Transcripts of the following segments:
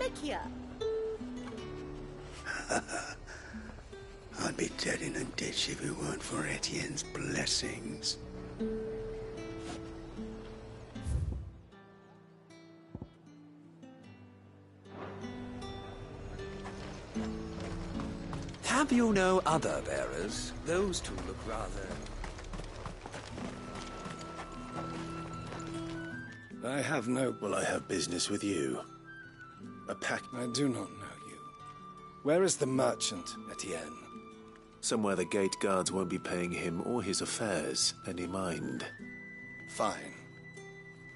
trickier. I'd be dead in a ditch if it weren't for Etienne's blessings. Have you no other bearers? Those two look rather... I have no... Well, I have business with you. A pack... I do not know you. Where is the merchant, Etienne? Somewhere the gate guards won't be paying him or his affairs any mind. Fine.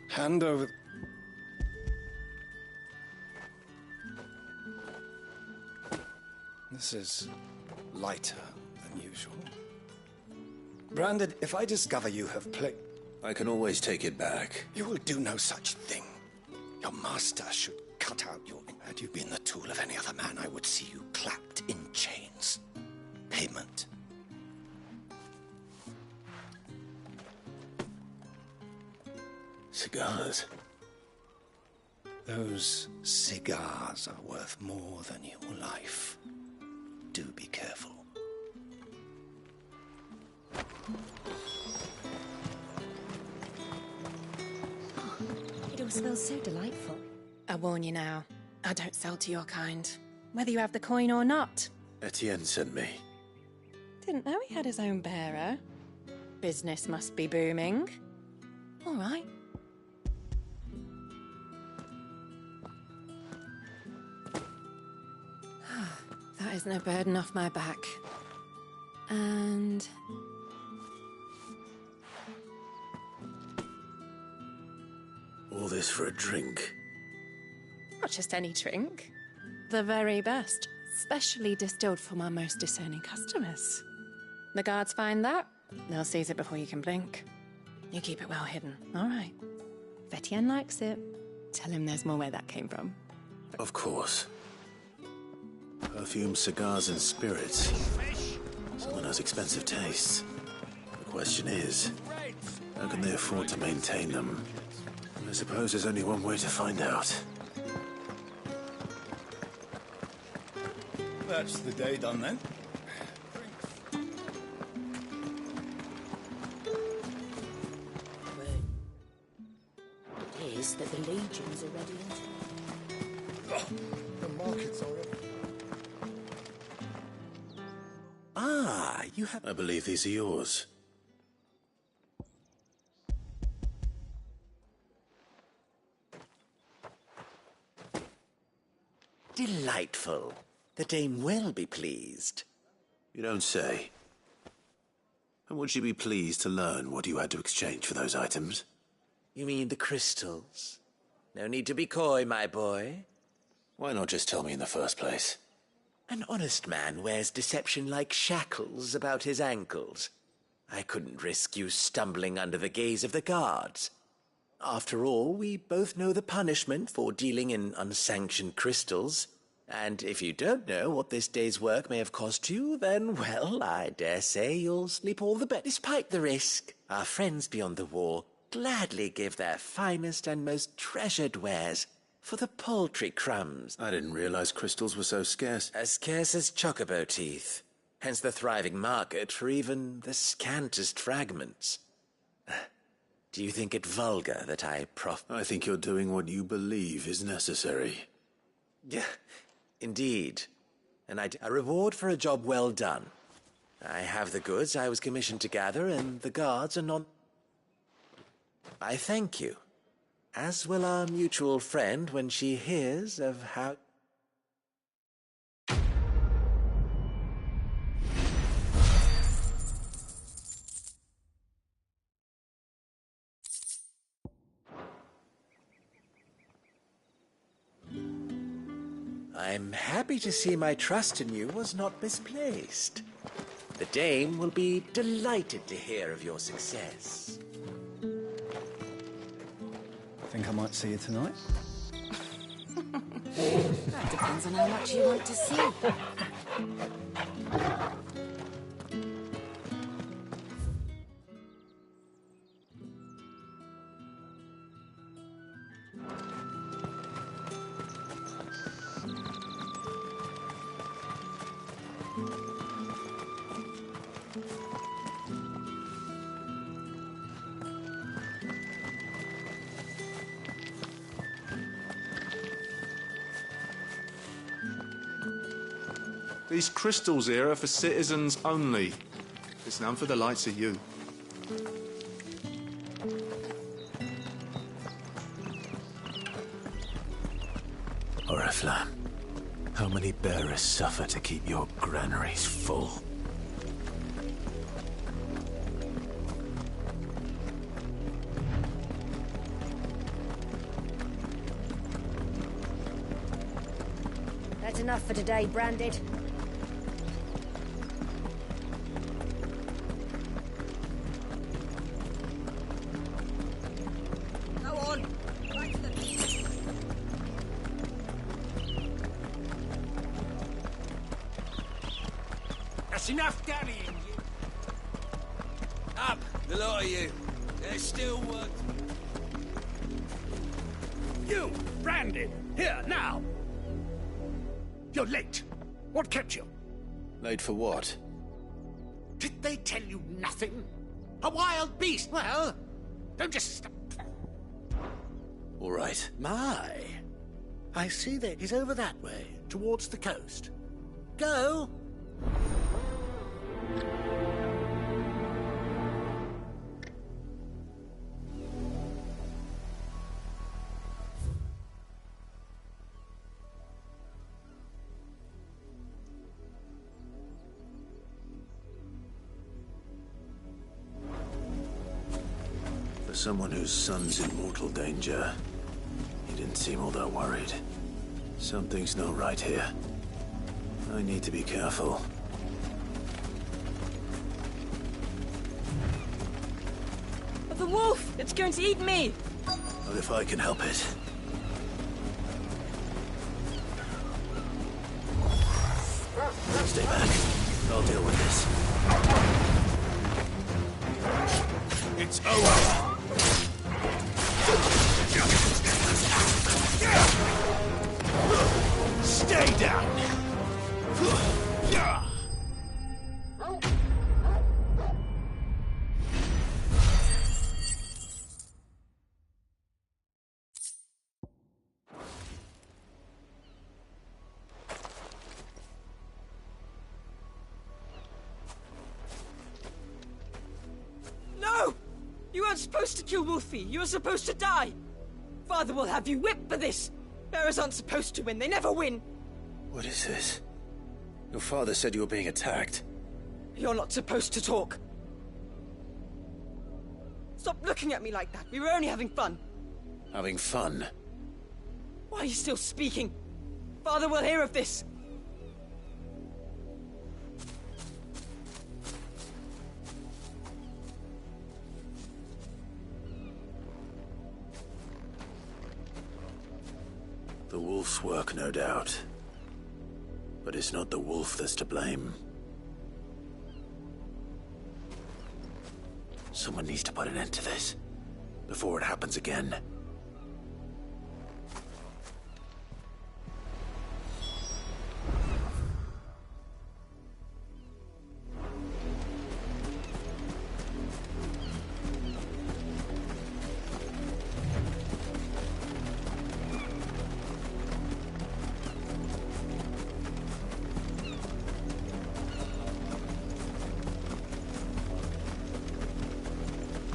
Hand over... This is lighter than usual. Branded, if I discover you have played... I can always take it back. You will do no such thing. Your master should cut out your... Had you been the tool of any other man, I would see you clapped in chains. Payment. Cigars. Those cigars are worth more than your life. Do be careful. It all smells so delightful. I warn you now, I don't sell to your kind, whether you have the coin or not. Etienne sent me. Didn't know he had his own bearer. Business must be booming. All right. That isn't a burden off my back. And... All this for a drink. not just any drink. The very best, specially distilled for my most discerning customers. The guards find that, they'll seize it before you can blink. You keep it well hidden, all right? If Etienne likes it, tell him there's more where that came from. Of course. Perfume, cigars, and spirits. Someone has expensive tastes. The question is, how can they afford to maintain them? I suppose there's only one way to find out. That's the day done then. It is that the legions are ready The market's already. Ah, you have... I believe these are yours. Delightful. The dame will be pleased. You don't say. And would she be pleased to learn what you had to exchange for those items? You mean the crystals? No need to be coy, my boy. Why not just tell me in the first place? An honest man wears deception like shackles about his ankles. I couldn't risk you stumbling under the gaze of the guards. After all, we both know the punishment for dealing in unsanctioned crystals. And if you don't know what this day's work may have cost you, then, well, I dare say you'll sleep all the better. Despite the risk, our friends beyond the wall gladly give their finest and most treasured wares for the paltry crumbs. I didn't realize crystals were so scarce. As scarce as chocobo teeth. Hence the thriving market for even the scantest fragments. Do you think it vulgar that I I think you're doing what you believe is necessary. Yeah, indeed. And a reward for a job well done. I have the goods I was commissioned to gather, and the guards are not... I thank you. As will our mutual friend when she hears of how... I'm happy to see my trust in you was not misplaced. The dame will be delighted to hear of your success. Think I might see you tonight? That depends on how much you want to see. These crystals here are for citizens only. It's none for the likes of you. Oriflamme, how many bearers suffer to keep your granaries full? That's enough for today, Branded. Go on. Right to the beach. That's enough dallying, you. Up, the lot of you. There's still work. You, Branded, here, now! You're late. What kept you? Late for what? Did they tell you nothing? A wild beast, well, don't just... All right. My, I see that he's over that way, towards the coast. Go! For someone whose son's in mortal danger, he didn't seem all that worried. Something's not right here. I need to be careful. The wolf! It's going to eat me! Not if I can help it. Stay back. I'll deal with this. It's over! Stay down! No! You weren't supposed to kill Wolfie. You were supposed to die. Father will have you whipped for this. Bearers aren't supposed to win. They never win. What is this? Your father said you were being attacked. You're not supposed to talk. Stop looking at me like that. We were only having fun. Having fun? Why are you still speaking? Father will hear of this. The wolf's work, no doubt. But it's not the wolf that's to blame. Someone needs to put an end to this, before it happens again.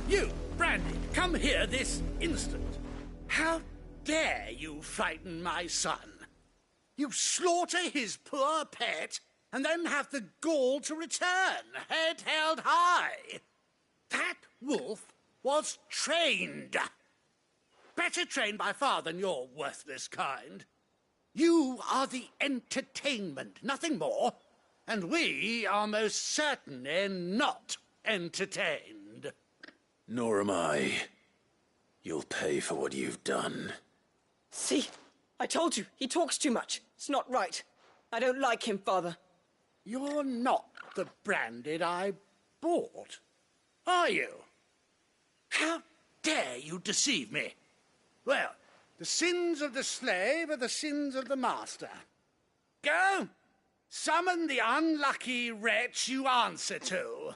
You, Brandy, come here this instant. How dare you frighten my son? You slaughter his poor pet, and then have the gall to return, head held high. That wolf was trained. Better trained by far than your worthless kind. You are the entertainment, nothing more. And we are most certainly not entertained. Nor am I. You'll pay for what you've done. See? I told you. He talks too much. It's not right. I don't like him, Father. You're not the Branded I bought, are you? How dare you deceive me? Well, the sins of the slave are the sins of the master. Go! Summon the unlucky wretch you answer to.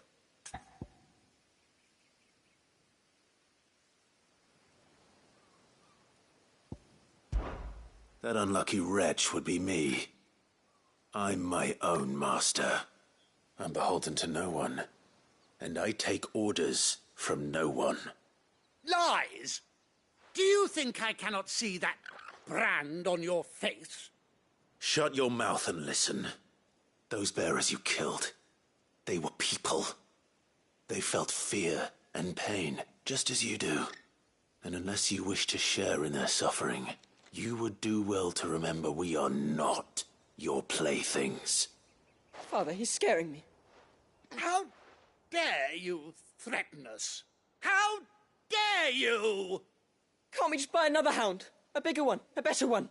That unlucky wretch would be me. I'm my own master. I'm beholden to no one. And I take orders from no one. Lies! Do you think I cannot see that brand on your face? Shut your mouth and listen. Those bearers you killed, they were people. They felt fear and pain, just as you do. And unless you wish to share in their suffering, you would do well to remember we are not your playthings. Father, he's scaring me. How dare you threaten us? How dare you? Can't we just buy another hound? A bigger one, a better one.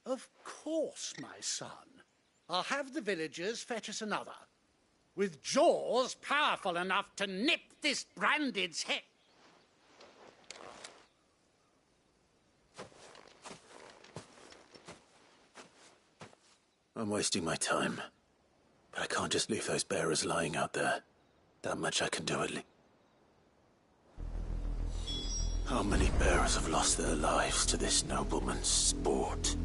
Of course, my son. I'll have the villagers fetch us another, with jaws powerful enough to nip this Branded's head. I'm wasting my time. But I can't just leave those bearers lying out there. That much I can do at least. How many bearers have lost their lives to this nobleman's sport?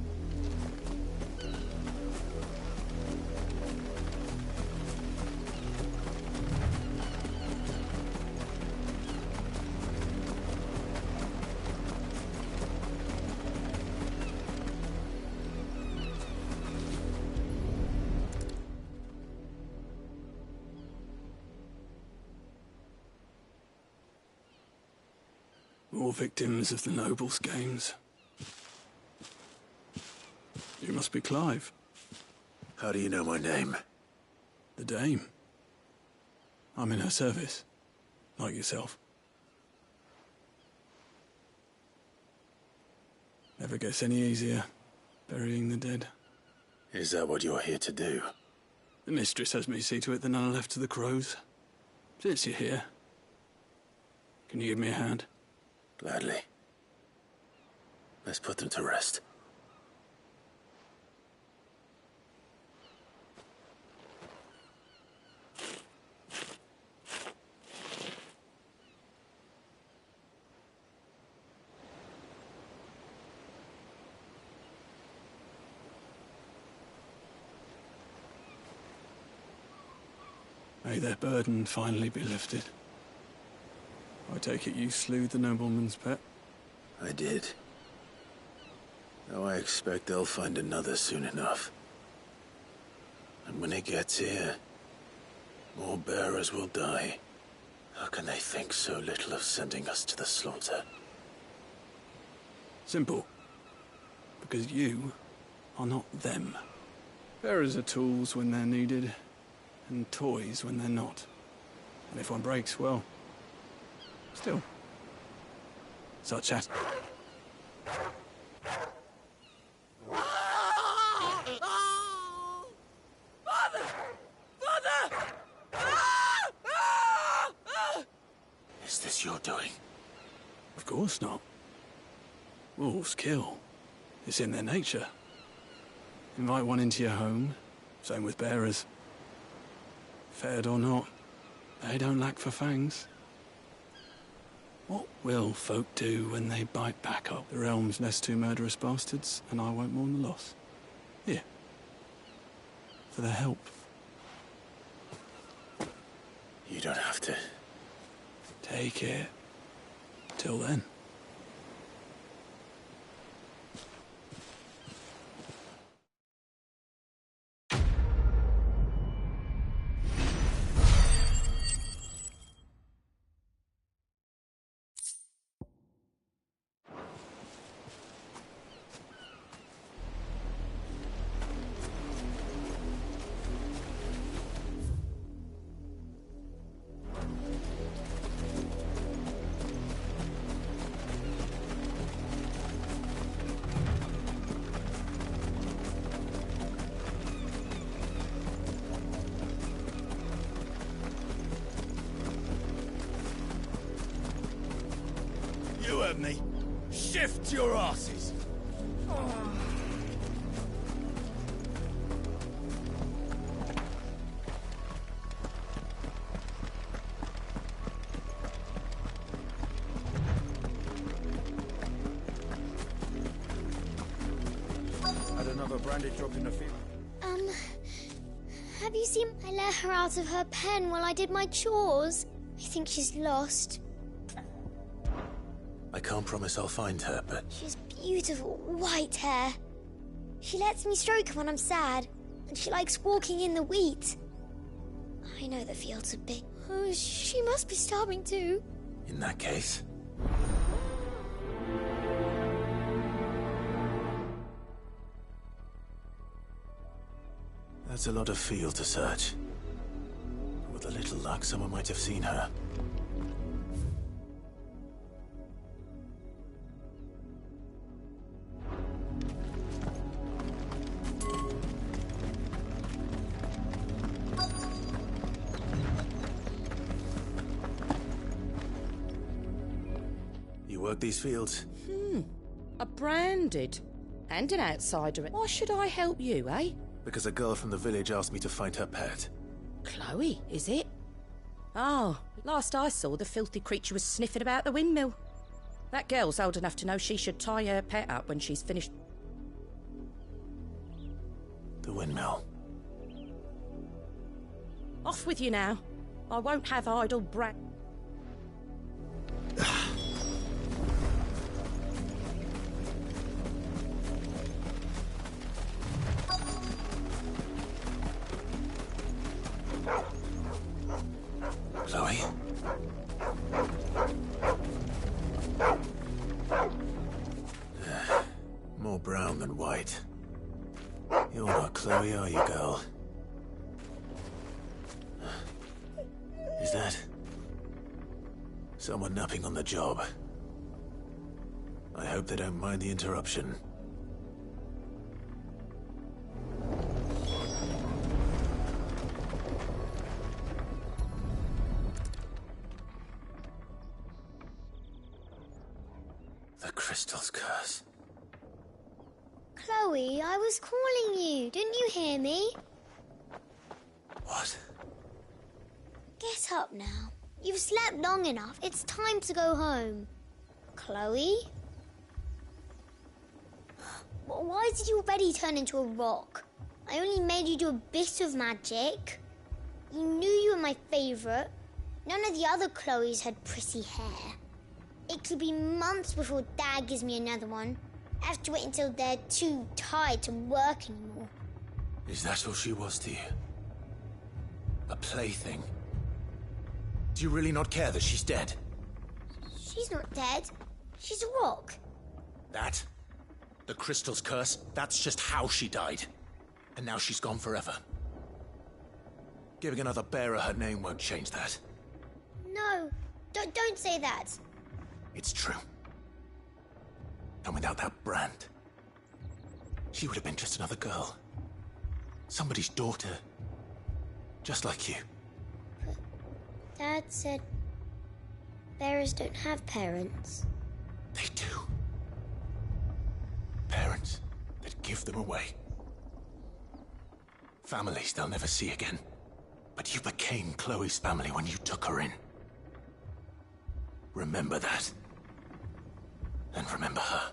More victims of the nobles' games. You must be Clive. How do you know my name? The Dame. I'm in her service, like yourself. Never gets any easier, burying the dead. Is that what you're here to do? The mistress has me see to it that none are left to the crows. Since you're here, can you give me a hand? Gladly. Let's put them to rest. May their burden finally be lifted. I take it you slew the nobleman's pet? I did. Though I expect they'll find another soon enough. And when it gets here, more bearers will die. How can they think so little of sending us to the slaughter? Simple. Because you are not them. Bearers are tools when they're needed, and toys when they're not. And if one breaks, well, still. Such as... Father! Father! Is this your doing? Of course not. Wolves kill. It's in their nature. Invite one into your home, same with bearers. Fed or not, they don't lack for fangs. What will folk do when they bite back up? The realm's nest two murderous bastards, and I won't mourn the loss. Here. For their help. You don't have to. Take it. Till then. You heard me. Shift your asses. Had another branded drop in the field. Have you seen I let her out of her pen while I did my chores? I think she's lost. I can't promise I'll find her, but... She's beautiful white hair. She lets me stroke her when I'm sad, and she likes walking in the wheat. I know the fields are big. Oh, she must be starving too. In that case... That's a lot of field to search. With a little luck, someone might have seen her. You work these fields? A branded. And an outsider. Why should I help you, eh? Because a girl from the village asked me to find her pet. Chloe, is it? Oh, last I saw, the filthy creature was sniffing about the windmill. That girl's old enough to know she should tie her pet up when she's finished. The windmill. Off with you now. I won't have idle brat. Chloe? More brown than white. You're not Chloe, are you, girl? Is that... someone napping on the job? I hope they don't mind the interruption. The crystal's curse. Chloe, I was calling you. Didn't you hear me? What? Get up now. You've slept long enough. It's time to go home. Chloe? Why did you already turn into a rock? I only made you do a bit of magic. You knew you were my favourite. None of the other Chloes had pretty hair. It could be months before Dad gives me another one. I have to wait until they're too tired to work anymore. Is that all she was to you? A plaything? Do you really not care that she's dead? She's not dead. She's a rock. That? The crystal's curse? That's just how she died. And now she's gone forever. Giving another bearer her name won't change that. No, don't say that. It's true. And without that brand, she would have been just another girl. Somebody's daughter. Just like you. But Dad said bearers don't have parents. They do. Parents that give them away. Families they'll never see again. But you became Chloe's family when you took her in. Remember that. And remember her.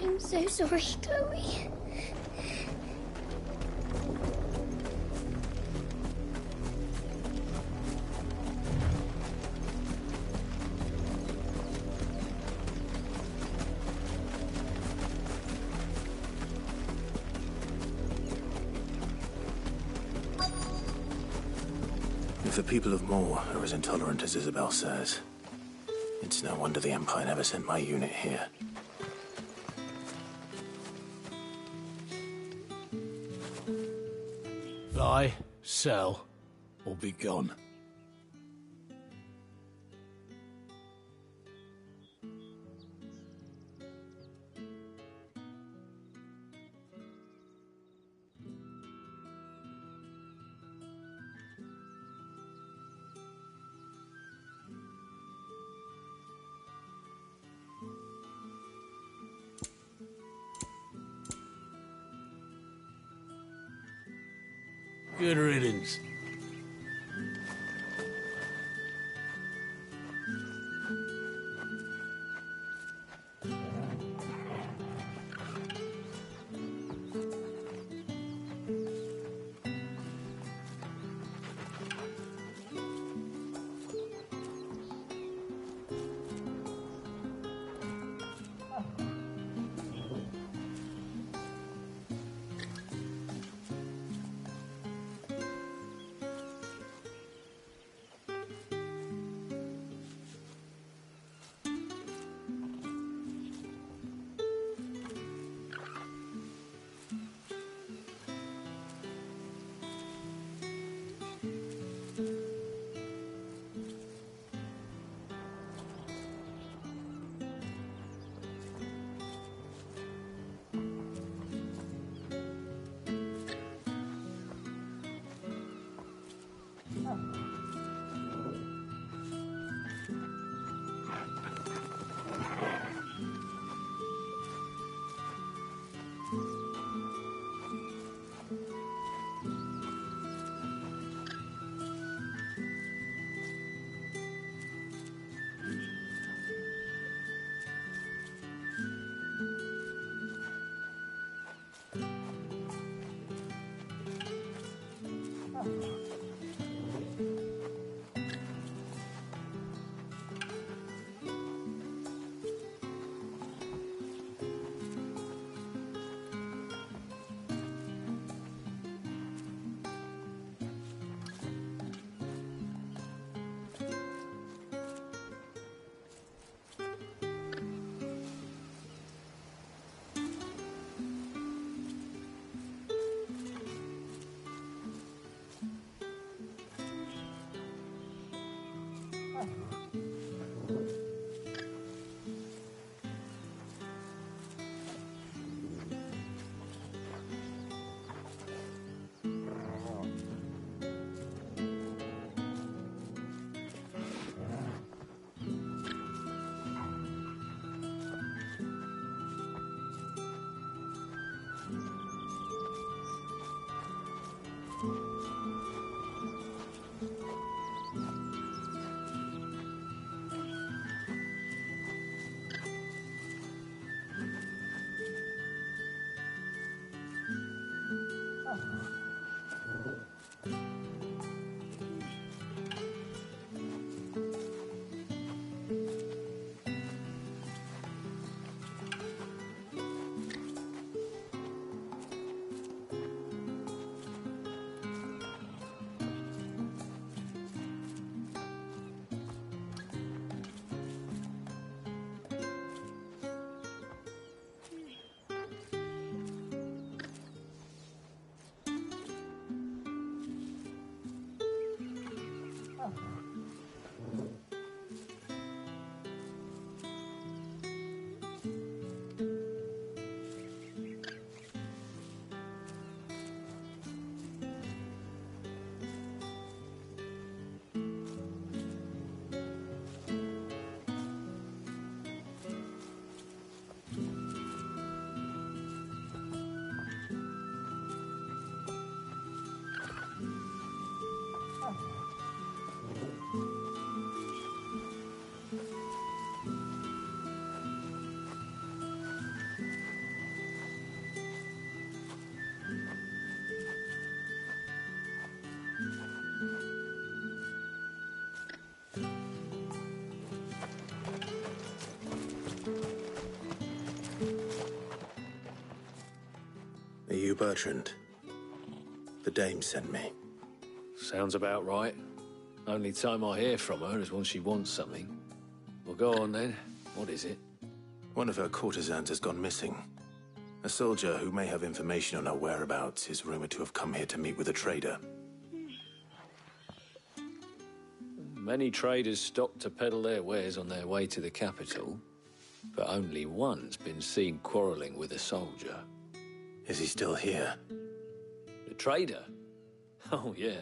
I'm so sorry, Chloe. If the people of Moor are as intolerant as Isabel says, it's no wonder the Empire never sent my unit here. Buy, sell, or be gone. Good riddance. Are you Bertrand? The dame sent me. Sounds about right. Only time I hear from her is when she wants something. Well, go on then. What is it? One of her courtesans has gone missing. A soldier who may have information on her whereabouts is rumored to have come here to meet with a trader. Many traders stop to peddle their wares on their way to the capital, but only one's been seen quarrelling with a soldier. Is he still here? The trader? Oh, yeah.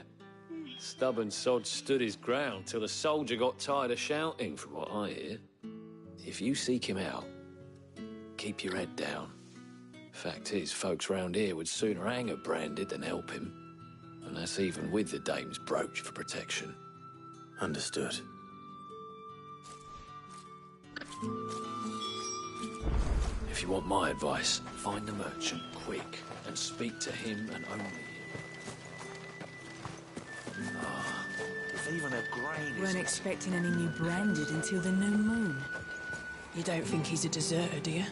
Stubborn sod stood his ground till the soldier got tired of shouting, from what I hear. If you seek him out, keep your head down. Fact is, folks round here would sooner hang a branded than help him. And that's even with the dame's brooch for protection. Understood. If you want my advice, find the merchant quick and speak to him and only him. If even a grain Weren't expecting any new branded until the new moon. You don't think he's a deserter, do you?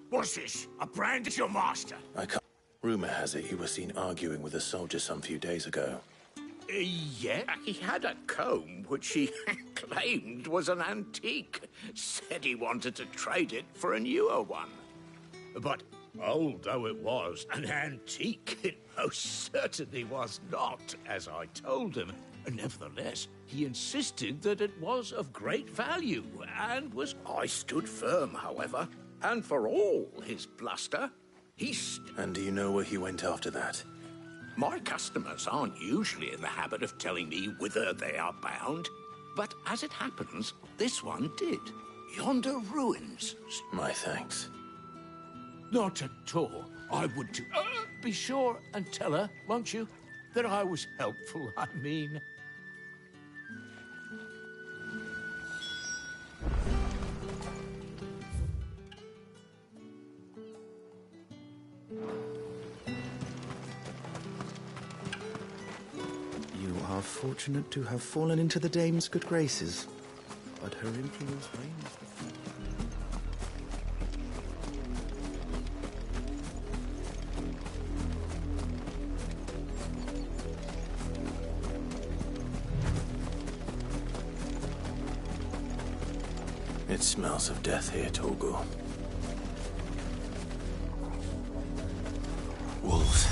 What's this? A brand is your master? I can't. Rumor has it you were seen arguing with a soldier some few days ago. Yeah, he had a comb which he claimed was an antique. Said he wanted to trade it for a newer one. But old though it was, an antique it most certainly was not, as I told him. Nevertheless, he insisted that it was of great value, and was... I stood firm, however, and for all his bluster, And do you know where he went after that? My customers aren't usually in the habit of telling me whither they are bound, but as it happens, this one did. Yonder ruins. My thanks. Not at all. I would too. Be sure and tell her, won't you, that I was helpful, I mean. You are fortunate to have fallen into the dame's good graces, but her influence reigns. It smells of death here, Torgal. Wolves.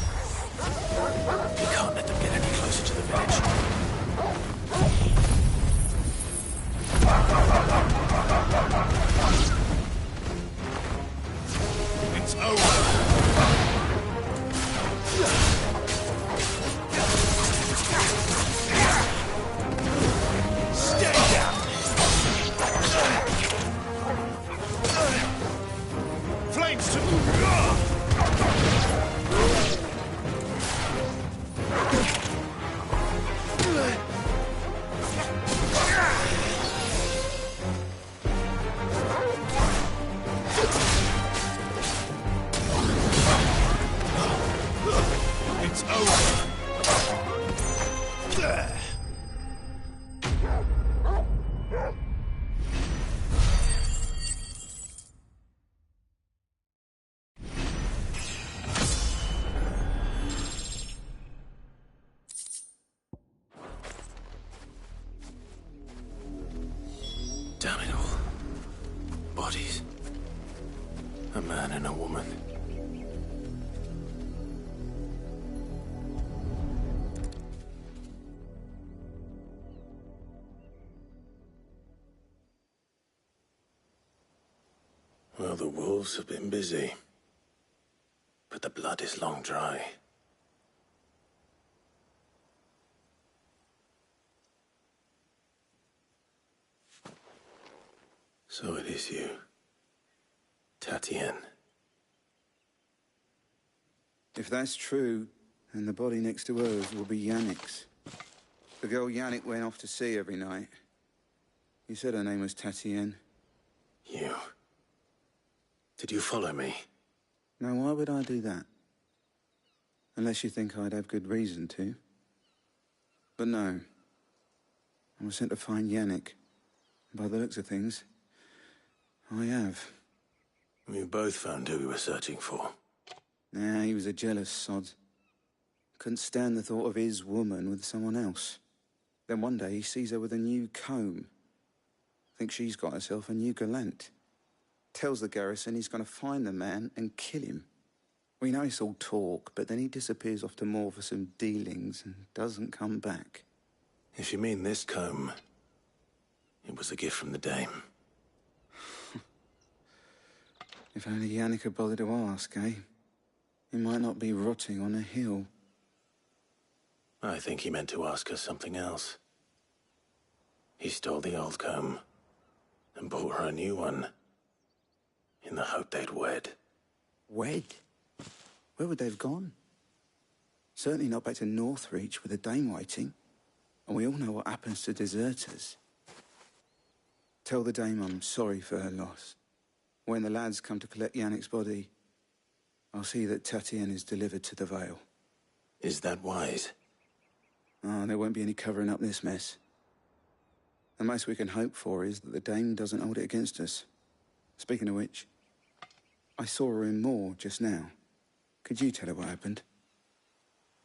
We can't let them get any closer to the village. It's over. Stay down. Flames to... It's over. Damn it all. Bodies. A man and a woman. Well, the wolves have been busy. But the blood is long dry. So it is you, Tatien. If that's true, then the body next to hers will be Yannick's. The girl Yannick went off to sea every night. You said her name was Tatien. You. Did you follow me? Now, why would I do that? Unless you think I'd have good reason to. But no. I was sent to find Yannick. By the looks of things, I have. We both found who we were searching for. Nah, he was a jealous sod. Couldn't stand the thought of his woman with someone else. Then one day he sees her with a new comb. Thinks she's got herself a new gallant. Tells the garrison he's going to find the man and kill him. We know it's all talk, but then he disappears off to Moor for some dealings and doesn't come back. If you mean this comb, it was a gift from the dame. If only Yannick had bothered to ask, eh? He might not be rotting on a hill. I think he meant to ask us something else. He stole the old comb. and bought her a new one in the hope they'd wed. Wed? Where would they have gone? Certainly not back to Northreach with a dame waiting. And we all know what happens to deserters. Tell the dame I'm sorry for her loss. When the lads come to collect Yannick's body, I'll see that Tatien is delivered to the Vale. Is that wise? Oh, there won't be any covering up this mess. The most we can hope for is that the dame doesn't hold it against us. Speaking of which, I saw her in Moor just now. Could you tell her what happened?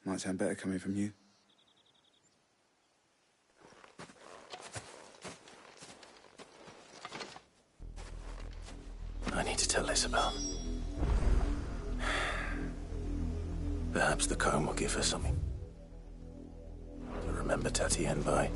Might sound better coming from you. I need to tell Isabel. Perhaps the comb will give her something to remember Tatien by.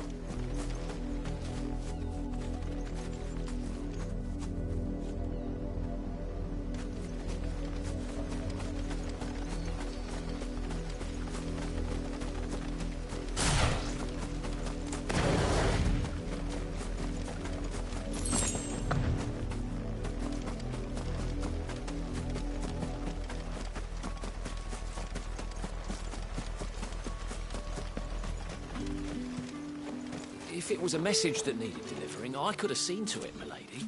If it was a message that needed delivering, I could have seen to it, milady.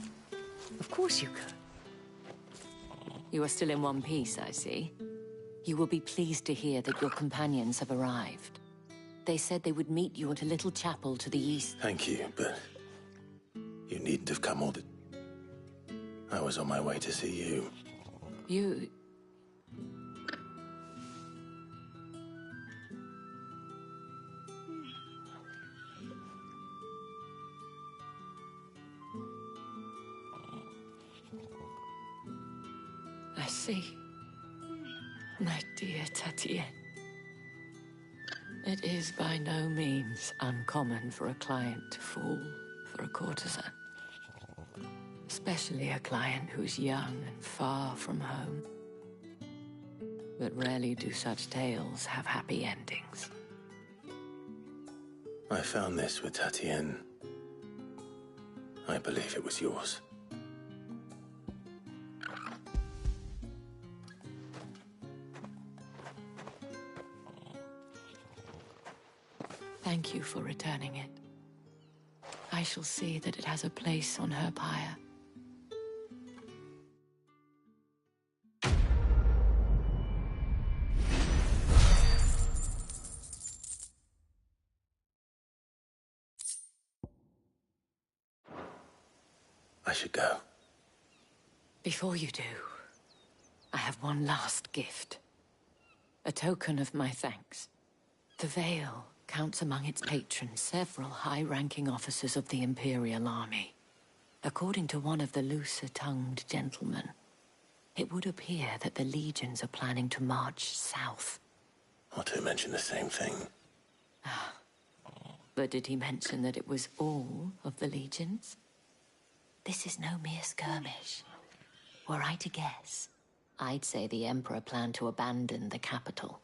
Of course you could. You are still in one piece, I see. You will be pleased to hear that your companions have arrived. They said they would meet you at a little chapel to the east. Thank you, but you needn't have come all the... I was on my way to see you. You... I see. My dear Tatien. It is by no means uncommon for a client to fall for a courtesan. Especially a client who's young and far from home. But rarely do such tales have happy endings. I found this with Tatien. I believe it was yours. Thank you for returning it. I shall see that it has a place on her pyre. I should go. Before you do, I have one last gift. A token of my thanks. The Vale counts among its patrons several high-ranking officers of the Imperial Army. According to one of the looser-tongued gentlemen, it would appear that the legions are planning to march south. Not to mention the same thing. But did he mention that it was all of the legions? This is no mere skirmish. Were I to guess, I'd say the Emperor planned to abandon the capital.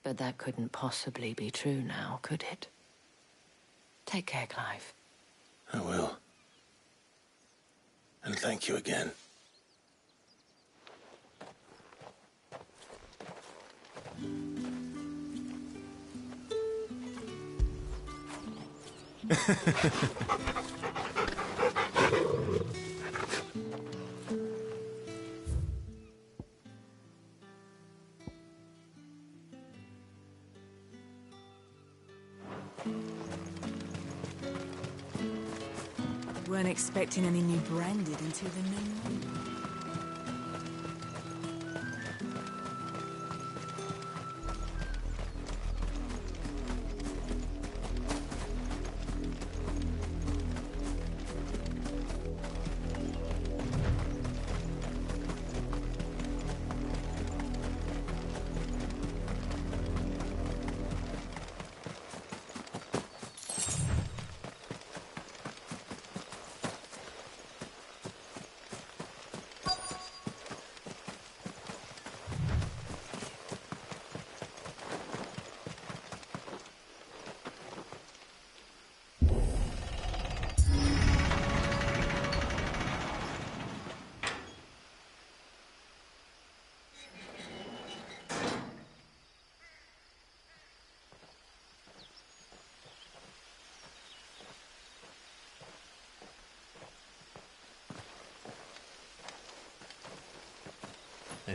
But that couldn't possibly be true now, could it? Take care, Clive. I will. And thank you again. Weren't expecting any new branded until the new moon.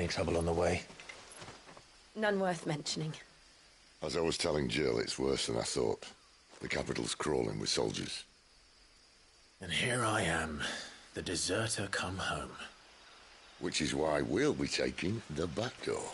Any trouble on the way? None worth mentioning. As I was telling Jill, it's worse than I thought. The capital's crawling with soldiers. And here I am, the deserter come home. Which is why we'll be taking the back door.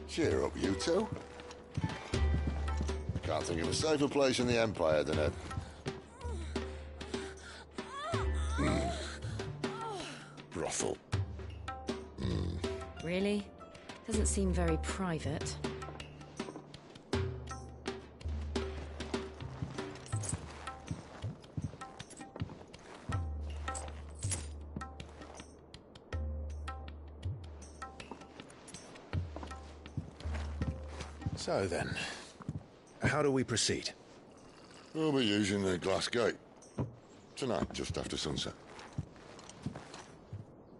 Cheer up, you two. Can't think of a safer place in the Empire than a... brothel. Really? Doesn't seem very private. So then, how do we proceed? We'll be using the glass gate. Tonight, just after sunset.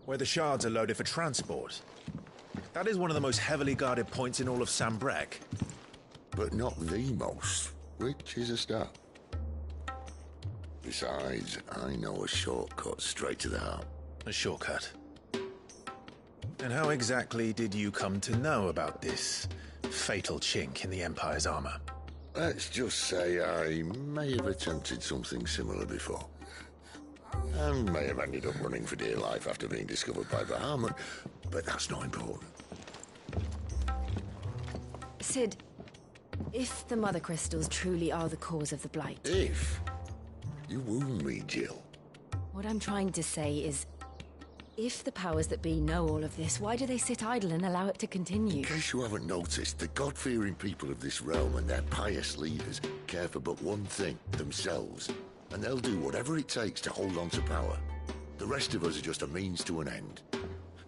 Where the shards are loaded for transport. That is one of the most heavily guarded points in all of Sambrec. But not the most, which is a start. Besides, I know a shortcut straight to the heart. A shortcut? And how exactly did you come to know about this fatal chink in the Empire's armor? Let's just say I may have attempted something similar before. And may have ended up running for dear life after being discovered by Bahamut, but that's not important. Sid, if the Mother Crystals truly are the cause of the Blight... If? You wound me, Jill. What I'm trying to say is, if the powers that be know all of this, why do they sit idle and allow it to continue? In case you haven't noticed, the God-fearing people of this realm and their pious leaders care for but one thing, themselves. And they'll do whatever it takes to hold on to power. The rest of us are just a means to an end.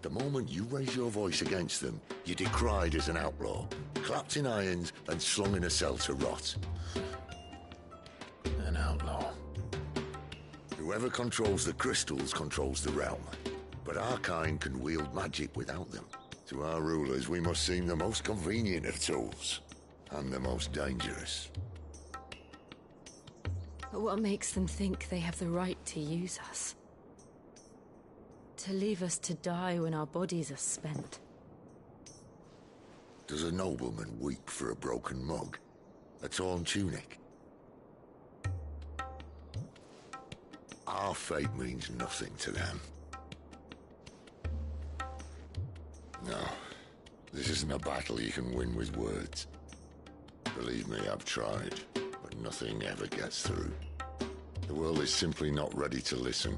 The moment you raise your voice against them, you're decried as an outlaw, clapped in irons and slung in a cell to rot. An outlaw. Whoever controls the crystals controls the realm. But our kind can wield magic without them. To our rulers, we must seem the most convenient of tools. And the most dangerous. But what makes them think they have the right to use us? To leave us to die when our bodies are spent? Does a nobleman weep for a broken mug? A torn tunic? Our fate means nothing to them. No, this isn't a battle you can win with words. Believe me, I've tried, but nothing ever gets through. The world is simply not ready to listen.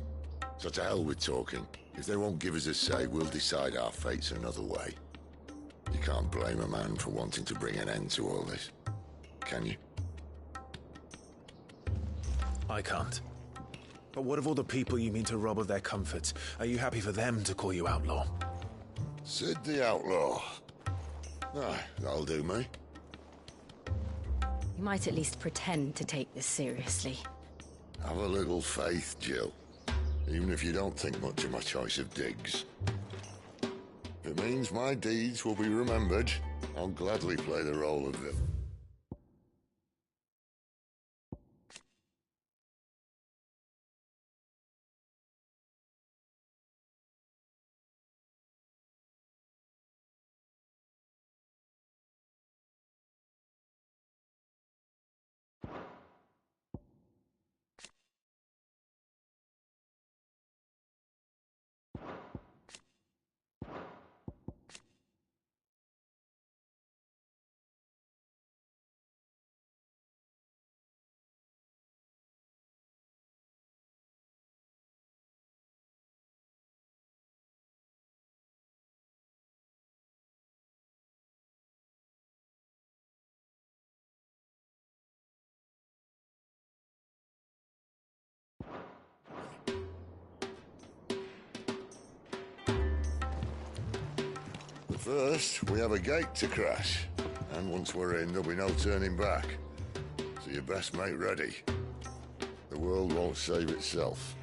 So to hell with talking. If they won't give us a say, we'll decide our fates another way. You can't blame a man for wanting to bring an end to all this, can you? I can't. But what of all the people you mean to rob of their comforts? Are you happy for them to call you outlaw? Sid the Outlaw. Ah, that'll do me. You might at least pretend to take this seriously. Have a little faith, Jill. Even if you don't think much of my choice of digs. If it means my deeds will be remembered, I'll gladly play the role of villain. First, we have a gate to crash. And once we're in, there'll be no turning back. So you best make ready. The world won't save itself.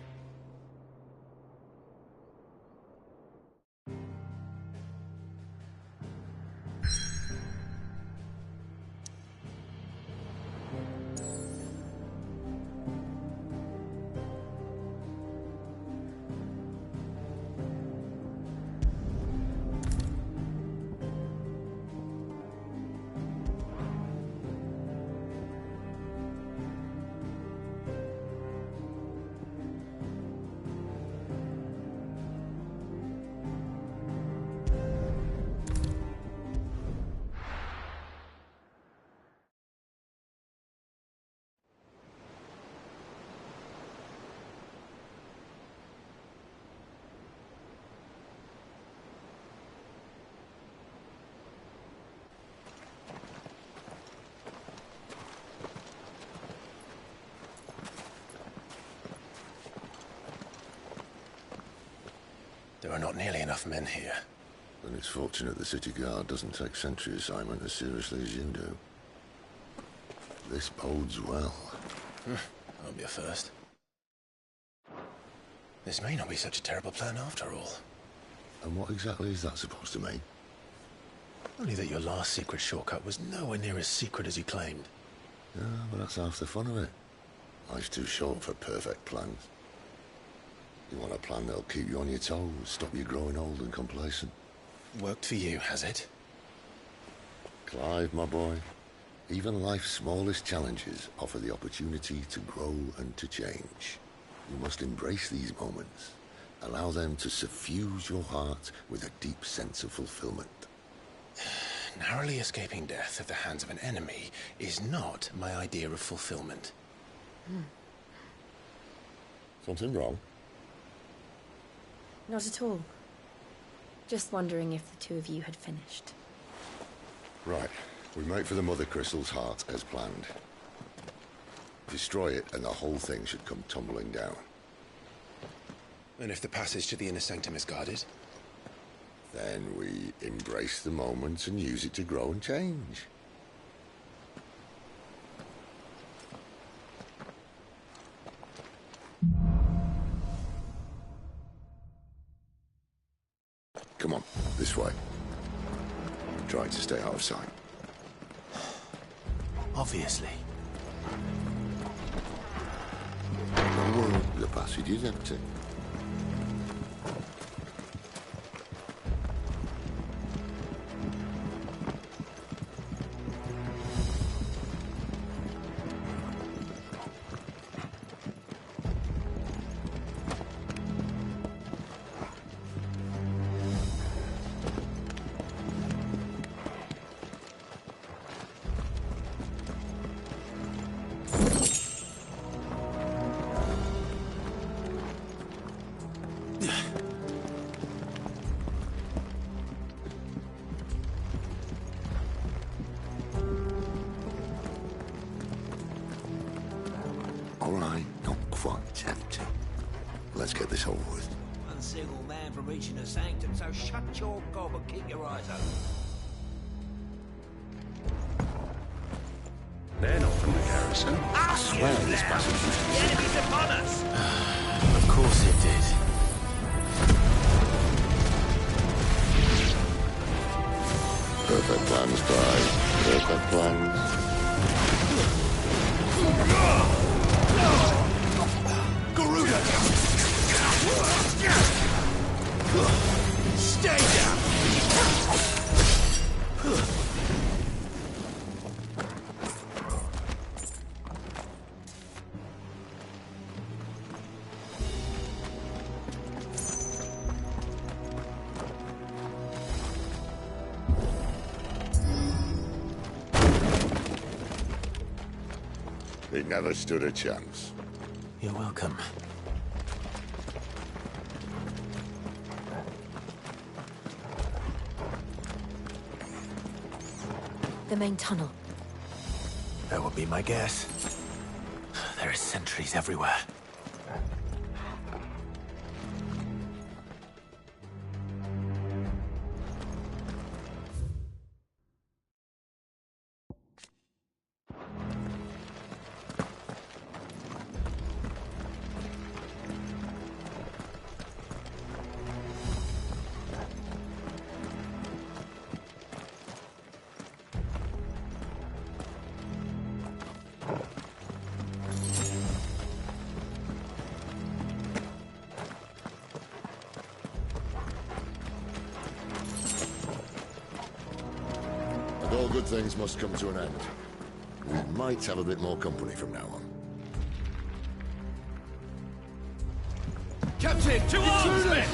There are not nearly enough men here. Then it's fortunate the city guard doesn't take sentry assignment as seriously as you do. This bodes well. That'll be a first. This may not be such a terrible plan after all. And what exactly is that supposed to mean? Only that your last secret shortcut was nowhere near as secret as you claimed. Yeah, but that's half the fun of it. Life's too short for perfect plans. You want a plan that'll keep you on your toes, stop you growing old and complacent. Worked for you, has it? Clive, my boy, even life's smallest challenges offer the opportunity to grow and to change. You must embrace these moments. Allow them to suffuse your heart with a deep sense of fulfillment. Narrowly escaping death at the hands of an enemy is not my idea of fulfillment. Something wrong? Not at all. Just wondering if the two of you had finished. Right. We make for the Mother Crystal's heart as planned. Destroy it and the whole thing should come tumbling down. And if the passage to the inner sanctum is guarded? Then we embrace the moment and use it to grow and change. Come on, this way. Try to stay out of sight. Obviously. Don't worry, the passage is empty. All right, not quite empty. Let's get this over with. One single man from reaching the sanctum, so shut your gob and keep your eyes open. They're not from the garrison. I swear this passage used to be... The enemy's upon us! Of course it did. Perfect plans, Clive. Perfect plans. Garuda! Stay down! It never stood a chance. You're welcome. The main tunnel. That would be my guess. There are sentries everywhere. good things must come to an end. We might have a bit more company from now on. Captain, to arms, men!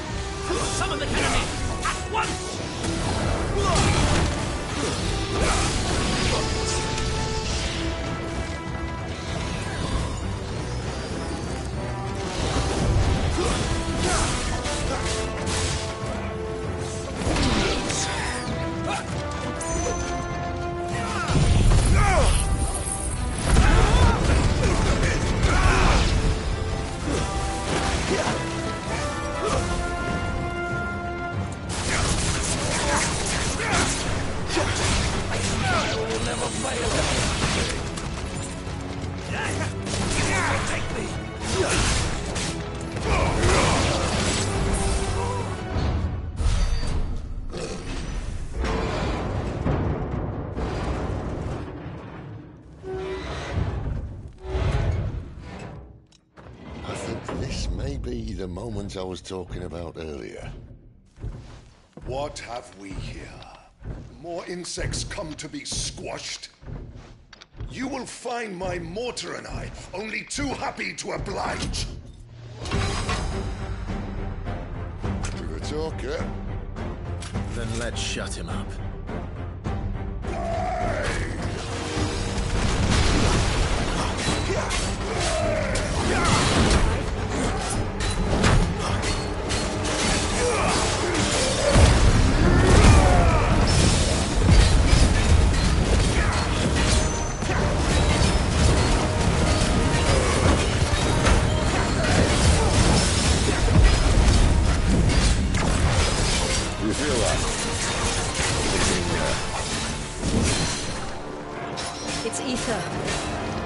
Summon the cannon at once! The moment I was talking about earlier. What have we here? More insects come to be squashed? You will find my mortar and I only too happy to oblige. You're a talker. Then let's shut him up. You feel that? It's ether.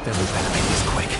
Then we better make this quick.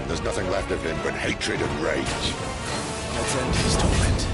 There's nothing left of him but hatred and rage. Let's end his torment.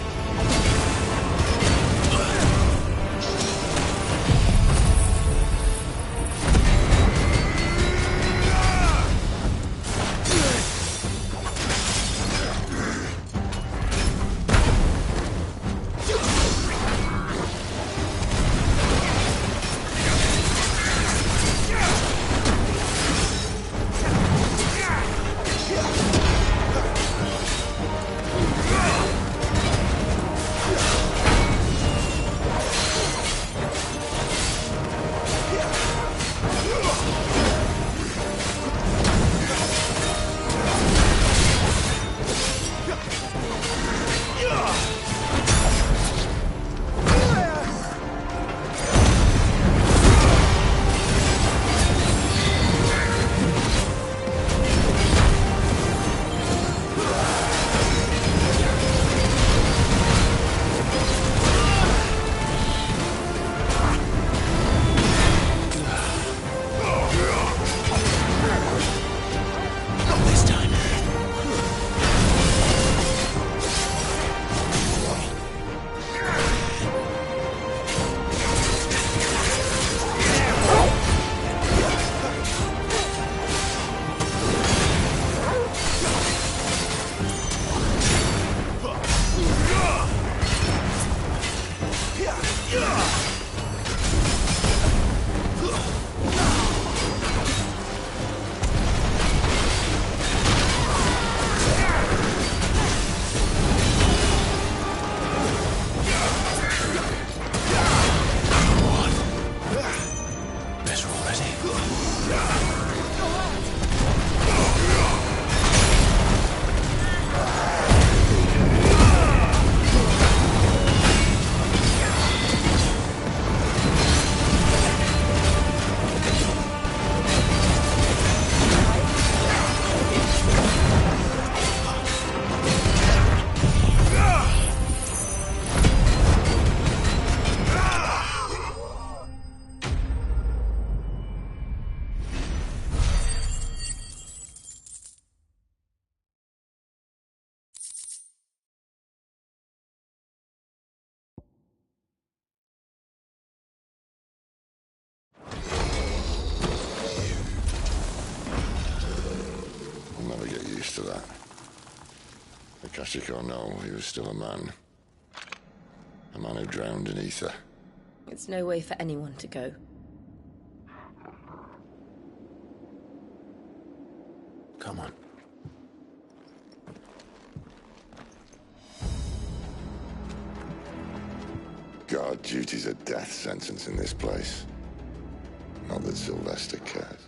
rest of that. Akashic or no, he was still a man. A man who drowned in ether. It's no way for anyone to go. Come on. Guard duty's a death sentence in this place. Not that Sylvester cares.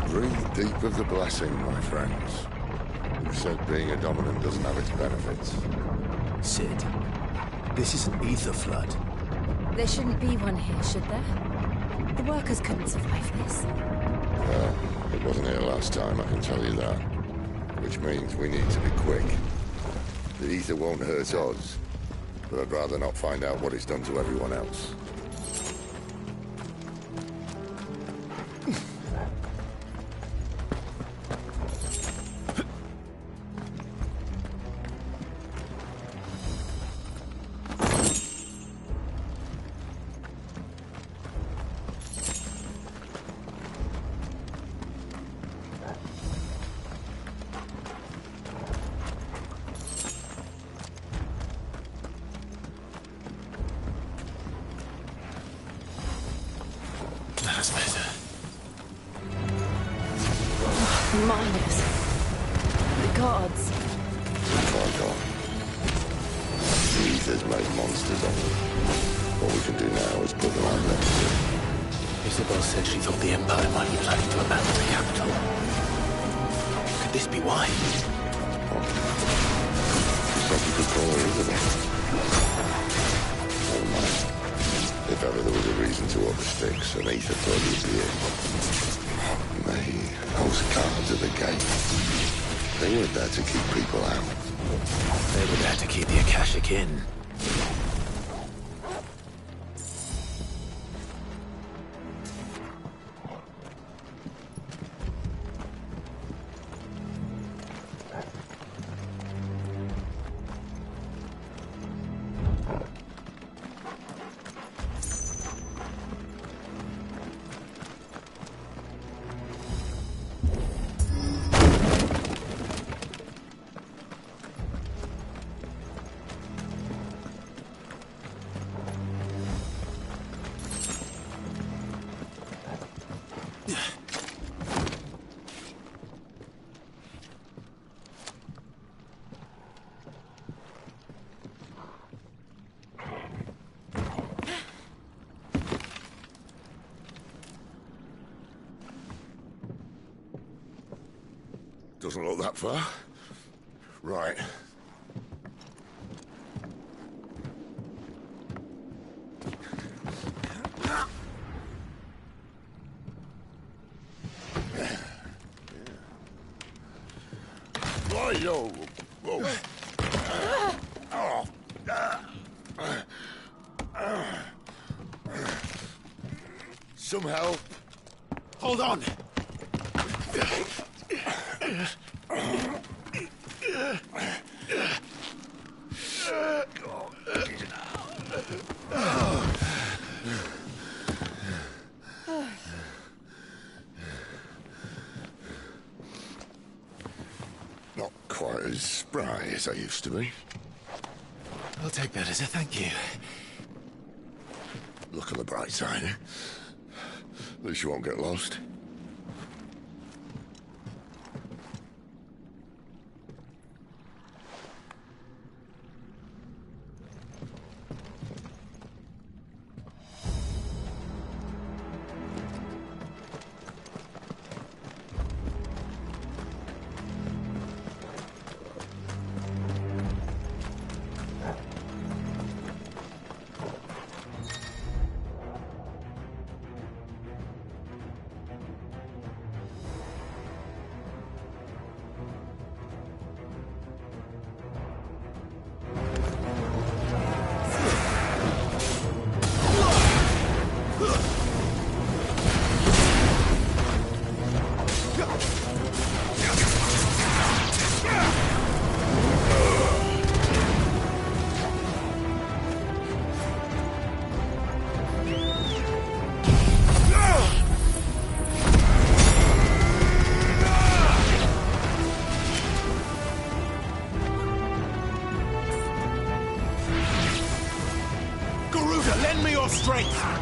Breathe deep of the blessing, my friends. Who said being a dominant doesn't have its benefits? Sid, this is an ether flood. There shouldn't be one here, should there? The workers couldn't survive this. Well, it wasn't here last time, I can tell you that. Which means we need to be quick. The ether won't hurt us, but I'd rather not find out what it's done to everyone else. That's better. Miners. The gods. Fuck off. The ether's made monsters of them. What we can do now is put them out there. Isabel said she thought the Empire might be planning to abandon the capital. Could this be why? Some people call her Isabel. Never mind. If ever there was a reason to up the sticks, an ether flood would be it. Me, those guards at the gate. They weren't there to keep people out. They were there to keep the Akashic in. Doesn't look that far. Right. Whoa, whoa. Some help. Hold on. Not quite as spry as I used to be. I'll take that as a thank you. Look on the bright side, eh? At least you won't get lost. your strength!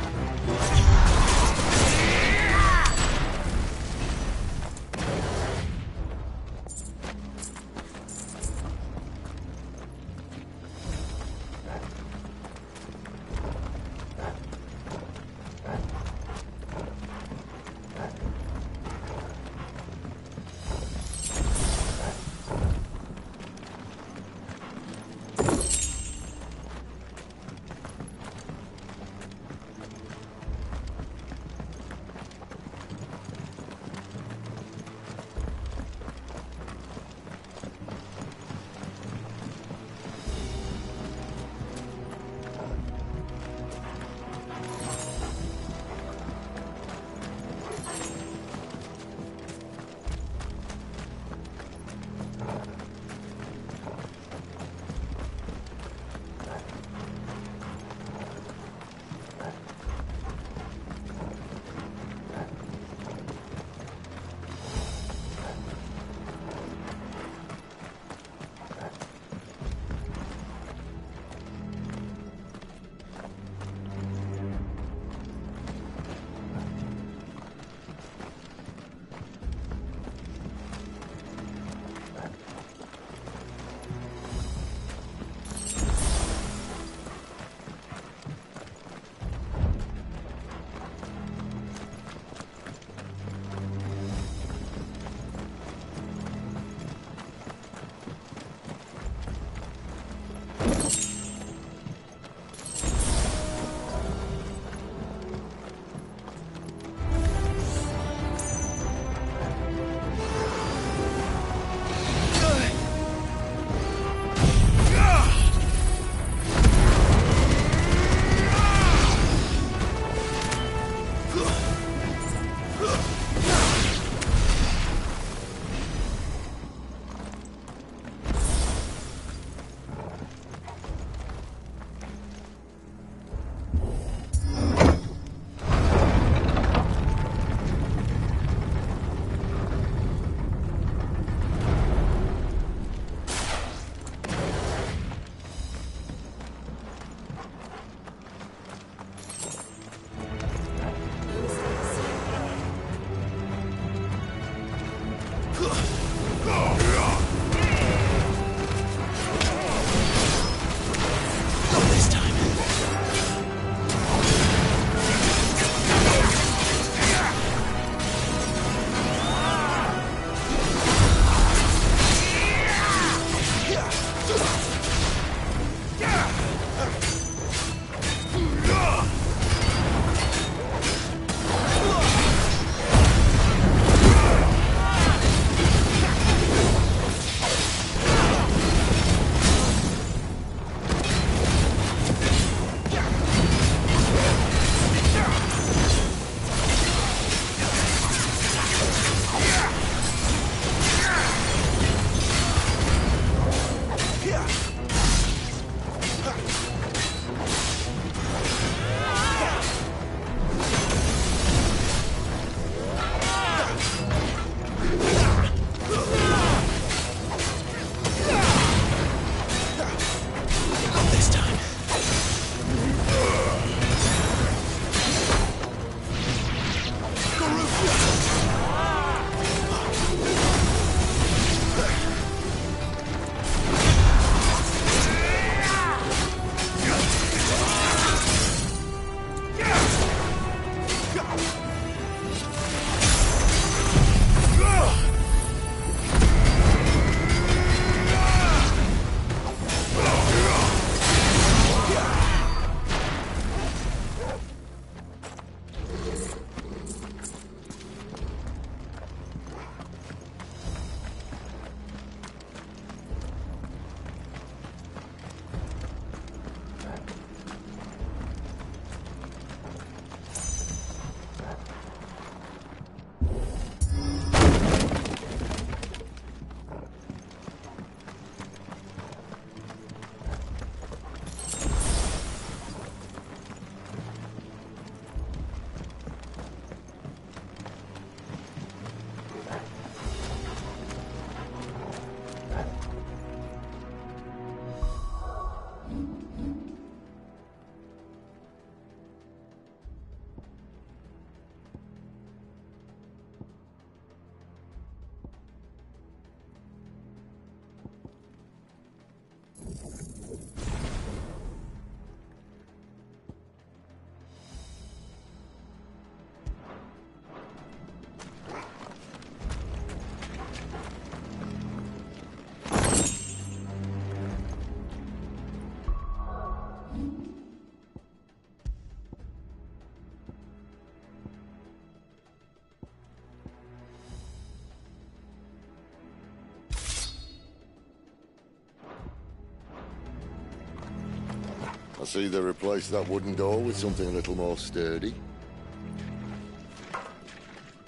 see they replaced that wooden door with something a little more sturdy.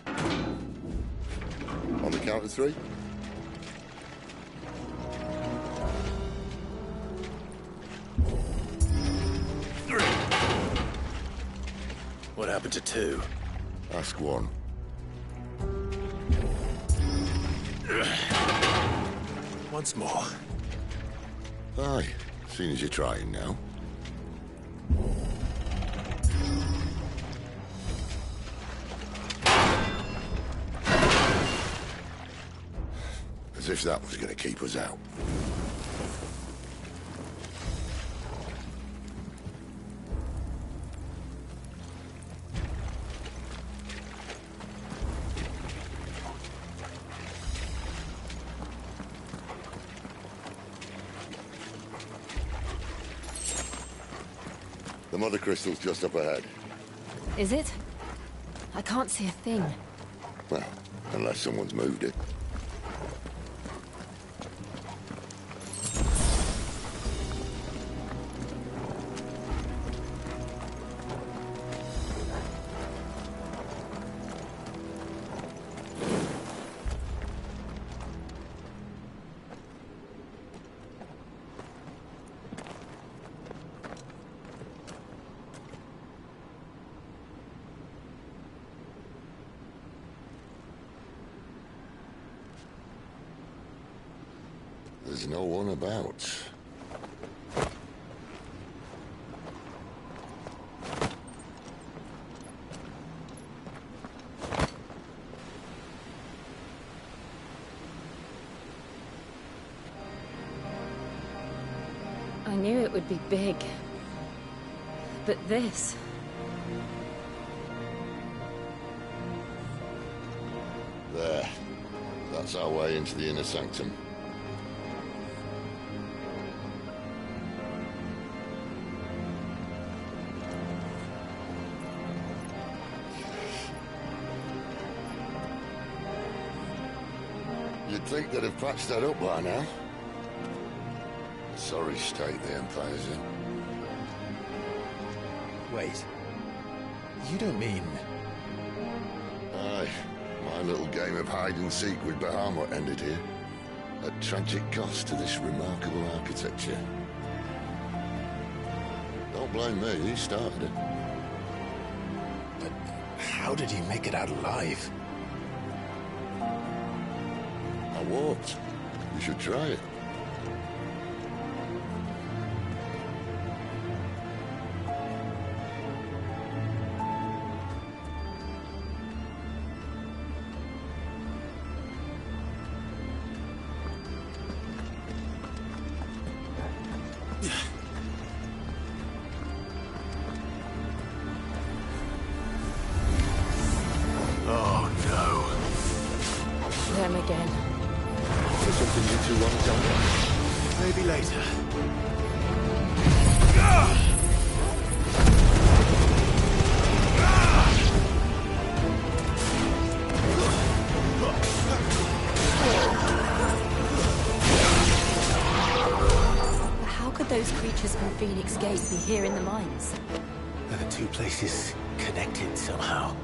On the count of 3. What happened to 2? Ask 1. Once more. Aye, seeing as you're trying now. As if that was going to keep us out. The mother crystal's just up ahead. Is it? I can't see a thing. Well, unless someone's moved it. There's no one about. I knew it would be big. But this... There. That's our way into the inner sanctum. You'd think they'd have patched that up by now. Sorry state the Empire's in. Wait. You don't mean... Aye. My little game of hide-and-seek with Bahamut ended here. At tragic cost to this remarkable architecture. Don't blame me, he started it. But how did he make it out alive? I walked. You should try it. Oh no. Them again. Is there something you two want to tell me? Maybe later. How could those creatures from Phoenix Gate be here in the mines? Are the two places connected somehow?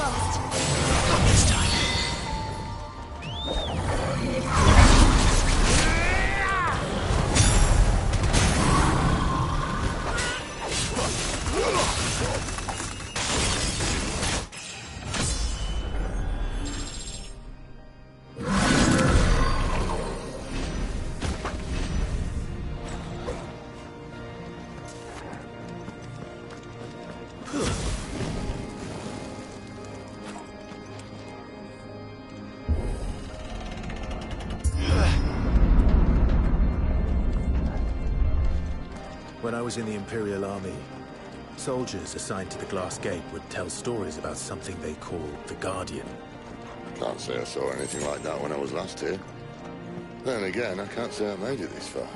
fast. Not this time. When I was in the Imperial Army, soldiers assigned to the Glass Gate would tell stories about something they called the Guardian. Can't say I saw anything like that when I was last here. Then again, I can't say I made it this far.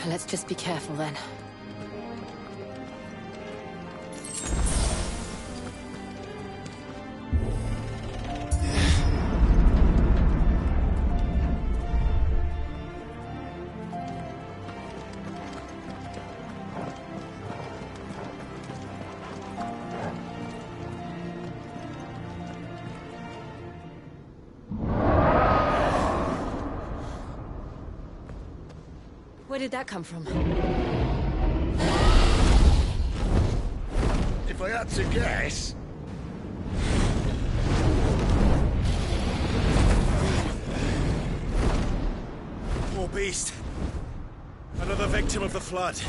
Let's just be careful then. Where did that come from? If I had to guess... More beast. Another victim of the Flood.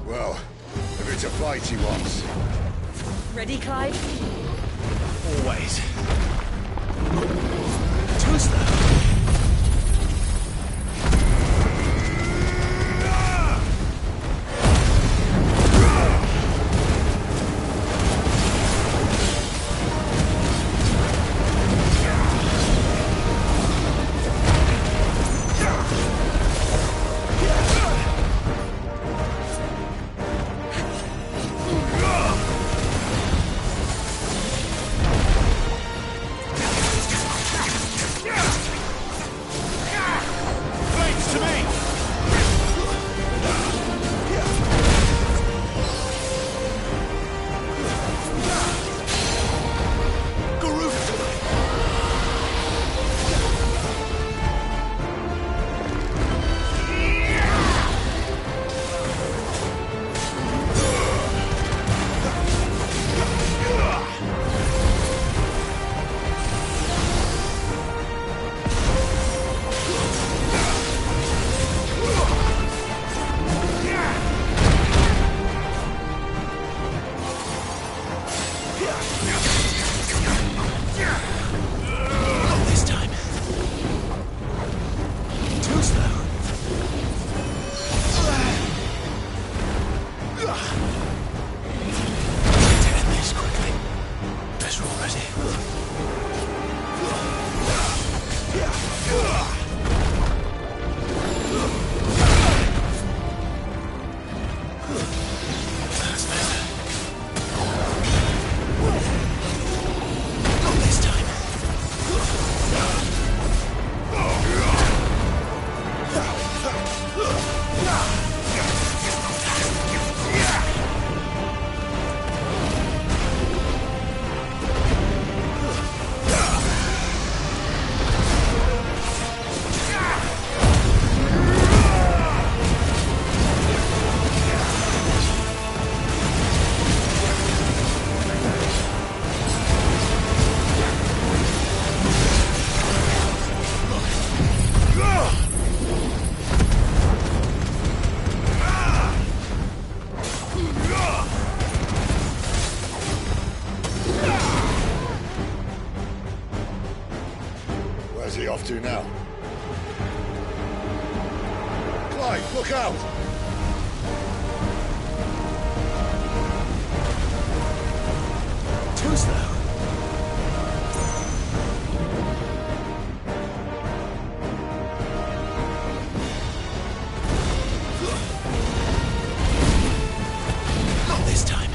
Well, if it's a fight he wants. Ready, Clyde? Always. Too slow. Where's he off to now? Clyde, look out! Too slow. Not this time.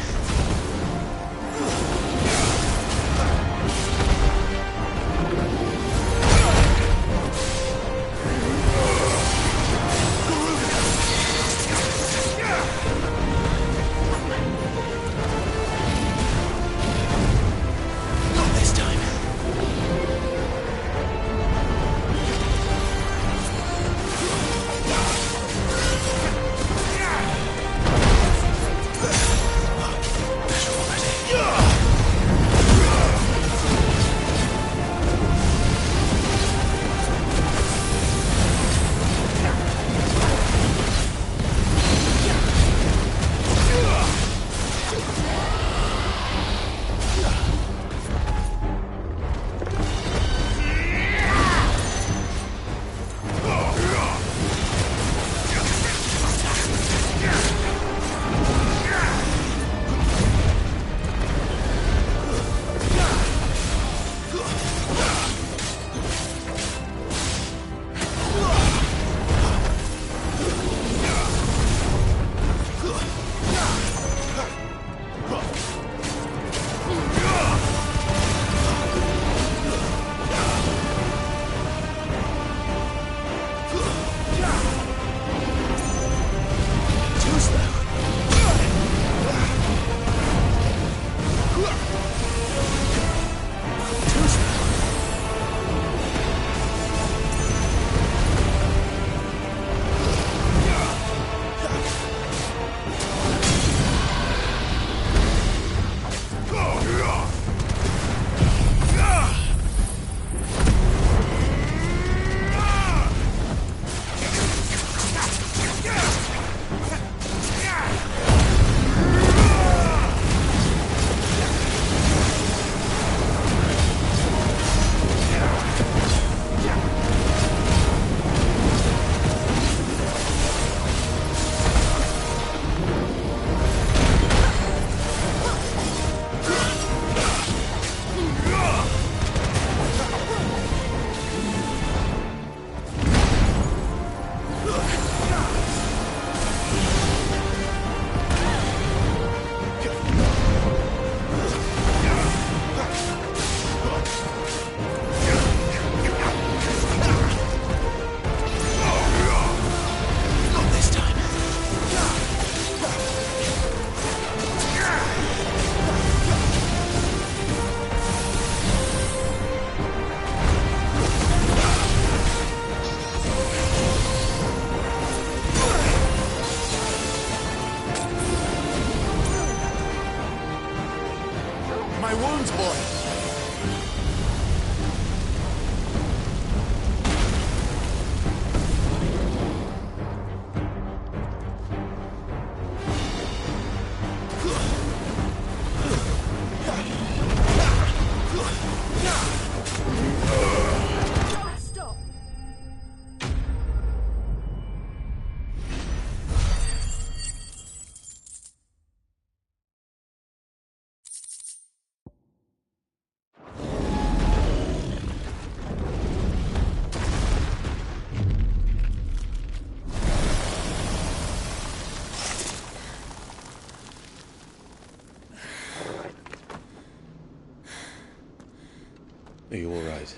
you all right?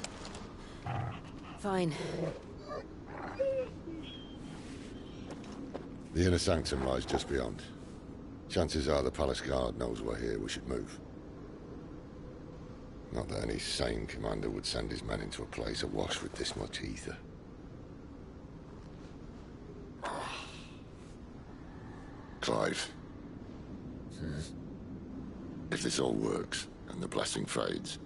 Fine. The inner sanctum lies just beyond. Chances are the palace guard knows we're here. We should move. Not that any sane commander would send his men into a place awash with this much ether. Clive. If this all works, and the blessing fades,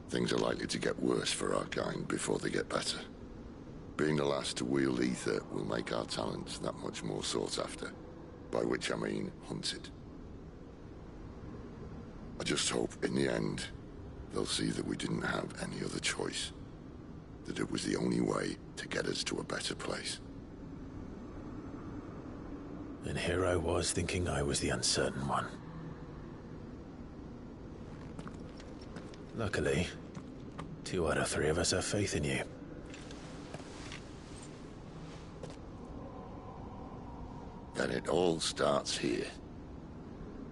things are likely to get worse for our kind before they get better. Being the last to wield ether will make our talents that much more sought after. By which I mean hunted. I just hope, in the end, they'll see that we didn't have any other choice. That it was the only way to get us to a better place. And here I was thinking I was the uncertain one. Luckily, 2 out of 3 of us have faith in you. Then it all starts here.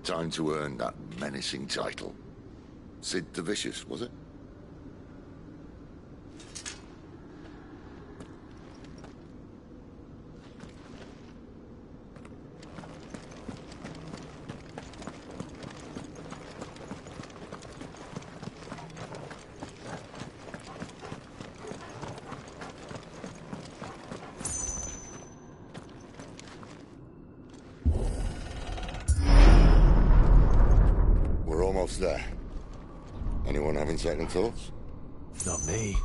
Time to earn that menacing title. Sid the Vicious, was it? There. Anyone having second thoughts? Not me.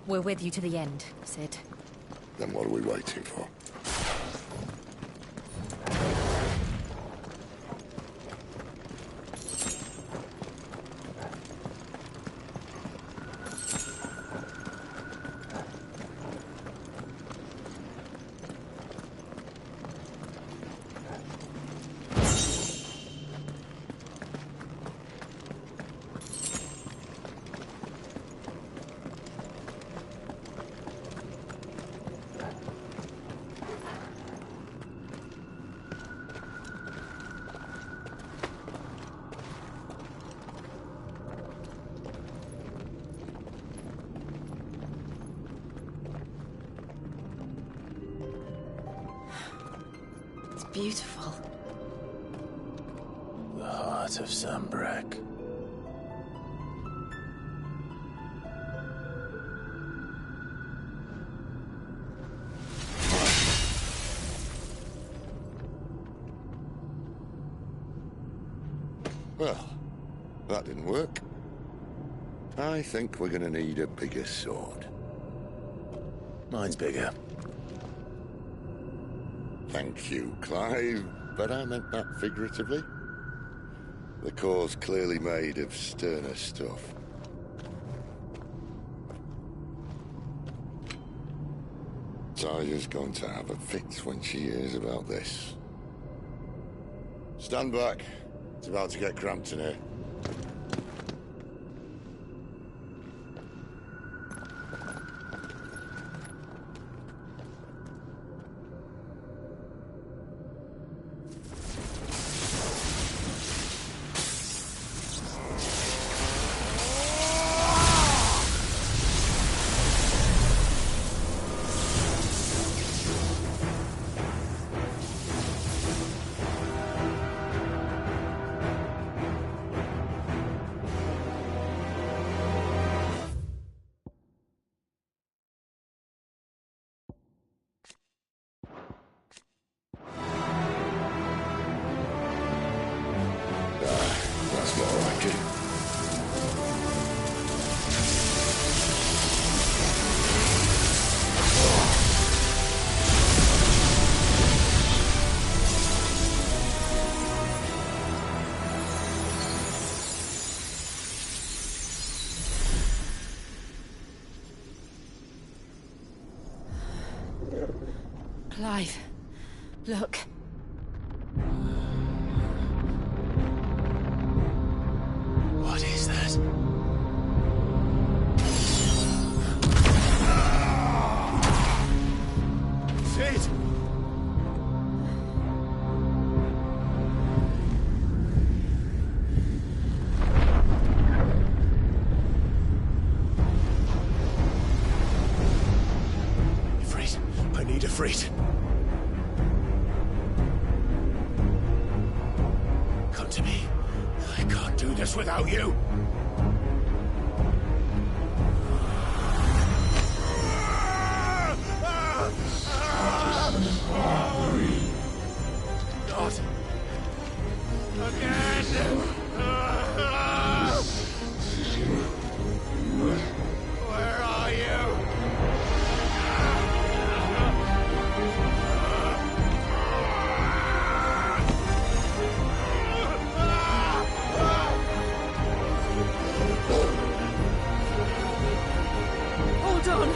We're with you to the end, Sid. Then what are we waiting for? Beautiful. The heart of Sambrek. Well, that didn't work. I think we're gonna need a bigger sword. Mine's bigger. Thank you, Clive, but I meant that figuratively. The core's clearly made of sterner stuff. Sarja's going to have a fit when she hears about this. Stand back. It's about to get cramped in here. That's more like it. Clive, look. What is that? Sid! Ifrit, I need Ifrit. Come to me. I can't do this without you. Not again. Where are you? Hold on!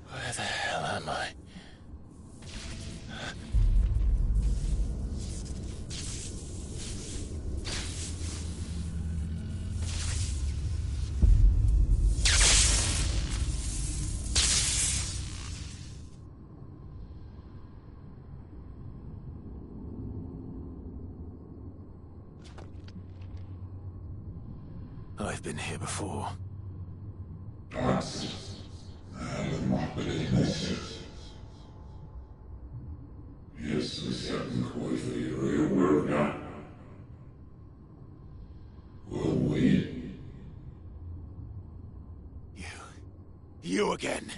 Where the hell am I? I've been here before. You again.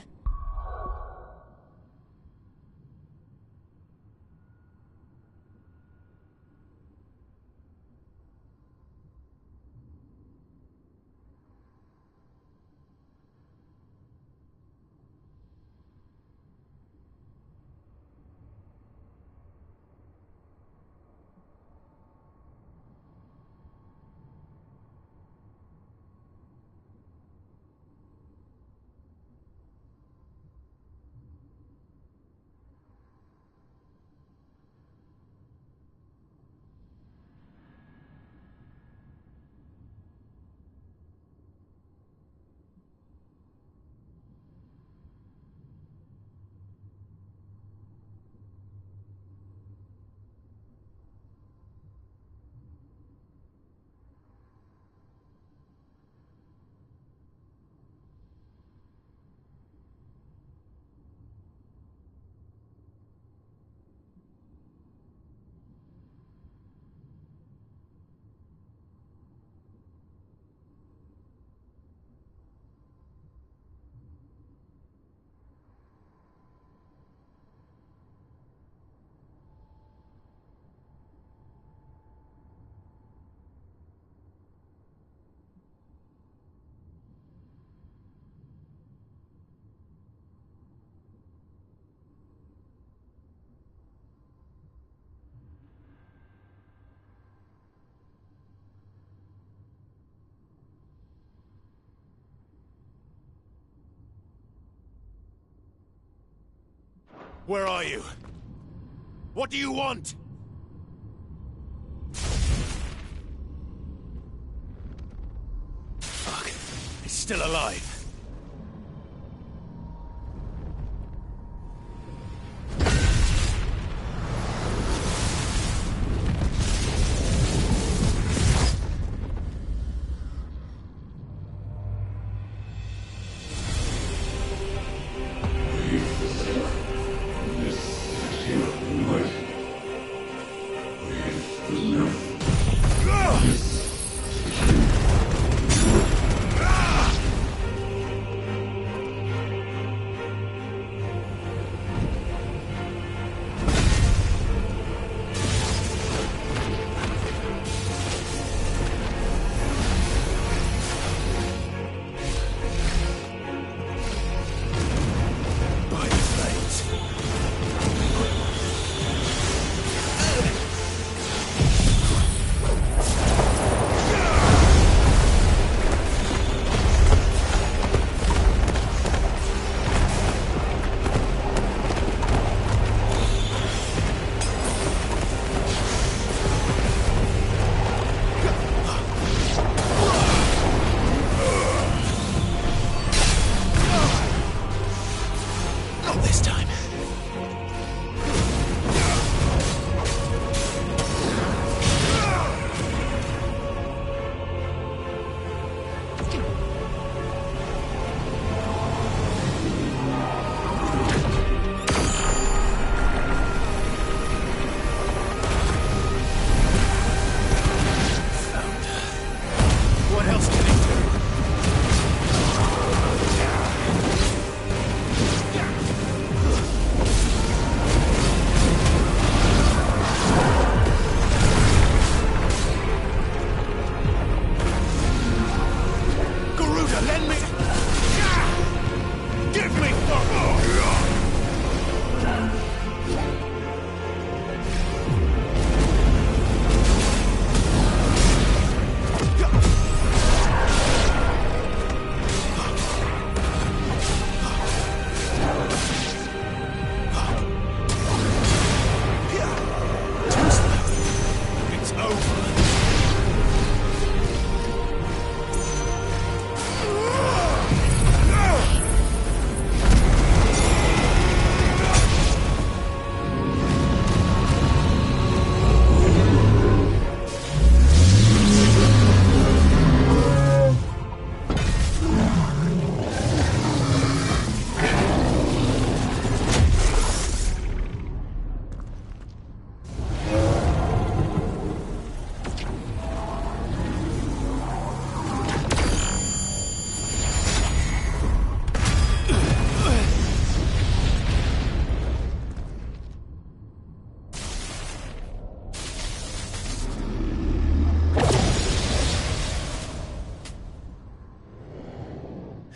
Where are you? What do you want? Fuck. He's still alive.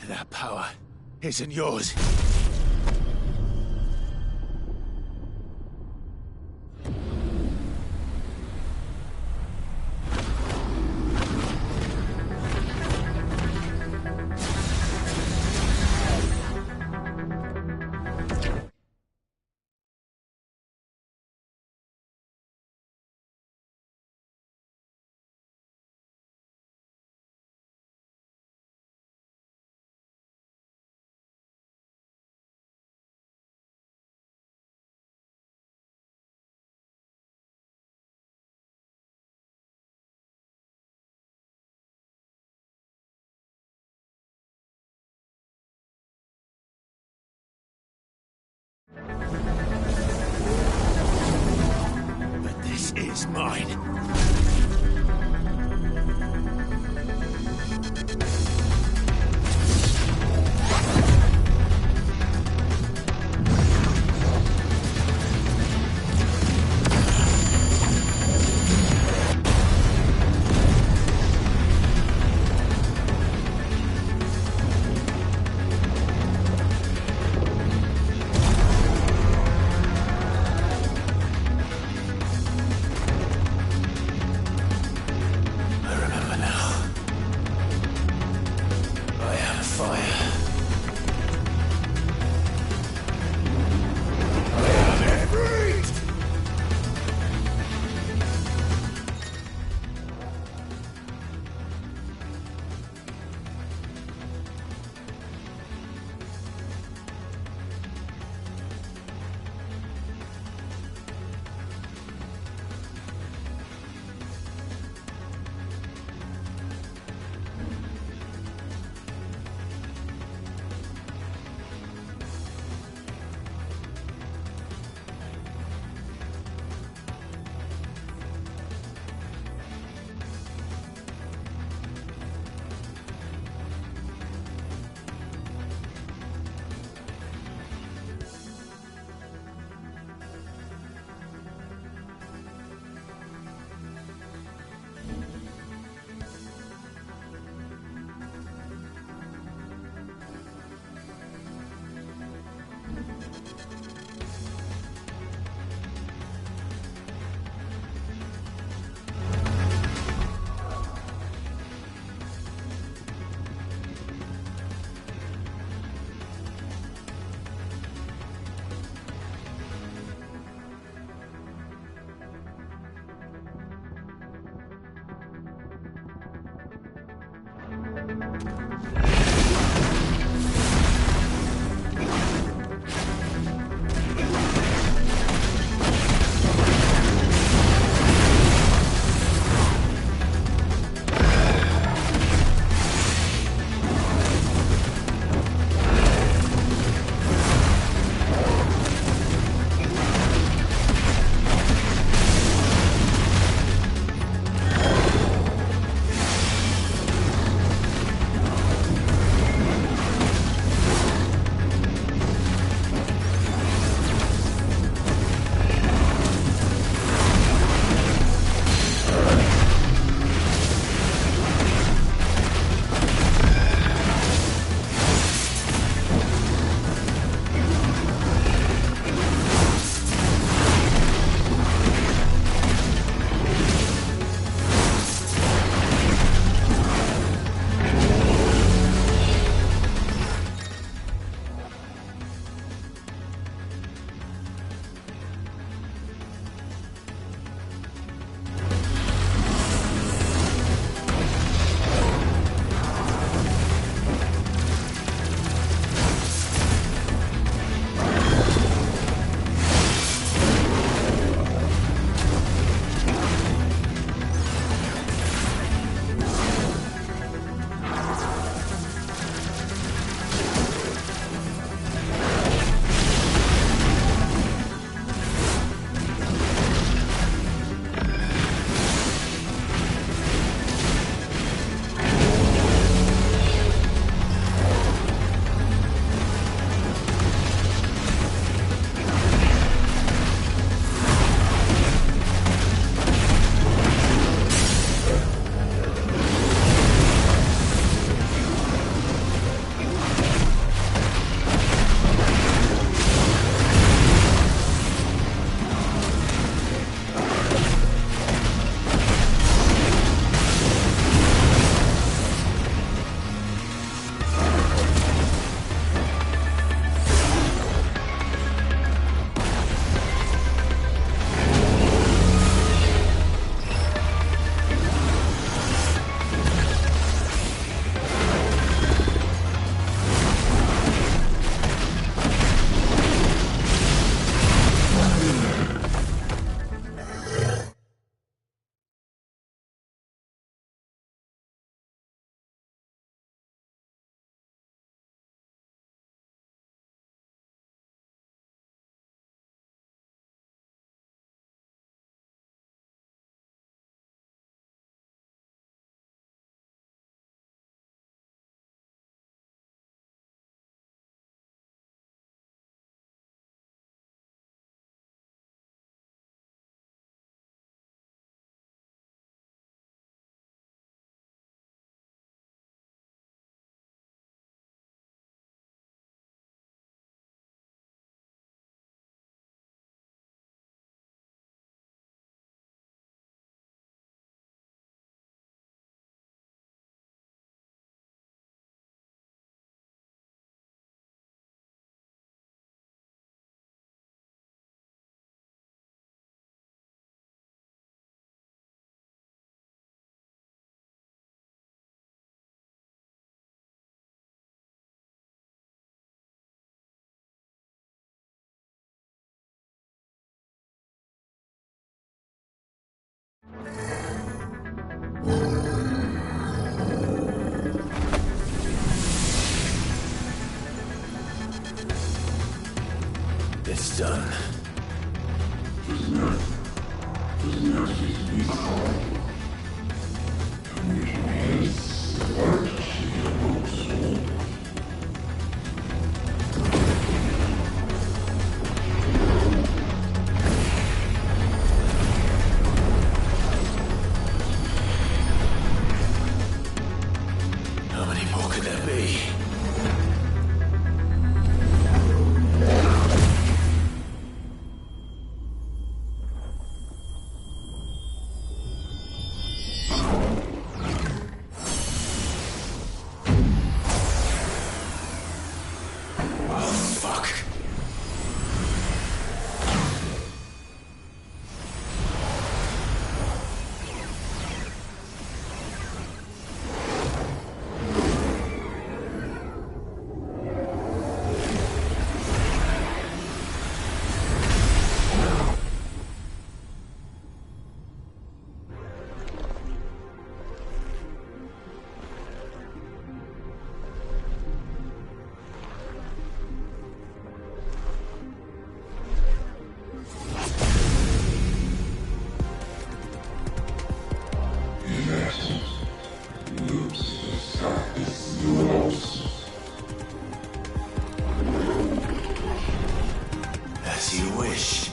That power isn't yours. But this is mine. It's done. How many more could there be? As you wish.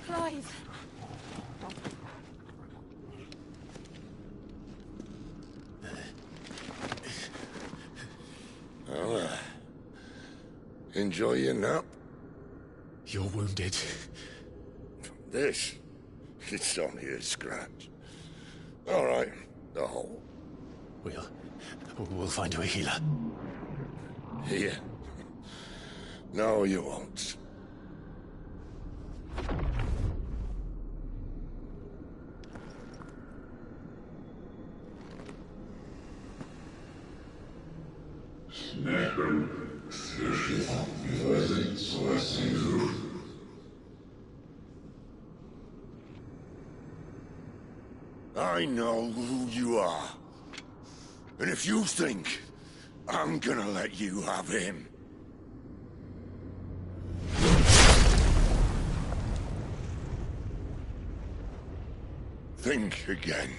Clive. Well, enjoy your nap. You're wounded. This? It's only a scratch. All right, the hole. We'll find you a healer. Here? No, you won't. I know who you are. And if you think I'm gonna let you have him... think again.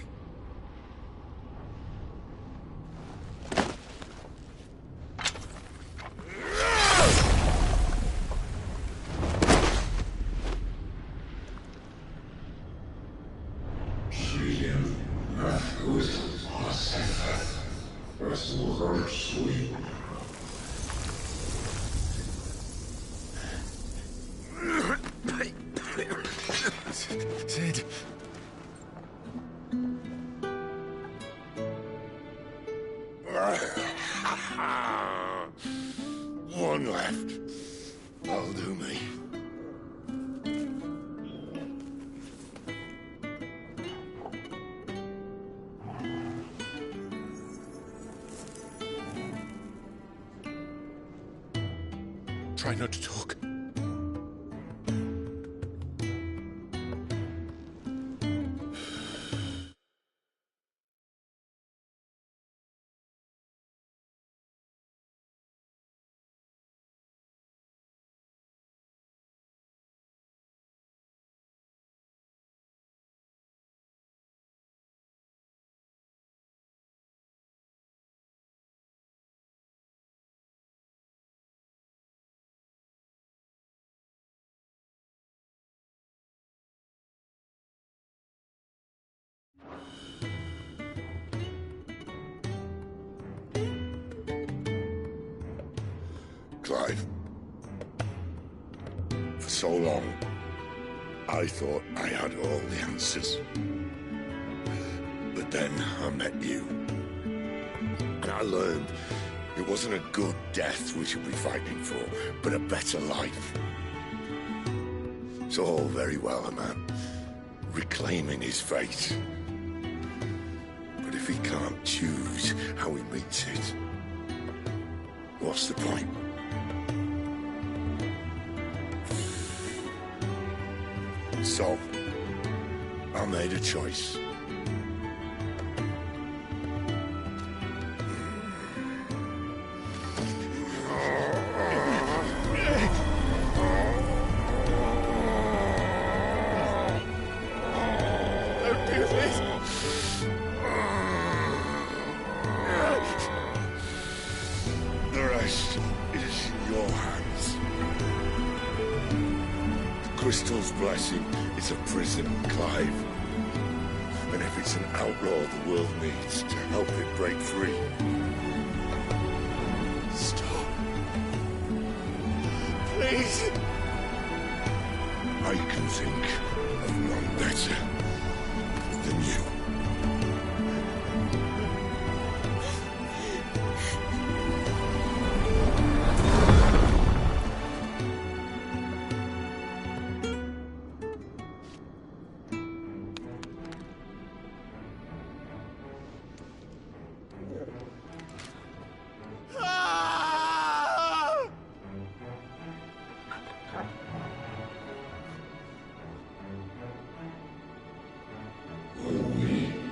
Sid. One left. That'll do me. Try not to talk. Clive. For so long, I thought I had all the answers. But then I met you. And I learned it wasn't a good death we should be fighting for, but a better life. It's all very well, a man reclaiming his fate. But if he can't choose how he meets it, what's the point? So, I made a choice. Don't do this! The rest is in your hands. The Crystal's blessing is a prison, Clive. And if it's an outlaw the world needs to help it break free... Stop. Please. I can think of none better than you. We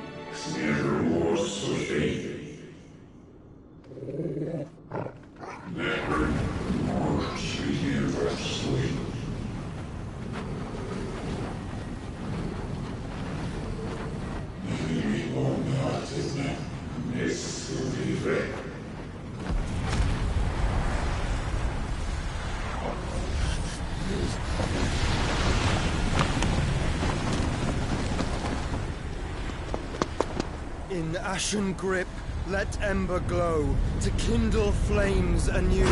In ashen grip, let ember glow to kindle flames anew.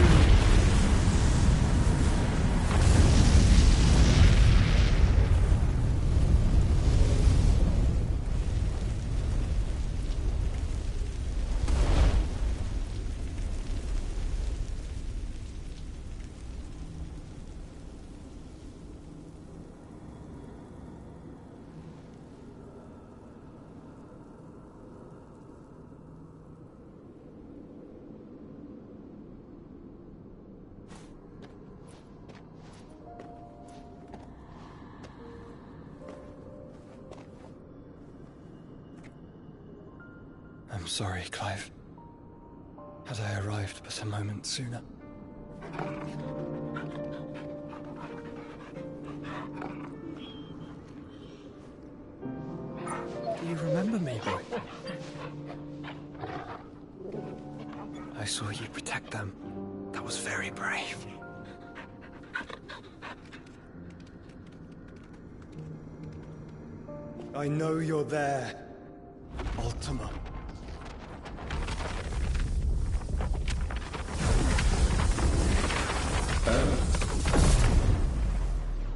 I'm sorry, Clive. Had I arrived but a moment sooner. Do you remember me, boy? I saw you protect them. That was very brave. I know you're there, Ultima.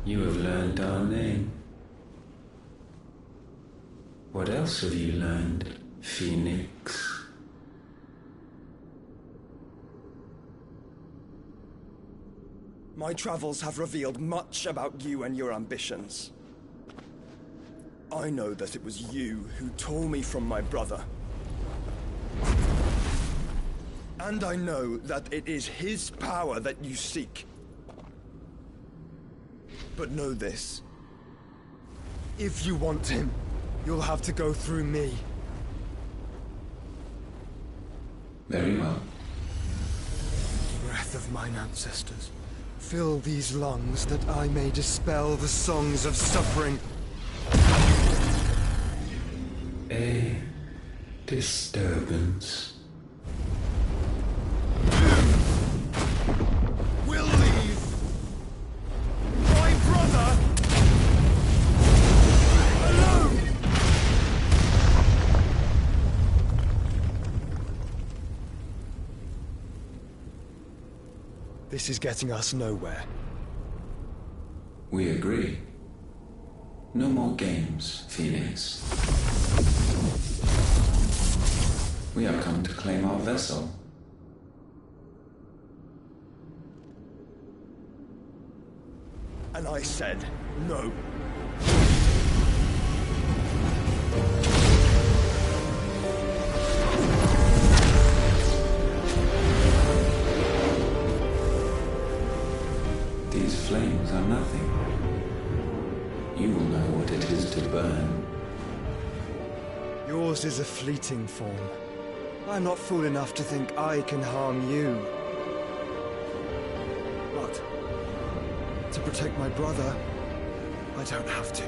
You have learned our name. What else have you learned, Phoenix? My travels have revealed much about you and your ambitions. I know that it was you who tore me from my brother. And I know that it is his power that you seek. But know this. If you want him, you'll have to go through me. Very well. Breath of mine ancestors, fill these lungs that I may dispel the songs of suffering. A disturbance. We'll leave. My brother alone. This is getting us nowhere. We agree. No more games, Phoenix. We have come to claim our vessel. And I said no. These flames are nothing. You will know what it is to burn. Yours is a fleeting form. I'm not fool enough to think I can harm you. But to protect my brother, I don't have to.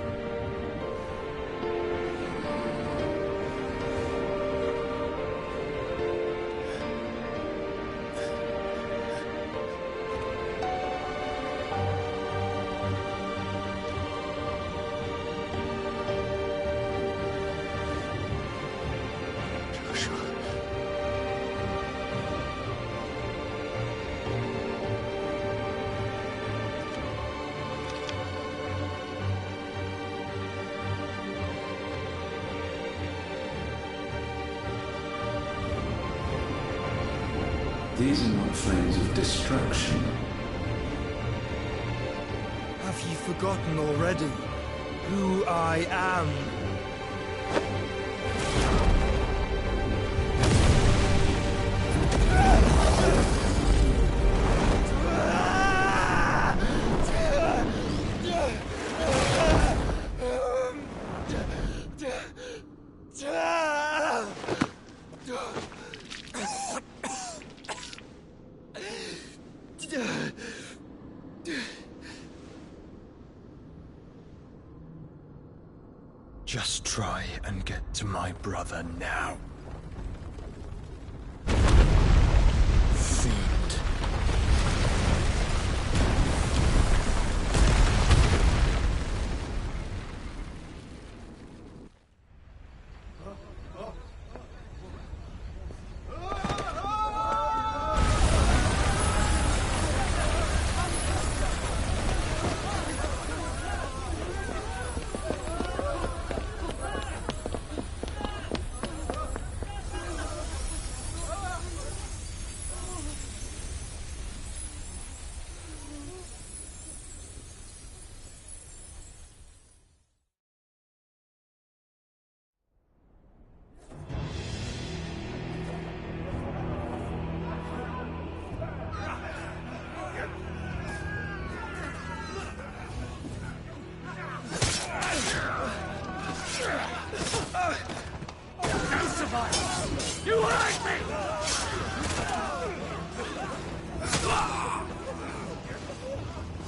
These are not flames of destruction. Have you forgotten already who I am? Just try and get to my brother now. Fiend. fight. You hurt me!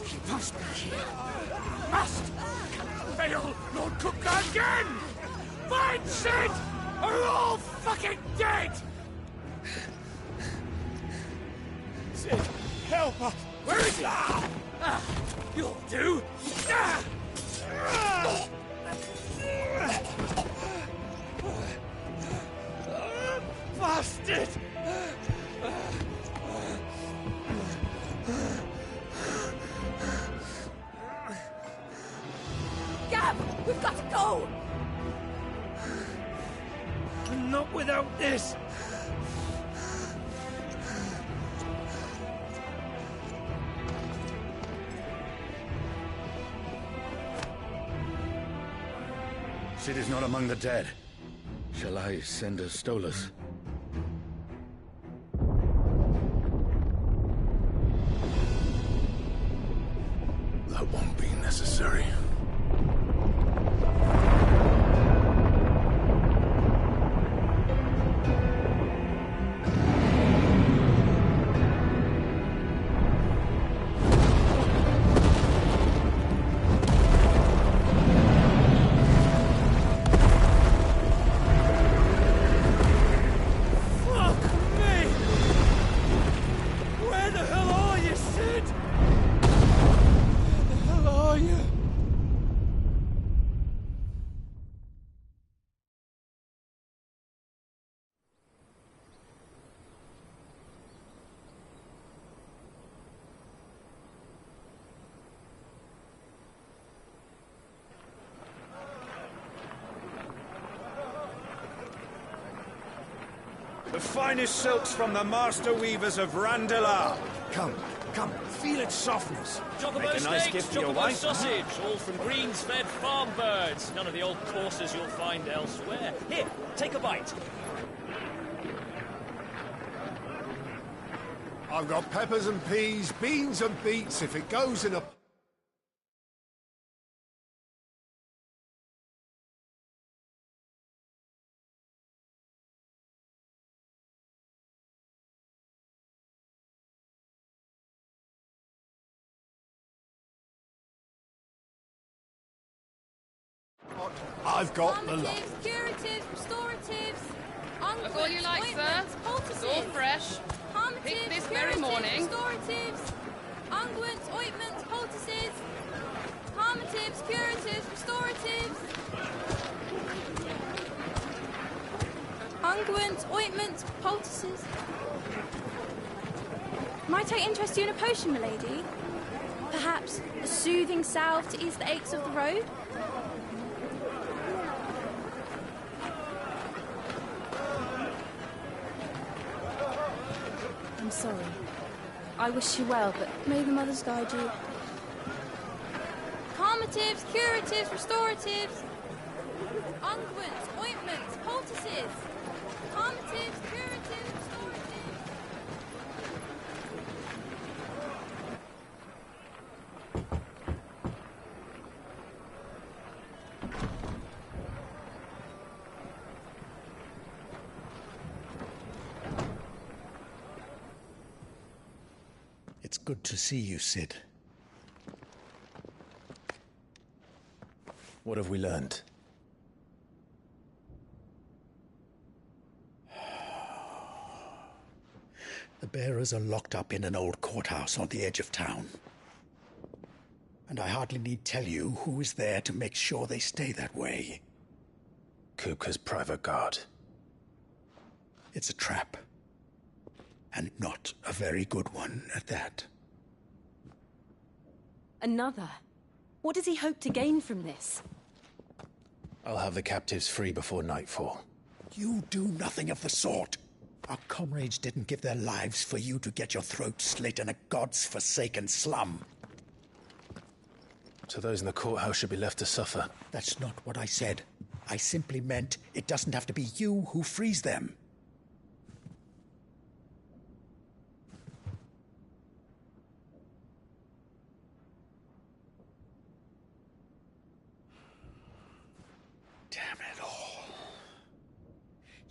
He must be here. Must! Can't fail Lord Cook again! Find Sid! Or we're all fucking dead! Sid, help us! Where is he? You'll do! Bastard! Gab, we've got to go! Not without this! Sid is not among the dead. Shall I send a Stolas? That won't be necessary. The finest silks from the master weavers of Randalar. Come, feel its softness. Chocobo Make a nice steaks, gift for your chocobo wife. sausage, all from greens-fed farm birds. None of the old courses you'll find elsewhere. Here, take a bite. I've got peppers and peas, beans and beets if it goes in a... I've got the lot. Curatives, restoratives, Look all you like, sir. It's all fresh. Picked this very morning. Restoratives, unguents, ointments, poultices, harmatives, curatives, restoratives, unguents, ointments, poultices. Might I interest you in a potion, milady? Perhaps a soothing salve to ease the aches of the road? I'm sorry. I wish you well, but may the mothers guide you. Calmatives, curatives, restoratives, unguents, ointments, poultices. Calmatives, curatives, restoratives. It's good to see you, Sid. What have we learned? The bearers are locked up in an old courthouse on the edge of town. And I hardly need tell you who is there to make sure they stay that way. Kupka's private guard. It's a trap. And not a very good one at that. Another? What does he hope to gain from this? I'll have the captives free before nightfall. You do nothing of the sort. Our comrades didn't give their lives for you to get your throat slit in a god's-forsaken slum. So those in the courthouse should be left to suffer. That's not what I said. I simply meant it doesn't have to be you who frees them. Damn it all.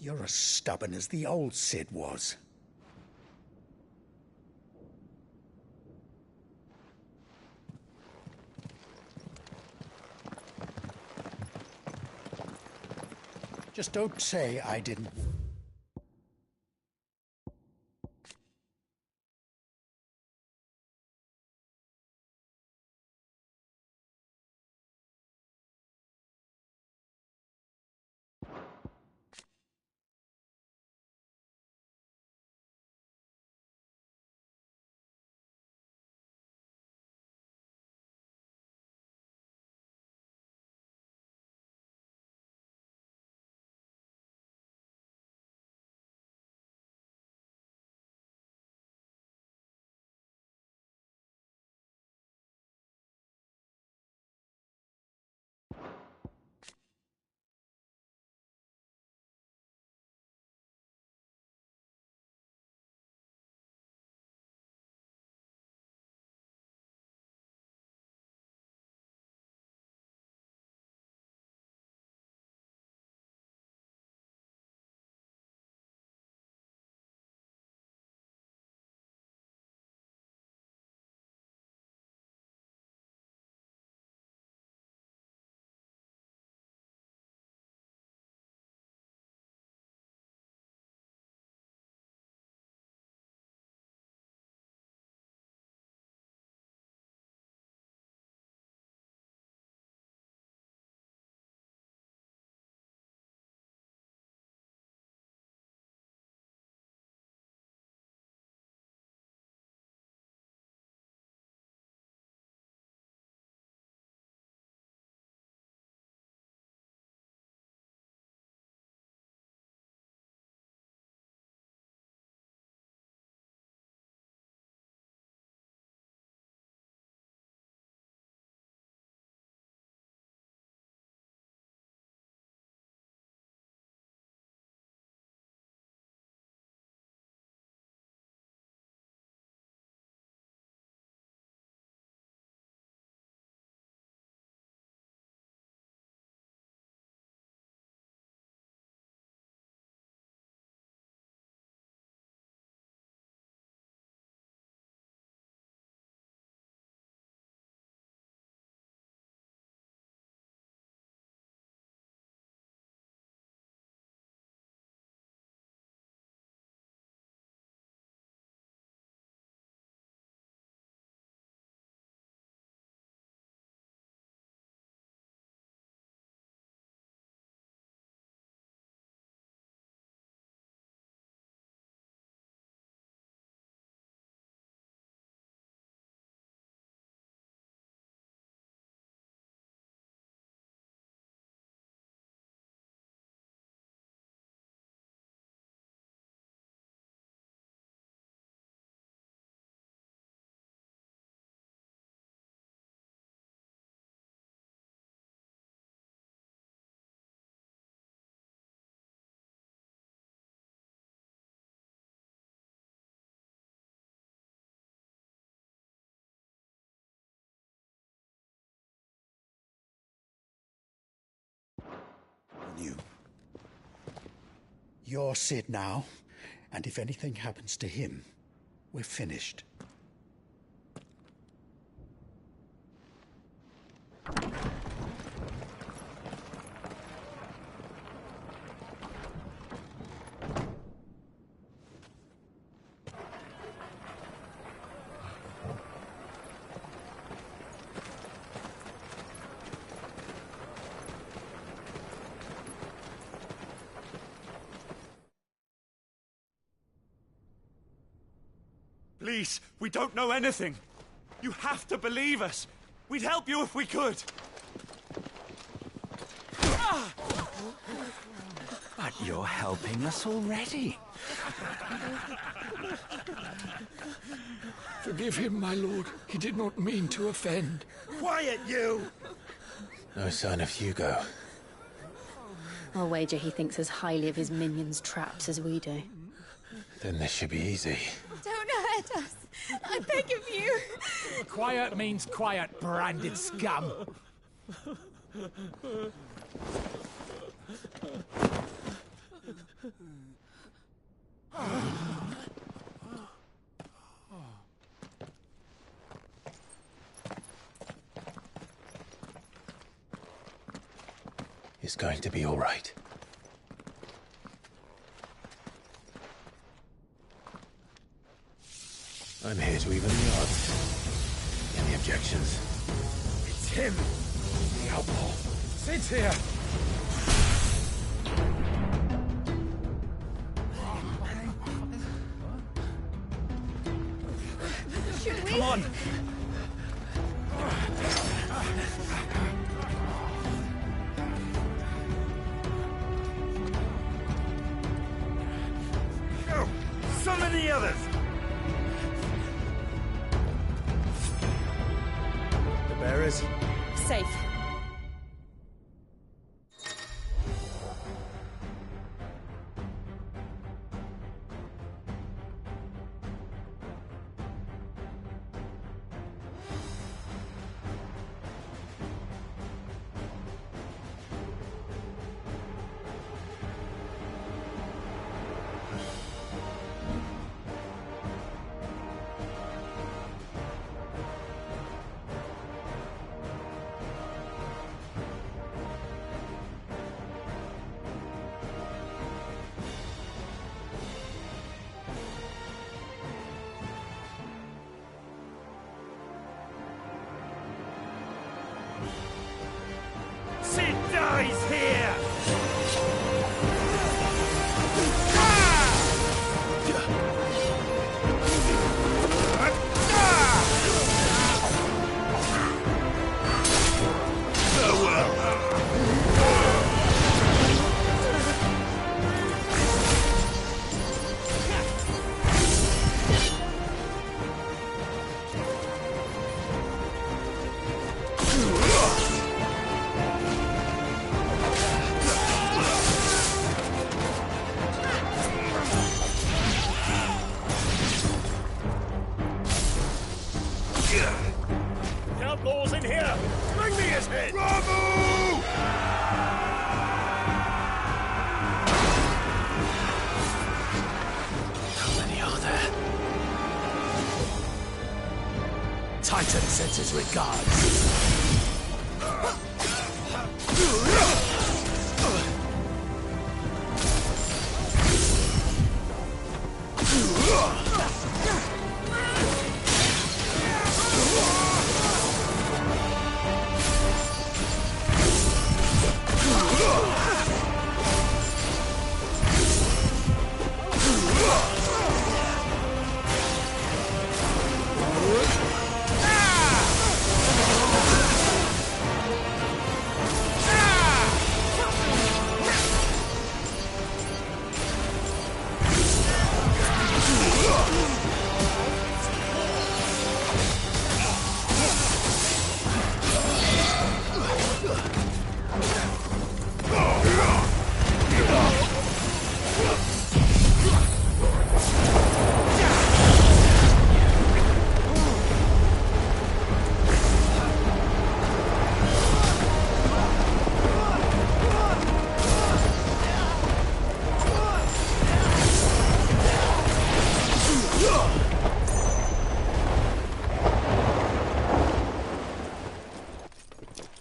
You're as stubborn as the old Cid was. Just don't say I didn't. You're Cid now, and if anything happens to him, we're finished. Please, we don't know anything. You have to believe us. We'd help you if we could. But you're helping us already. Forgive him, my lord. He did not mean to offend. Quiet, you! No sign of Hugo. I'll wager he thinks as highly of his minions' traps as we do. Then this should be easy. Don't hurt us. I beg of you. Quiet means quiet, branded scum. is going to be all right. I'm here to even the odds. Any objections? It's him, the outlaw. Sit here. Come on. Go! Summon the others! The bearers? Safe. Sid dies here! The outlaw's in here! Bring me his head! How many are there? Titan sends his regards.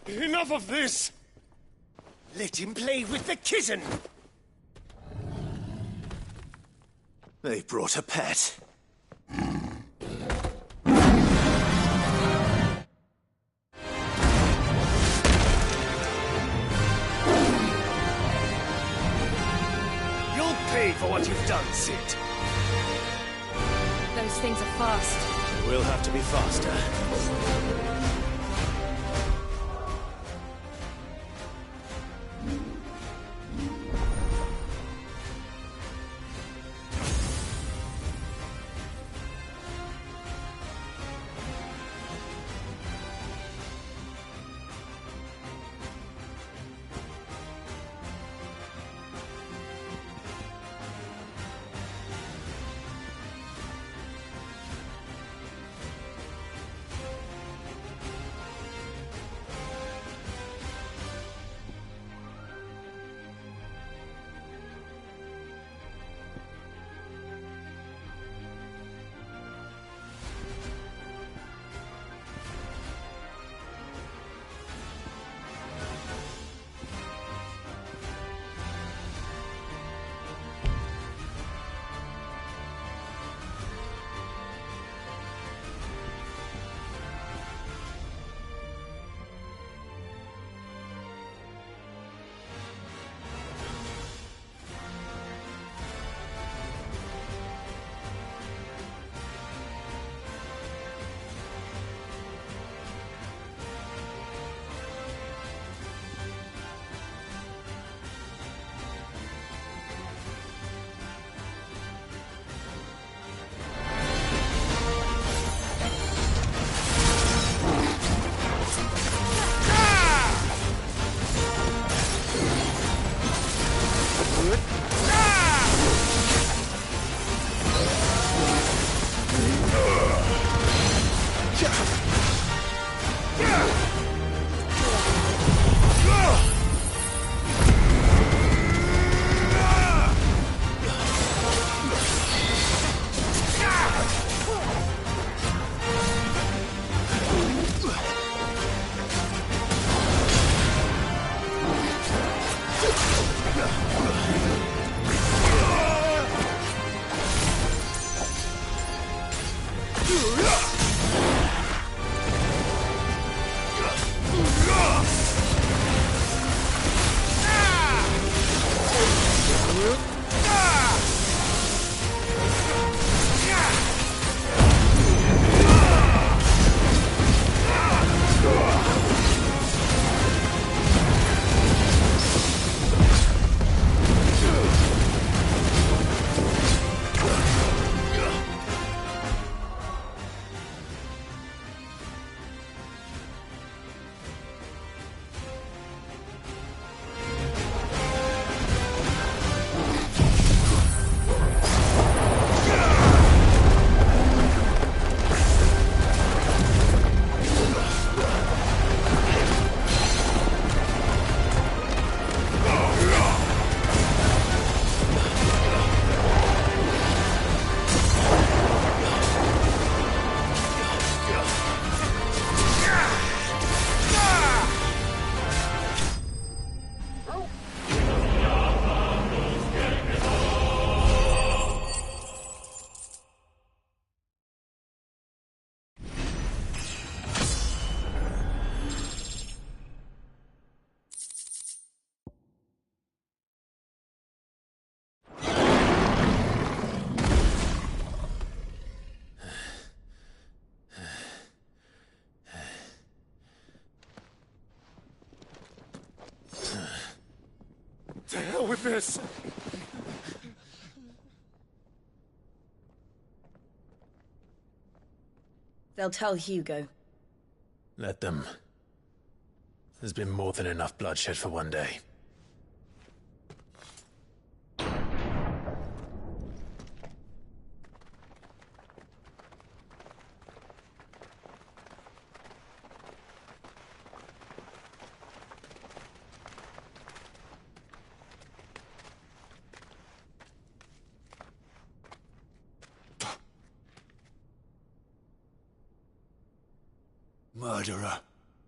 Enough of this! Let him play with the kitten! They brought a pet. You'll pay for what you've done, Sid. Those things are fast. We'll have to be faster. To hell with this! They'll tell Hugo. Let them. There's been more than enough bloodshed for one day. Murderer.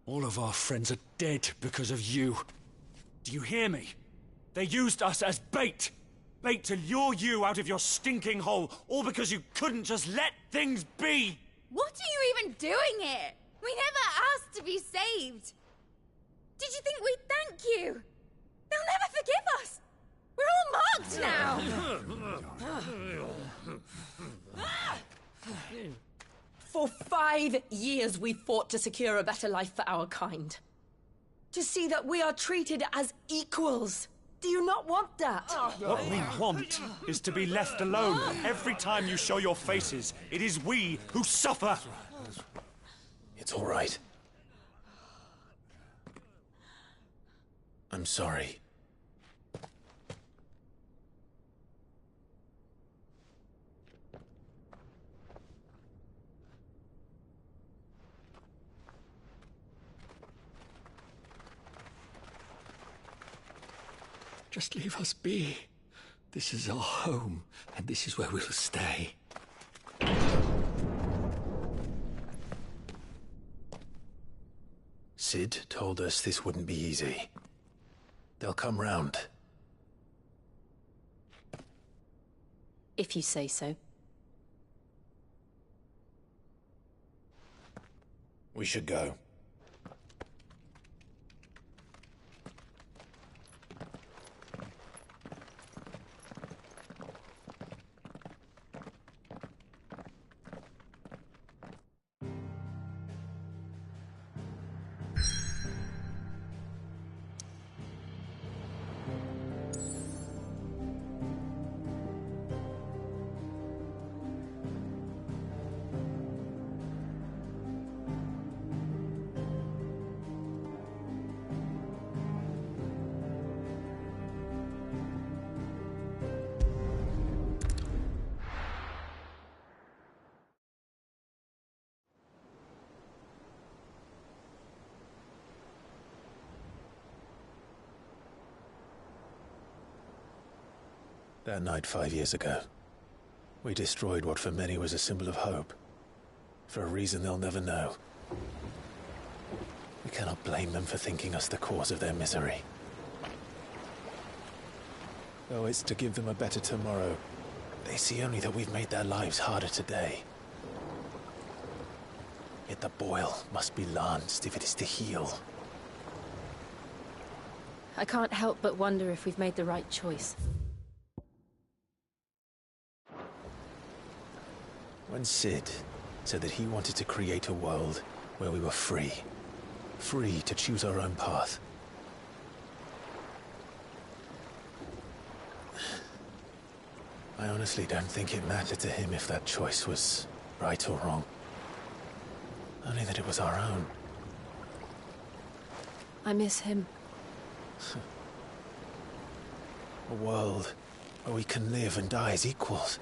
All of our friends are dead because of you. Do you hear me? They used us as bait. Bait to lure you out of your stinking hole, all because you couldn't just let things be. What are you even doing here? We never asked to be saved. Did you think we'd thank you? They'll never forgive us. We're all marked now. For 5 years we fought to secure a better life for our kind. To see that we are treated as equals. Do you not want that? What we want is to be left alone. Every time you show your faces, it is we who suffer. It's all right. I'm sorry. Just leave us be. This is our home, and this is where we'll stay. Cid told us this wouldn't be easy. They'll come round. If you say so. We should go. That night 5 years ago, we destroyed what for many was a symbol of hope. For a reason they'll never know. We cannot blame them for thinking us the cause of their misery. Though it's to give them a better tomorrow, they see only that we've made their lives harder today. Yet the boil must be lanced if it is to heal. I can't help but wonder if we've made the right choice. When Cid said that he wanted to create a world where we were free. Free to choose our own path. I honestly don't think it mattered to him if that choice was right or wrong. Only that it was our own. I miss him. A world where we can live and die as equals.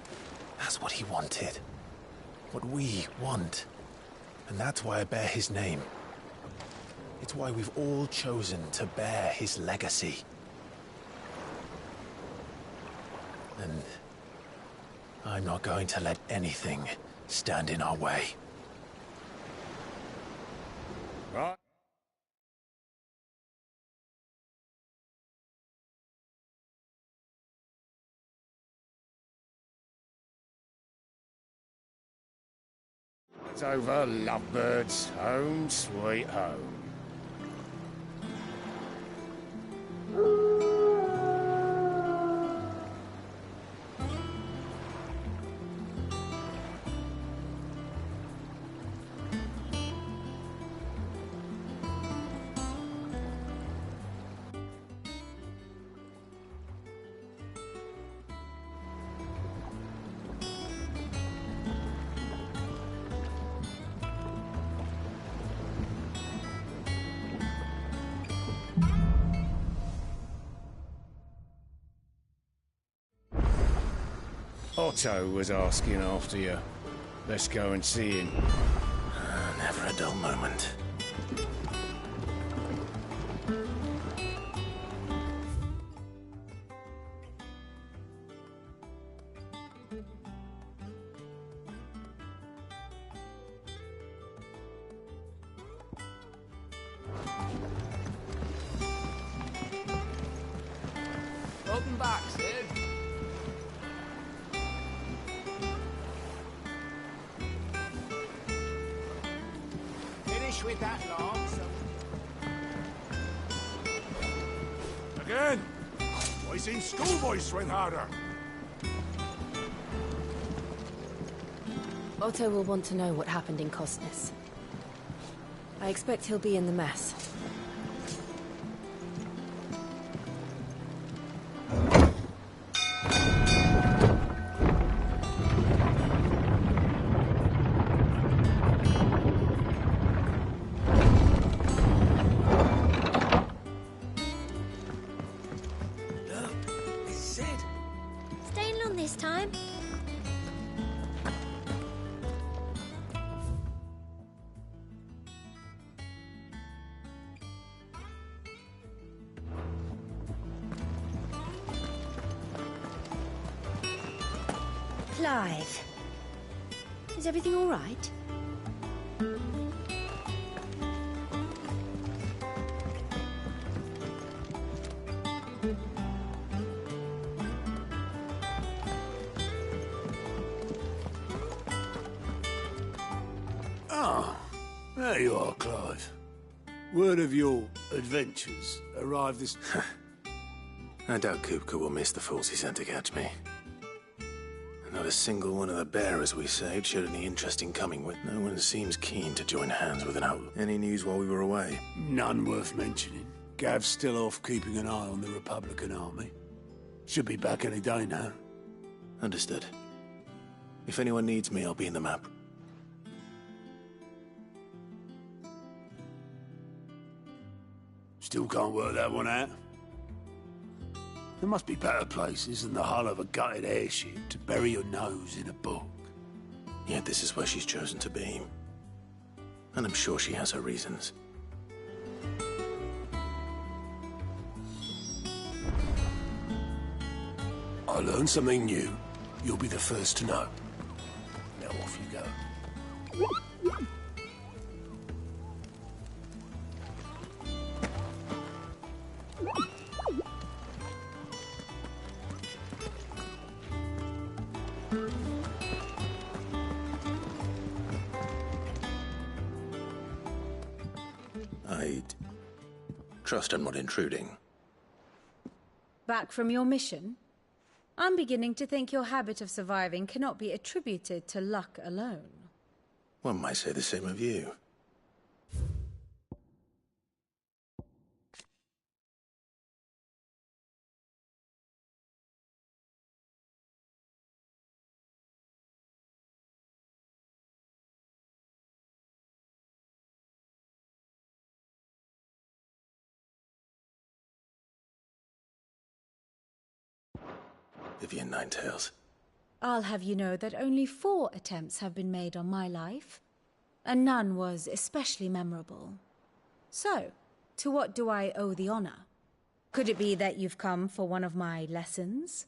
That's what he wanted. What we want. And that's why I bear his name. It's why we've all chosen to bear his legacy. And I'm not going to let anything stand in our way. Right. It's over, lovebirds. Home, sweet home. Otto was asking after you. Let's go and see him. Never a dull moment. Welcome back, Sid. Finish with that, Lance. Again? I seen schoolboys swing harder. Otto will want to know what happened in Costness. I expect he'll be in the mess. Staying long this time? Clive. Is everything all right? Ah, there you are, Clive. Word of your adventures arrived this... I doubt Kupka will miss the fools he sent to catch me. Not a single one of the bearers we saved showed any interest in coming with. No one seems keen to join hands with an outlaw. Any news while we were away? None worth mentioning. Gav's still off keeping an eye on the Republican army. Should be back any day now. Understood. If anyone needs me, I'll be in the map. Still can't work that one out. There must be better places than the hull of a gutted airship to bury your nose in a book. Yet this is where she's chosen to be. And I'm sure she has her reasons. I learn something new. You'll be the first to know. Now off you go. I'd trust I'm not intruding. Back from your mission? I'm beginning to think your habit of surviving cannot be attributed to luck alone. One might say the same of you. Vivian Ninetails. I'll have you know that only 4 attempts have been made on my life, and none was especially memorable. So, to what do I owe the honor? Could it be that you've come for one of my lessons?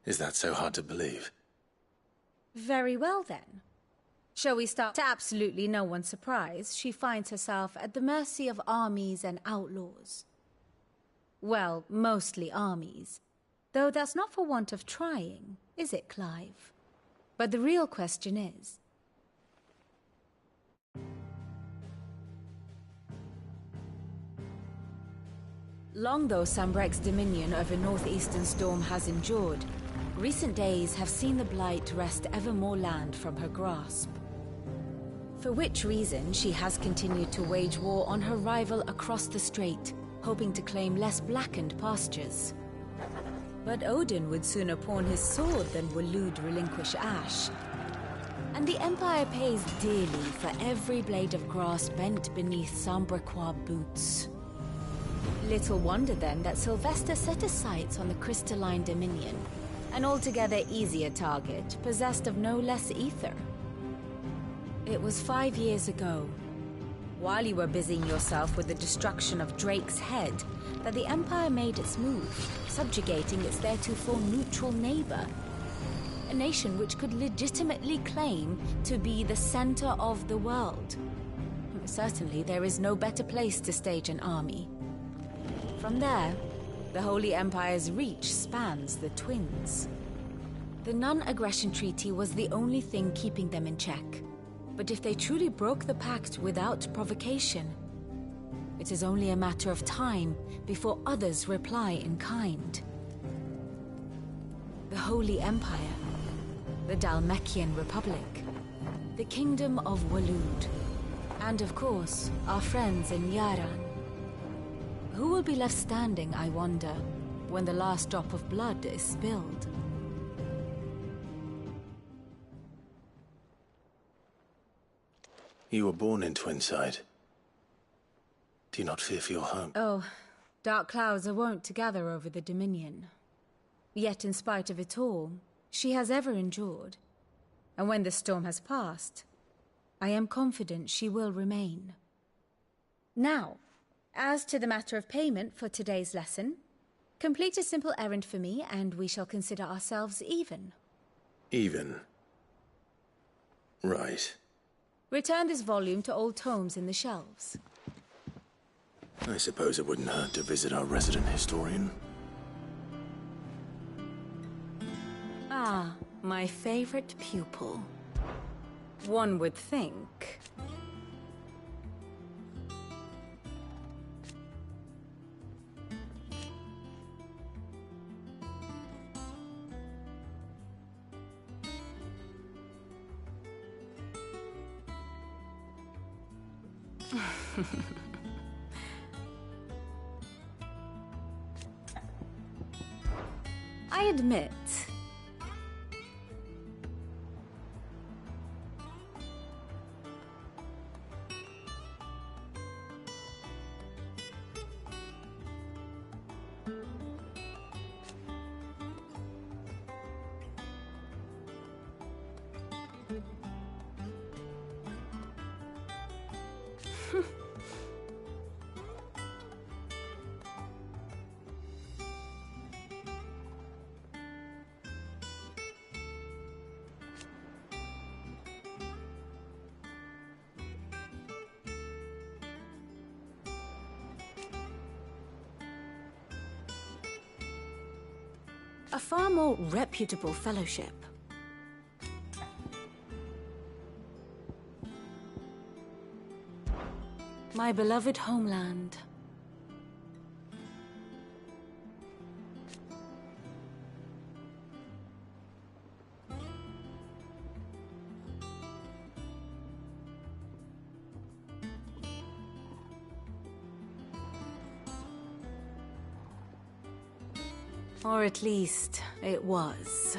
Is that so hard to believe? Very well then. Shall we start? To absolutely no one's surprise, she finds herself at the mercy of armies and outlaws. Well, mostly armies. Though that's not for want of trying, is it, Clive? But the real question is... Long though Sambrek's dominion over northeastern Storm has endured, recent days have seen the Blight wrest ever more land from her grasp. For which reason she has continued to wage war on her rival across the strait, hoping to claim less blackened pastures. But Odin would sooner pawn his sword than Waloed relinquish Ash. And the Empire pays dearly for every blade of grass bent beneath Sambrequois boots. Little wonder then that Sylvester set his sights on the crystalline dominion, An altogether easier target, possessed of no less ether. It was 5 years ago, while you were busying yourself with the destruction of Drake's head, that the Empire made its move, subjugating its theretofore neutral neighbor. A nation which could legitimately claim to be the center of the world. Certainly, there is no better place to stage an army. From there, the Holy Empire's reach spans the Twins. The non-aggression treaty was the only thing keeping them in check. But if they truly broke the pact without provocation, it is only a matter of time before others reply in kind. The Holy Empire, the Dhalmekian Republic, the Kingdom of Waloed, and of course, our friends in Yaran. Who will be left standing, I wonder, when the last drop of blood is spilled? You were born in Twinside. Do you not fear for your home? Oh, dark clouds are wont to gather over the Dominion. Yet in spite of it all, she has ever endured. And when the storm has passed, I am confident she will remain. Now, as to the matter of payment for today's lesson, complete a simple errand for me and we shall consider ourselves even. Even? Right. Return this volume to old tomes in the shelves. I suppose it wouldn't hurt to visit our resident historian. Ah, my favorite pupil. One would think. I admit, a far more reputable fellowship. My beloved homeland. Or at least, it was.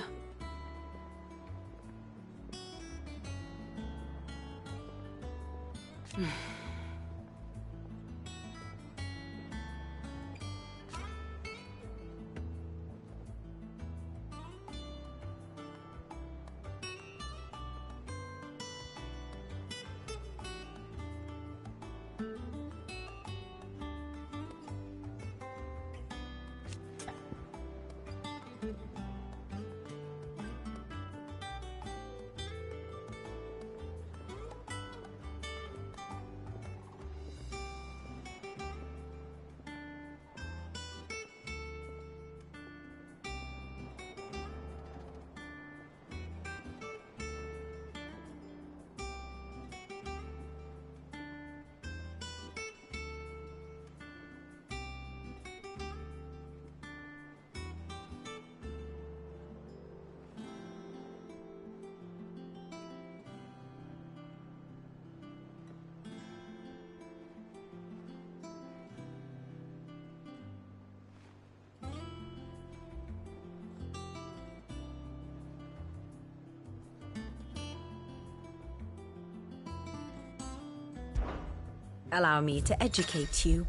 Allow me to educate you.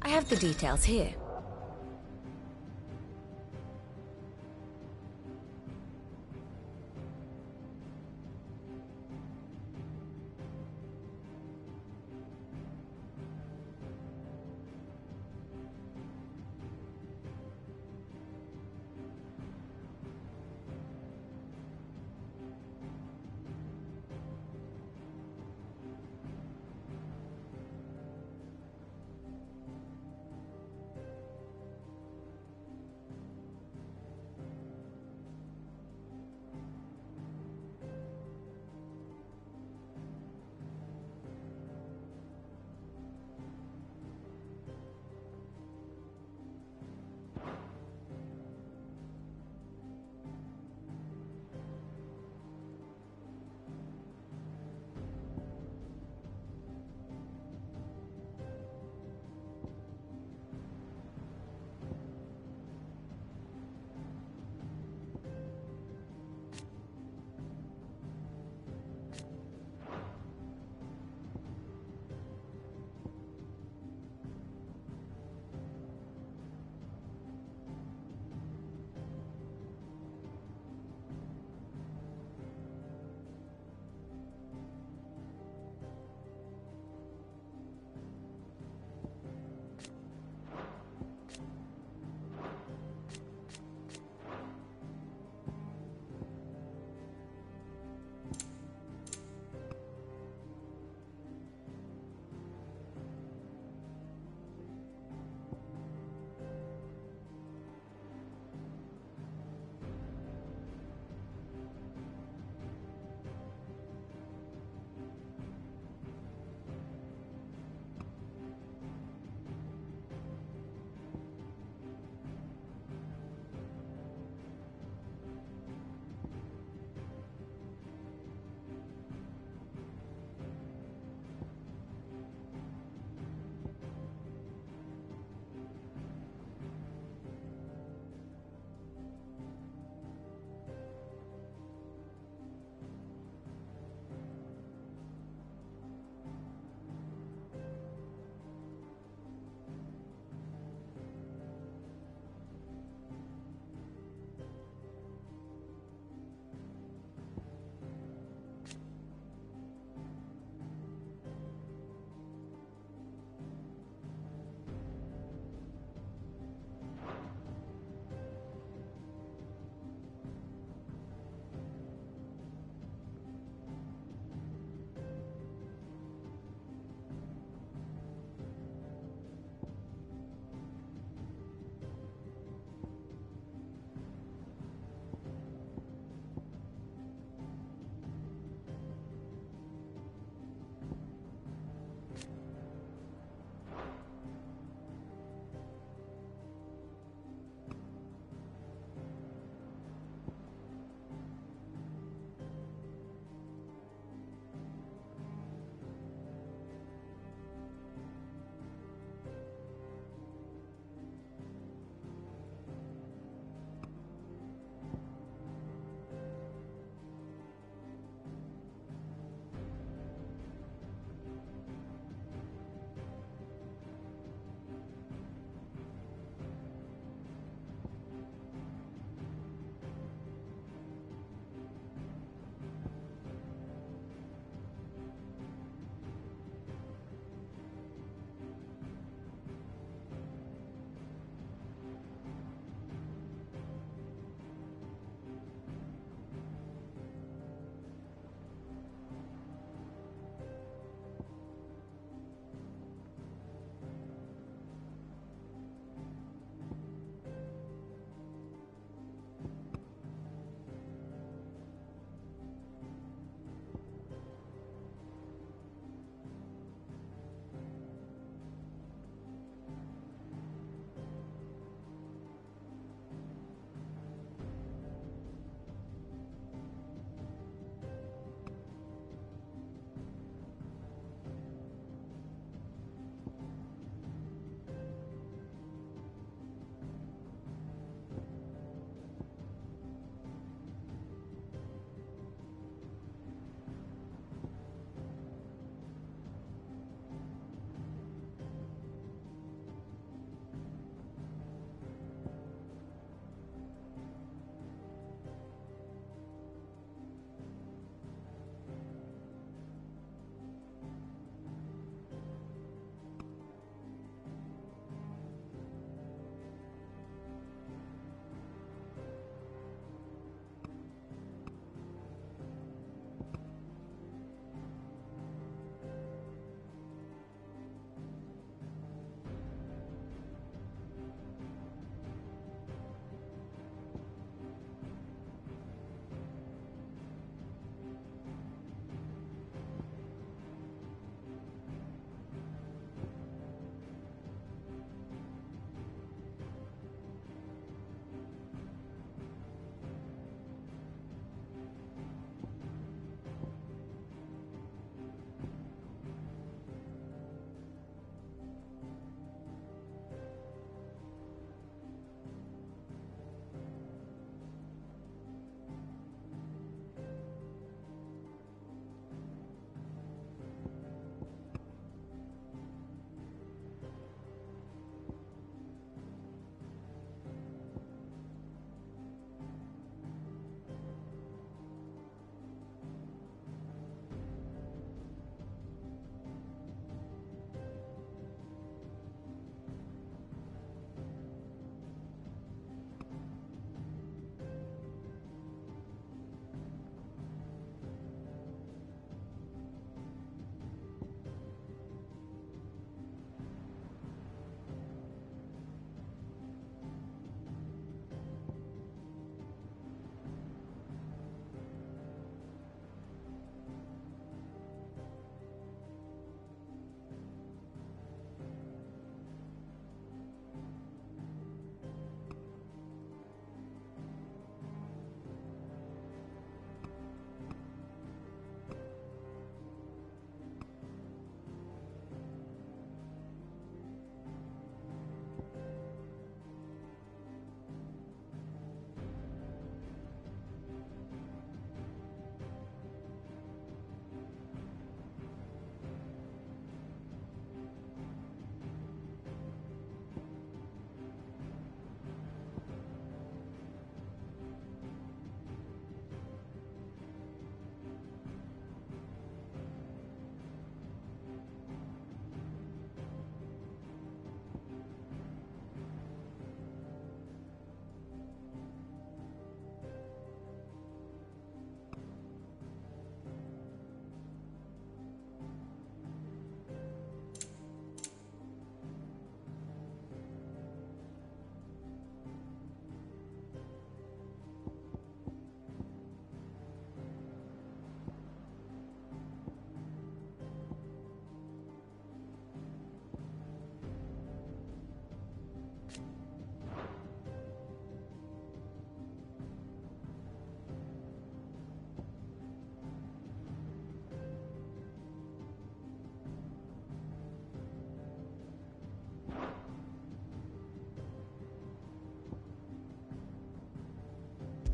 I have the details here.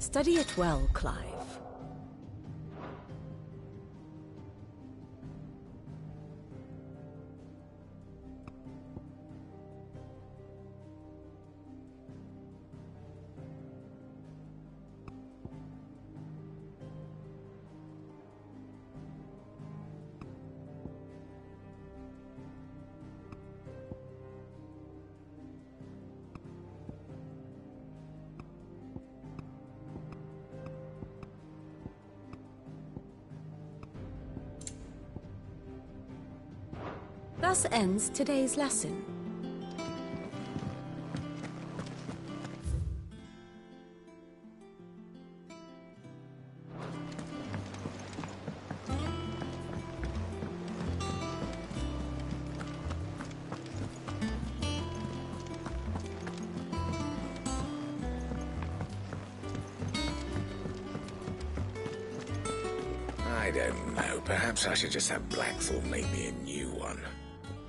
Study it well, Clive. Thus ends today's lesson. I don't know. Perhaps I should just have Blackthorn make me a new one.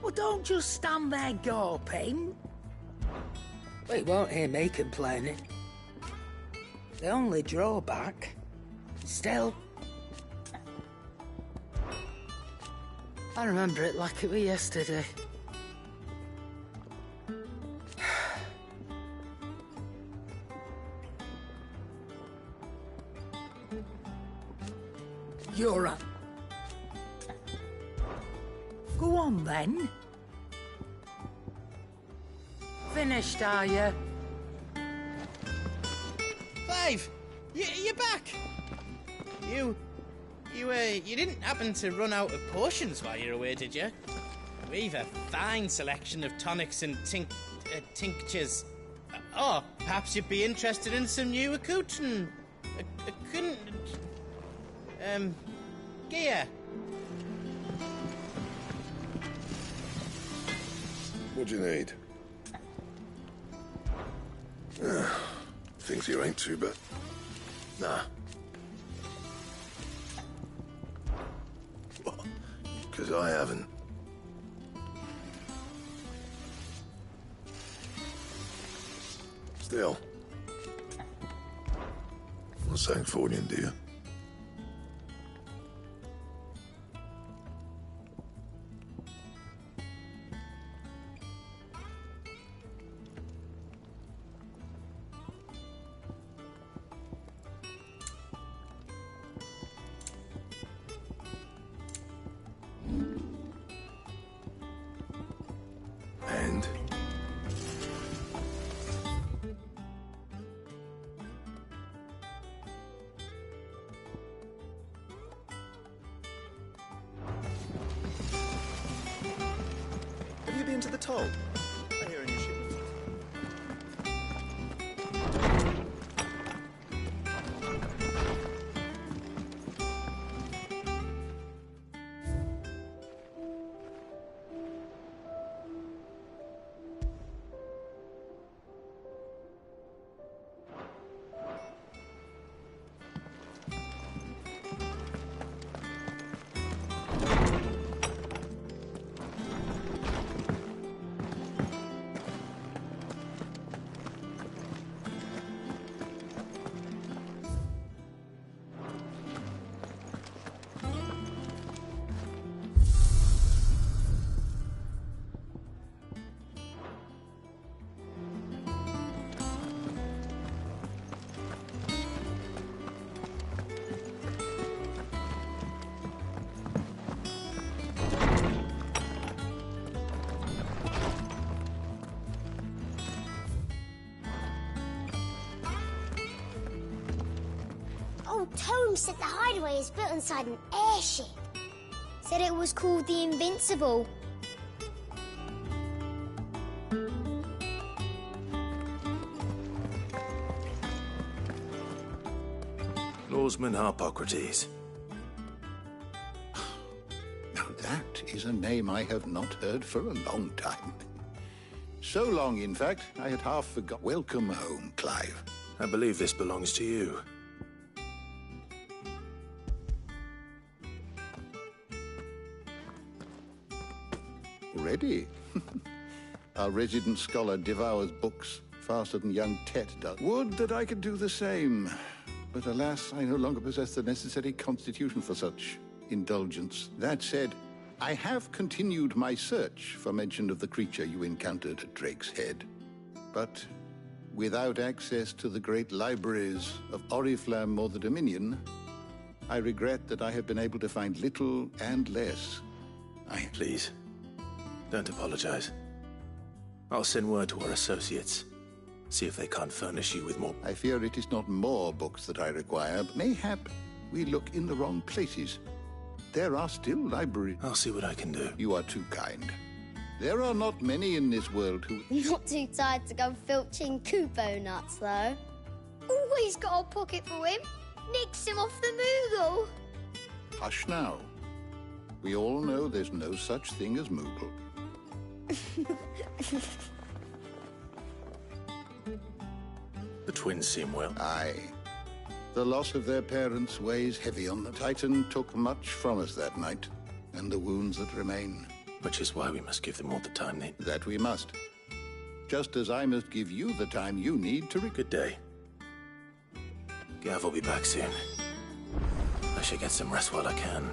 Well, don't just stand there gawping. Well, you won't hear me complaining. The only drawback, still, I remember it like it was yesterday. You're a... Go on, then. Finished, are you? Clive! You're back! You didn't happen to run out of potions while you're away, did you? We've a fine selection of tonics and tinctures. Or perhaps you'd be interested in some new accoutrement. Gear. What do you need? Things you ain't too, but... Nah. Because I haven't. Still. Not saying fortune, do you? And? Have you been to the toll? I hear a new shipment. Old Tome said the hideaway is built inside an airship. Said it was called the Invincible. Lawsman Harpocrates. That is a name I have not heard for a long time. So long, in fact, I had half forgot. Welcome home, Clive. I believe this belongs to you. Ready? Our resident scholar devours books faster than young Tet does. Would that I could do the same. But alas, I no longer possess the necessary constitution for such indulgence. That said, I have continued my search for mention of the creature you encountered at Drake's Head. But without access to the great libraries of Oriflamme or the Dominion, I regret that I have been able to find little and less. Please, don't apologize. I'll send word to our associates. See if they can't furnish you with more. I fear it is not more books that I require, but mayhap we look in the wrong places. There are still libraries. I'll see what I can do. You are too kind. There are not many in this world who... Not too tired to go filching Kupo nuts, though. Always got a pocket for him. Nicks him off the Moogle. Hush now. We all know there's no such thing as Moogle. The twins seem well. Aye. The loss of their parents weighs heavy on the Titan took much from us that night, and the wounds that remain. Which is why we must give them all the time they... That we must. Just as I must give you the time you need to... Good day. Gav will be back soon. I should get some rest while I can.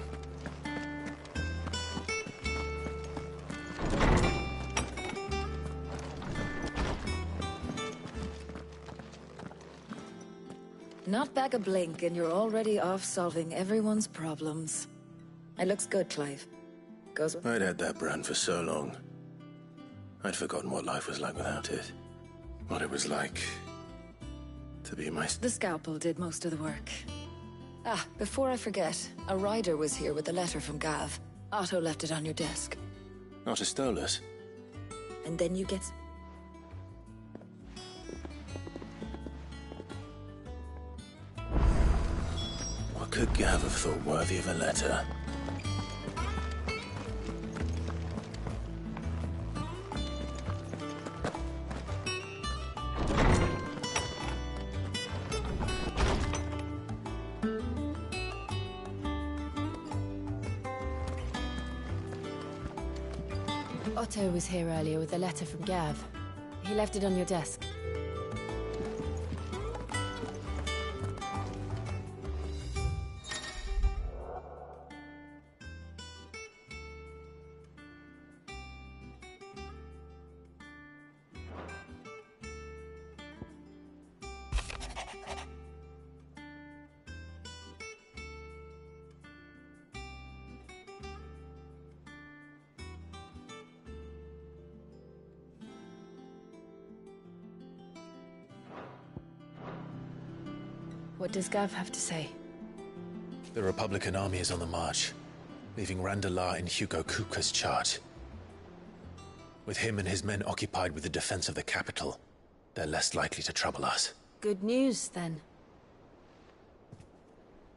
Not back a blink and you're already off solving everyone's problems. It looks good, Clive. Goes with... I'd had that brand for so long. I'd forgotten what life was like without it. What it was like to be my... The scalpel did most of the work. Ah, before I forget, a rider was here with a letter from Gav. Otto left it on your desk. Otto stole us. And then you get... What could Gav have thought worthy of a letter? Otto was here earlier with a letter from Gav. He left it on your desk. What does Gav have to say? The Republican army is on the march, leaving Randalar in Hugo Kupka's charge. With him and his men occupied with the defense of the capital, they're less likely to trouble us. Good news, then.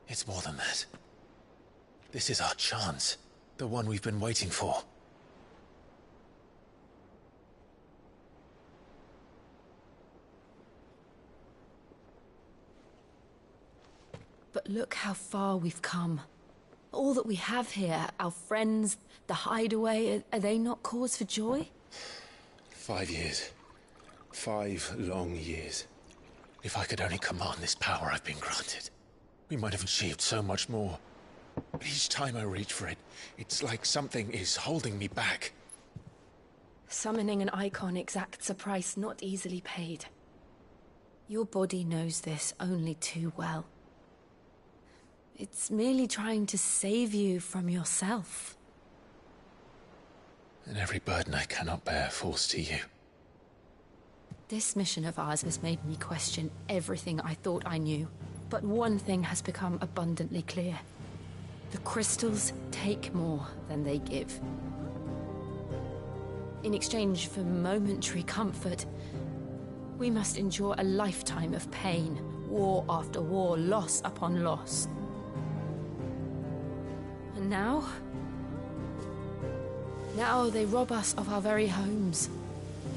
It's more than that. This is our chance. The one we've been waiting for. But look how far we've come. All that we have here, our friends, the hideaway, are they not cause for joy? 5 years. 5 long years. If I could only command this power I've been granted, we might have achieved so much more. But each time I reach for it, it's like something is holding me back. Summoning an icon exacts a price not easily paid. Your body knows this only too well. It's merely trying to save you from yourself. And every burden I cannot bear falls to you. This mission of ours has made me question everything I thought I knew. But one thing has become abundantly clear. The crystals take more than they give. In exchange for momentary comfort, we must endure a lifetime of pain, war after war, loss upon loss. And now they rob us of our very homes,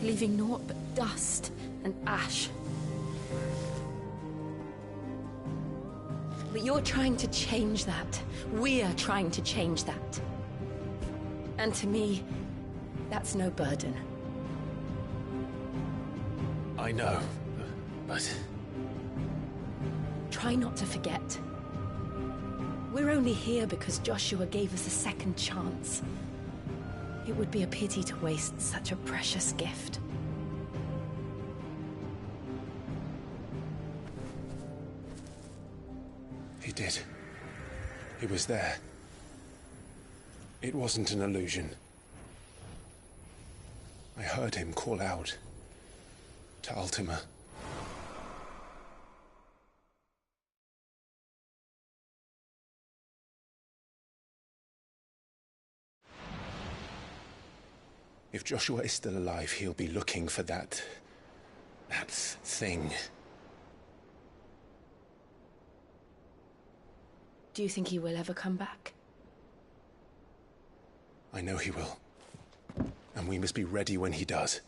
leaving naught but dust and ash. But you're trying to change that. We're trying to change that. And to me, that's no burden. I know, but... Try not to forget. We're only here because Joshua gave us a second chance. It would be a pity to waste such a precious gift. He did. He was there. It wasn't an illusion. I heard him call out to Ultima. If Joshua is still alive, he'll be looking for that thing. Do you think he will ever come back? I know he will. And we must be ready when he does.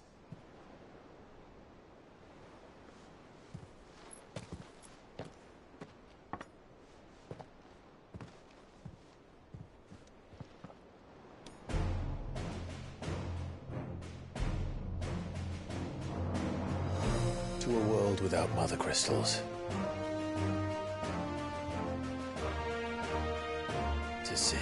To a world without mother crystals. To Cid.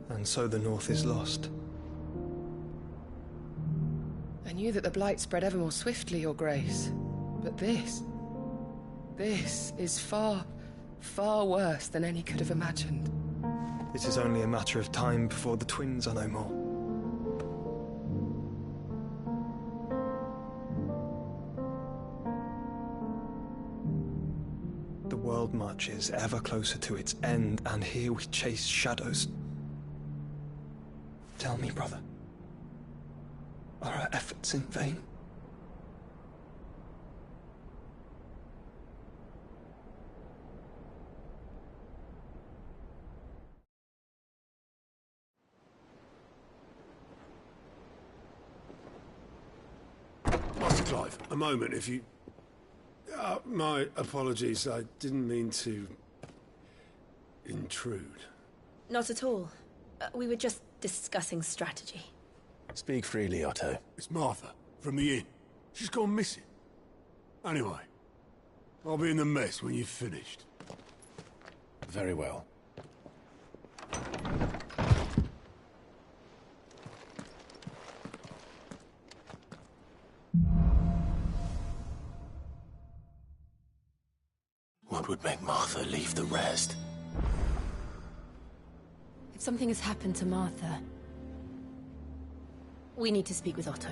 And so the North is lost. I knew that the Blight spread ever more swiftly, Your Grace. But this is far, far worse than any could have imagined. It is only a matter of time before the twins are no more. The world marches ever closer to its end, and here we chase shadows. Tell me, brother, are our efforts in vain? Master Clive, a moment, if you... my apologies, I didn't mean to... intrude. Not at all. We were just discussing strategy. Speak freely, Otto. It's Martha, from the inn. She's gone missing. Anyway, I'll be in the mess when you've finished. Very well. What would make Martha leave the rest? If something has happened to Martha, we need to speak with Otto.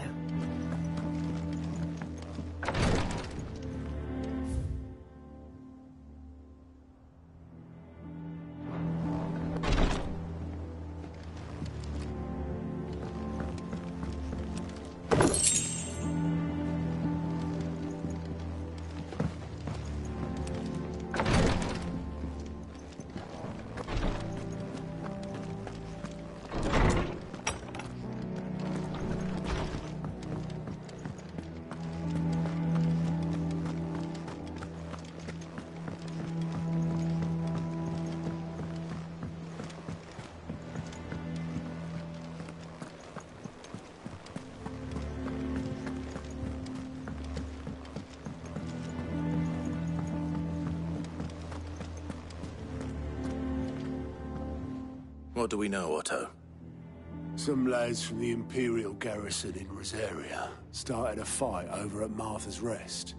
What do we know, Otto? Some lads from the Imperial garrison in Rosaria started a fight over at Martha's Rest.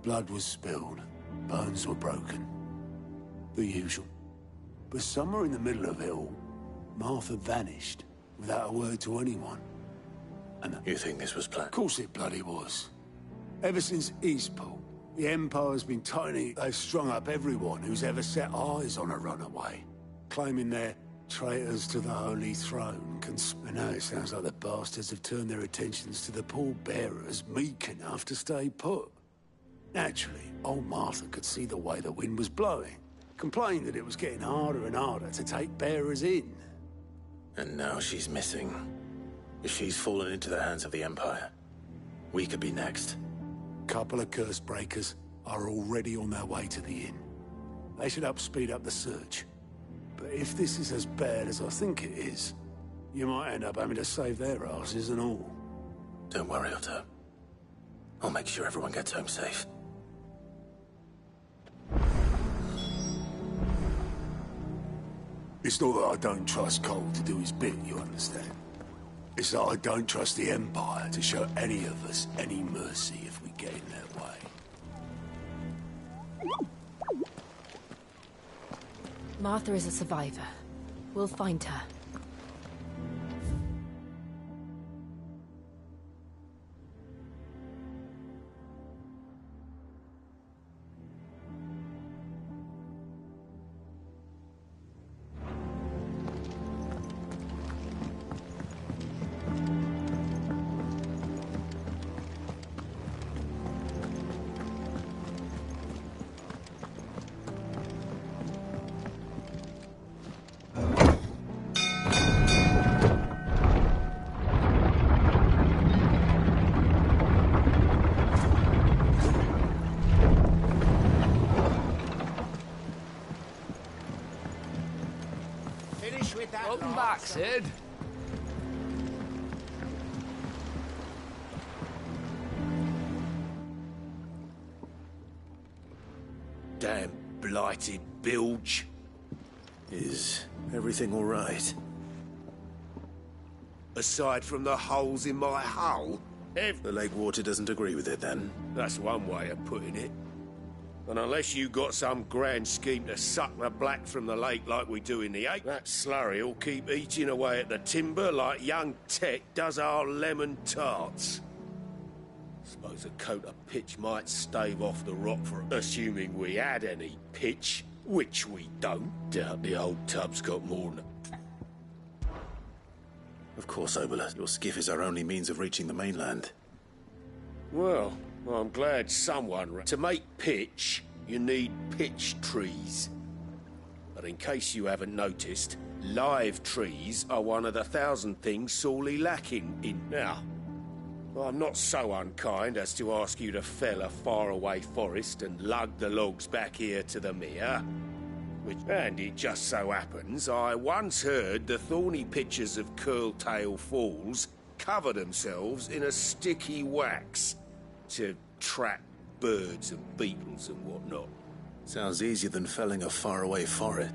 Blood was spilled, bones were broken. The usual. But somewhere in the middle of it all, Martha vanished without a word to anyone. And you think this was planned? Of course it bloody was. Ever since Eastpool, the Empire's been tightening. They've strung up everyone who's ever set eyes on a runaway, claiming they're traitors to the Holy Throne. And now it sounds like the bastards have turned their attentions to the pallbearers meek enough to stay put. Naturally, old Martha could see the way the wind was blowing. Complained that it was getting harder and harder to take bearers in. And now she's missing. If she's fallen into the hands of the Empire, we could be next. Couple of curse breakers are already on their way to the inn. They should help speed up the search. But if this is as bad as I think it is, you might end up having to save their asses and all. Don't worry, Otto. I'll make sure everyone gets home safe. It's not that I don't trust Cole to do his bit, you understand? It's that I don't trust the Empire to show any of us any mercy if we get in their way. Martha is a survivor. We'll find her. Welcome back, Sid. Damn blighted bilge. Is everything all right? Aside from the holes in my hull, the lake water doesn't agree with it, then? That's one way of putting it. And unless you got some grand scheme to suck the black from the lake like we do in the Ape, that slurry'll keep eating away at the timber like young Tech does our lemon tarts. Suppose a coat of pitch might stave off the rot for assuming we had any pitch, which we don't. Doubt the old tub's got more than... Of course, Oboler. Your skiff is our only means of reaching the mainland. Well, I'm glad someone... To make pitch, you need pitch trees. But in case you haven't noticed, live trees are one of the 1,000 things sorely lacking in now. I'm not so unkind as to ask you to fell a faraway forest and lug the logs back here to the mere. And it just so happens, I once heard the thorny pitchers of Curltail Falls cover themselves in a sticky wax to trap birds and beetles and whatnot. Sounds easier than felling a faraway forest.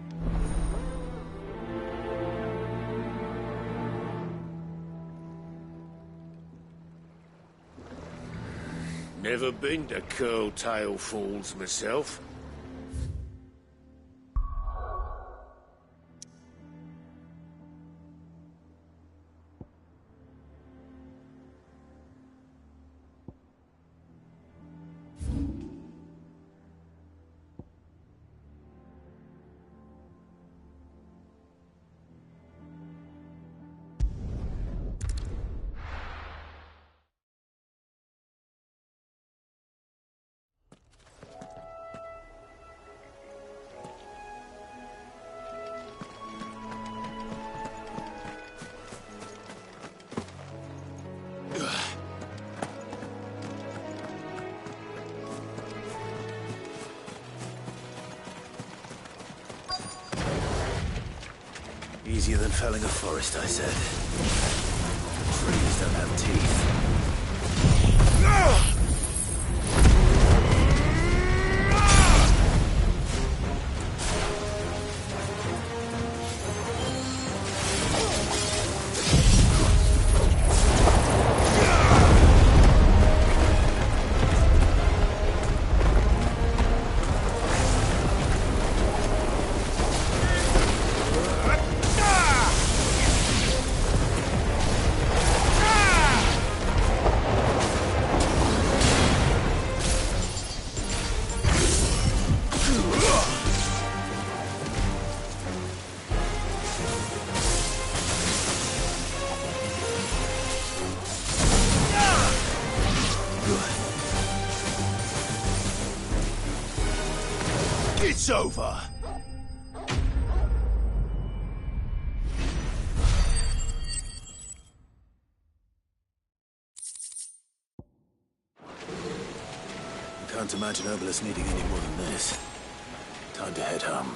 Never been to Curltail Falls myself. Easier than felling a forest, I said. Trees don't have teeth. It's over! Can't imagine Obelisk needing any more than this. Time to head home.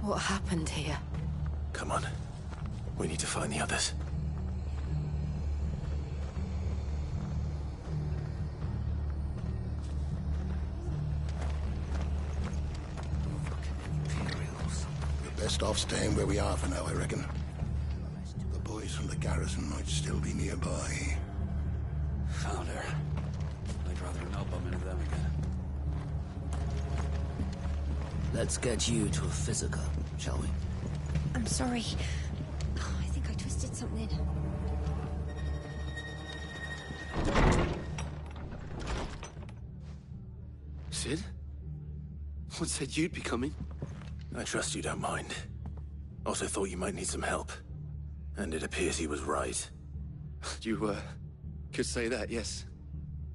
What happened here? Come on. We need to find the others. Best off staying where we are for now, I reckon. The boys from the garrison might still be nearby. Found her. I'd rather not bump into them again. Let's get you to a physical, shall we? I'm sorry. Oh, I think I twisted something. Cid? What said you'd be coming? I trust you don't mind. Also thought you might need some help. And it appears he was right. You, could say that, yes.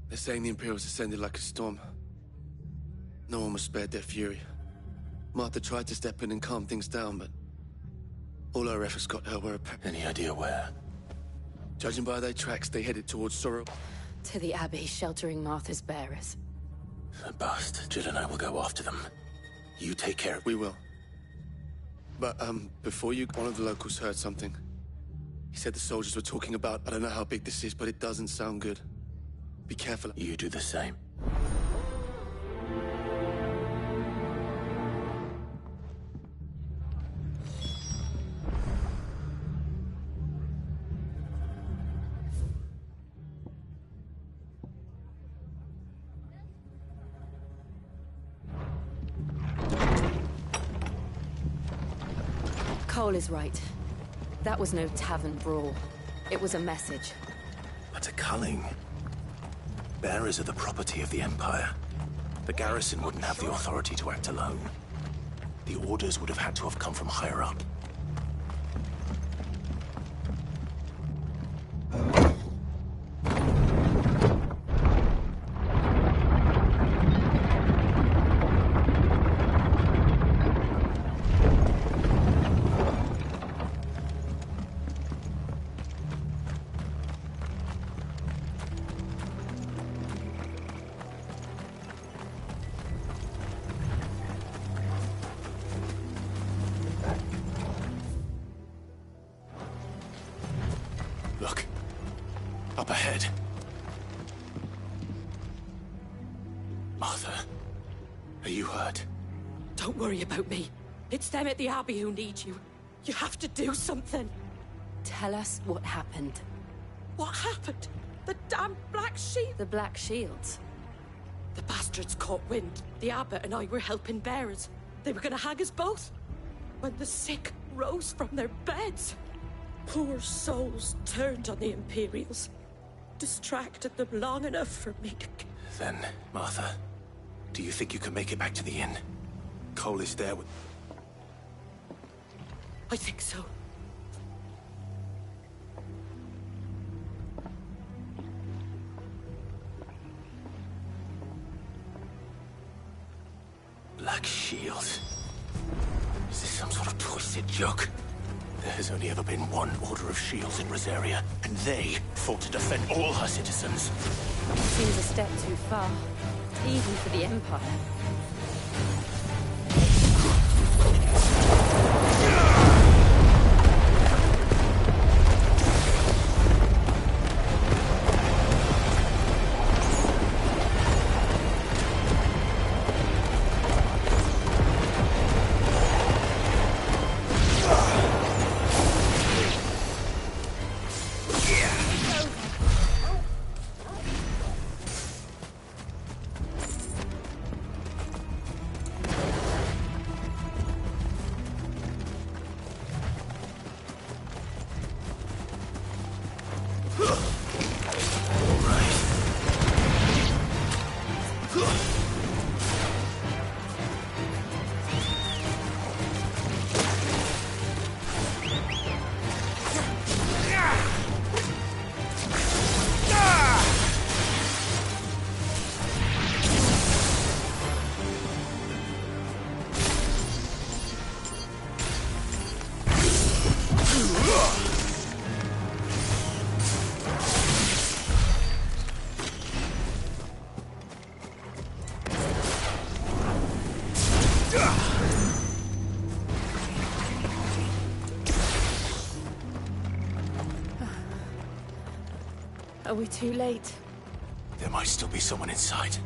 They're saying the Imperials ascended like a storm. No one was spared their fury. Martha tried to step in and calm things down, but all our efforts got her where... Any idea where? Judging by their tracks, they headed towards Sorrow. To the Abbey, sheltering Martha's bearers. A bust. Jill and I will go after them. You take care. We will. But, before you, one of the locals heard something. He said the soldiers were talking about, I don't know how big this is, but it doesn't sound good. Be careful. You do the same. Cole is right. That was no tavern brawl. It was a message. But a culling. Bearers are the property of the Empire. The garrison wouldn't have the authority to act alone. The orders would have had to have come from higher up. Look. Up ahead. Martha, are you hurt? Don't worry about me. It's them at the Abbey who need you. You have to do something. Tell us what happened. What happened? The damn Black Shield. The Black Shields? The bastards caught wind. The Abbot and I were helping bearers. They were gonna hang us both. When the sick rose from their beds, poor souls turned on the Imperials. Distracted them long enough for me to... Then, Martha, do you think you can make it back to the inn? Cole is there with... I think so. Black Shield. Is this some sort of twisted joke? There has only ever been one Order of Shields in Rosaria, and they fought to defend all her citizens. Seems a step too far, even for the Empire. Are we too late? There might still be someone inside.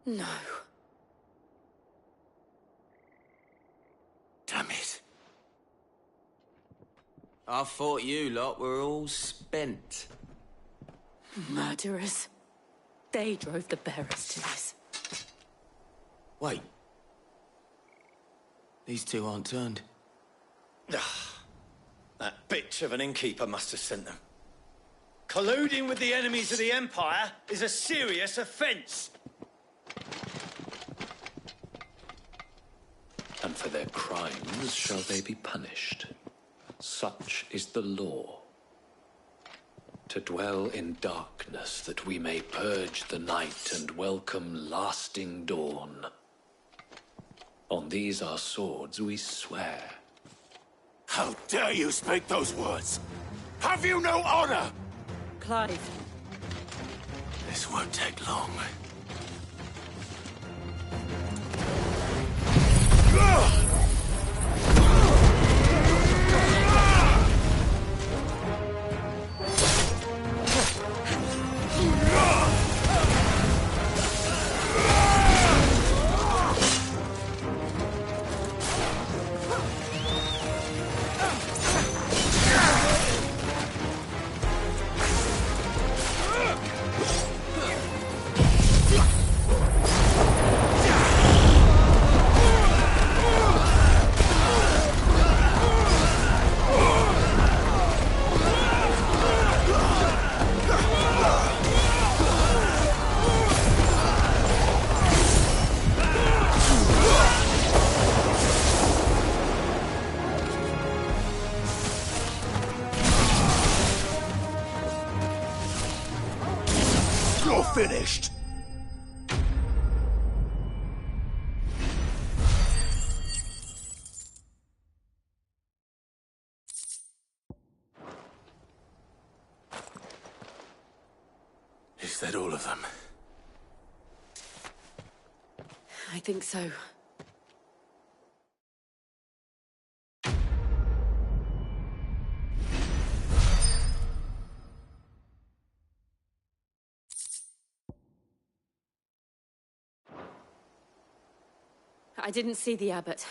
No. Damn it. I thought you lot were all spent. Murderers. They drove the bearers to this. Wait. These two aren't turned. That bitch of an innkeeper must have sent them. Colluding with the enemies of the Empire is a serious offence. And for their crimes shall they be punished. Such is the law. To dwell in darkness that we may purge the night and welcome lasting dawn. On these our swords we swear. How dare you speak those words? Have you no honor? Clive. This won't take long. Finished. Is that all of them? I think so. I didn't see the abbot.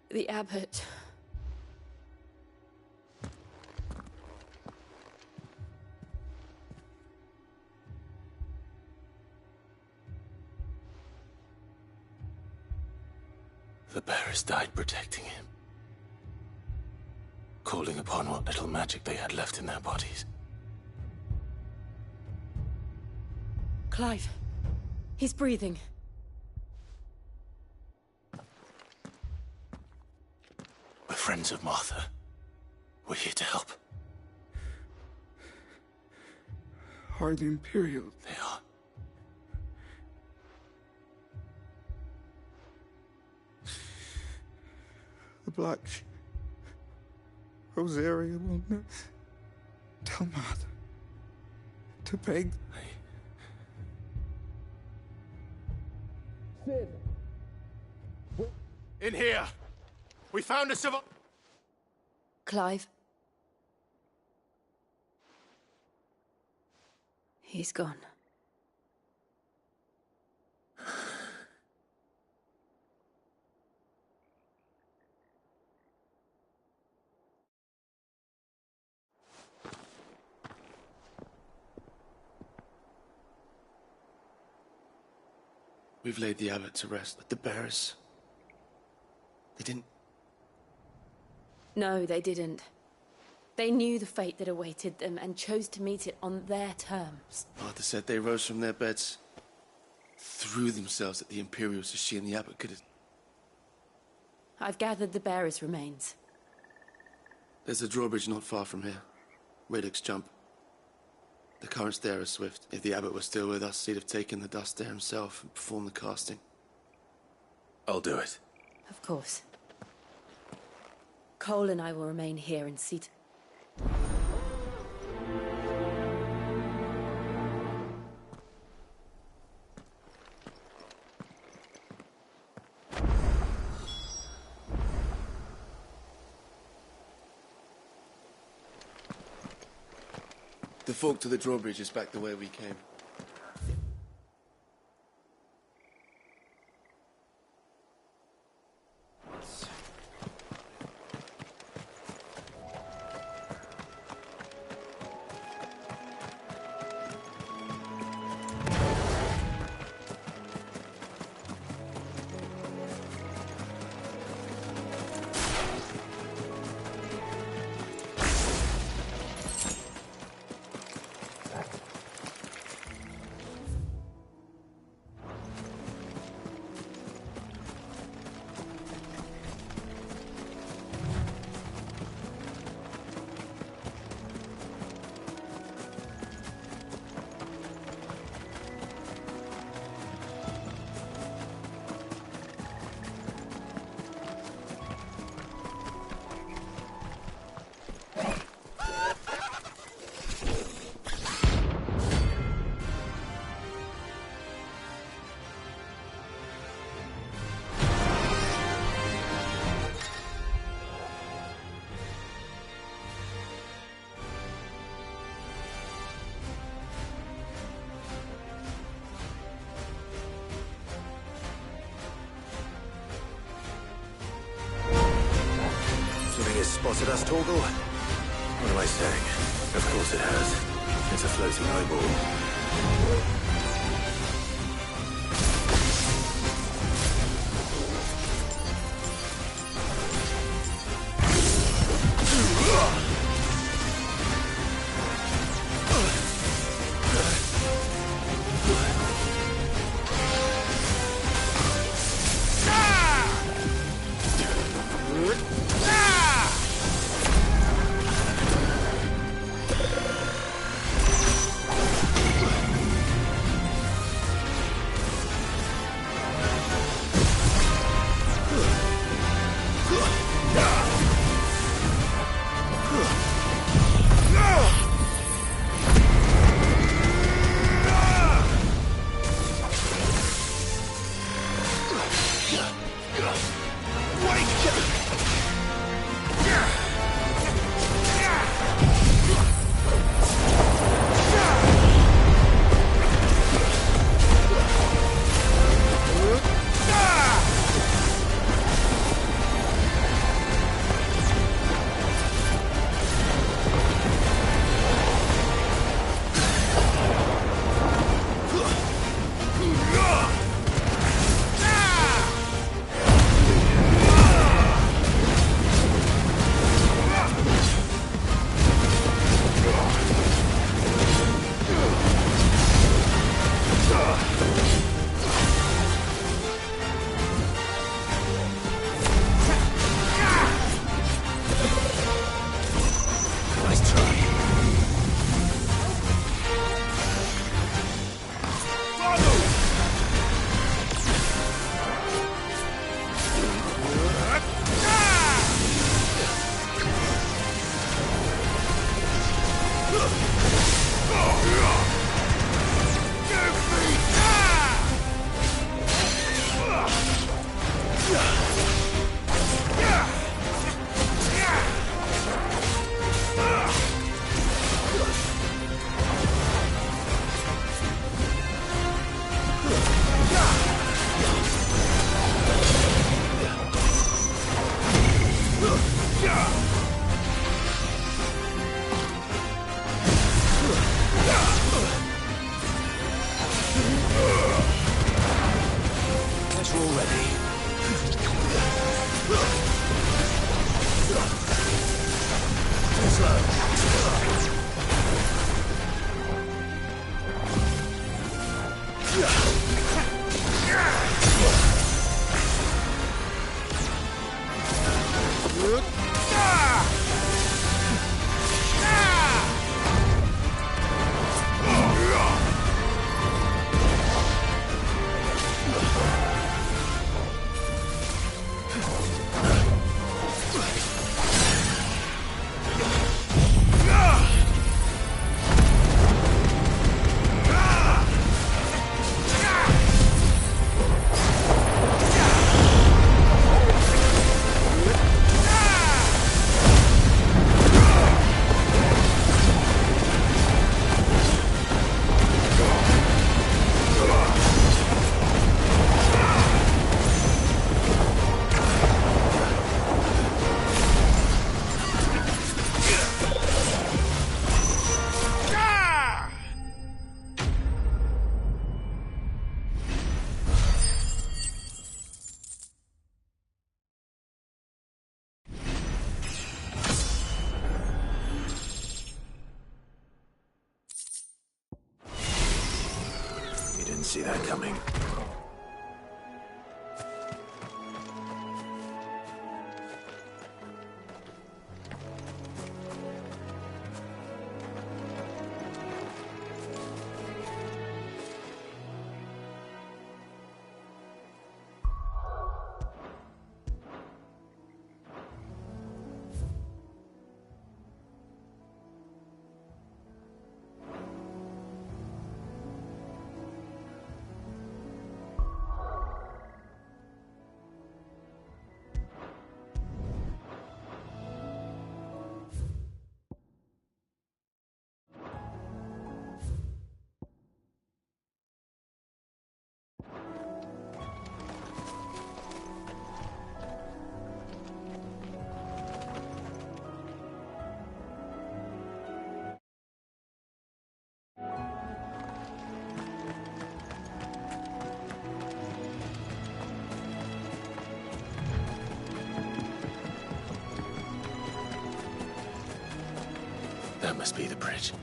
The abbot. The bearers died protecting him, calling upon what little magic they had left in their bodies. Clive. He's breathing. We're friends of Martha. We're here to help. Are the Imperial? They are. The Black Rosaria will not tell Martha to beg. Sid! In here! We found a civil... Clive? He's gone. We've laid the abbot to rest, but the bearers... They didn't... No, they didn't. They knew the fate that awaited them and chose to meet it on their terms. Martha said they rose from their beds, threw themselves at the Imperials so she and the abbot could have... I've gathered the bearers' remains. There's a drawbridge not far from here. Radix Jump. The currents there are swift. If the abbot were still with us, he'd have taken the dust there himself and performed the casting. I'll do it. Of course. Cole and I will remain here and see... The fork to the drawbridge is back the way we came. Spotted us, Torgal? What am I saying? Of course it has. It's a floating eyeball. Guess we're all ready. Slow. See that coming. That must be the bridge.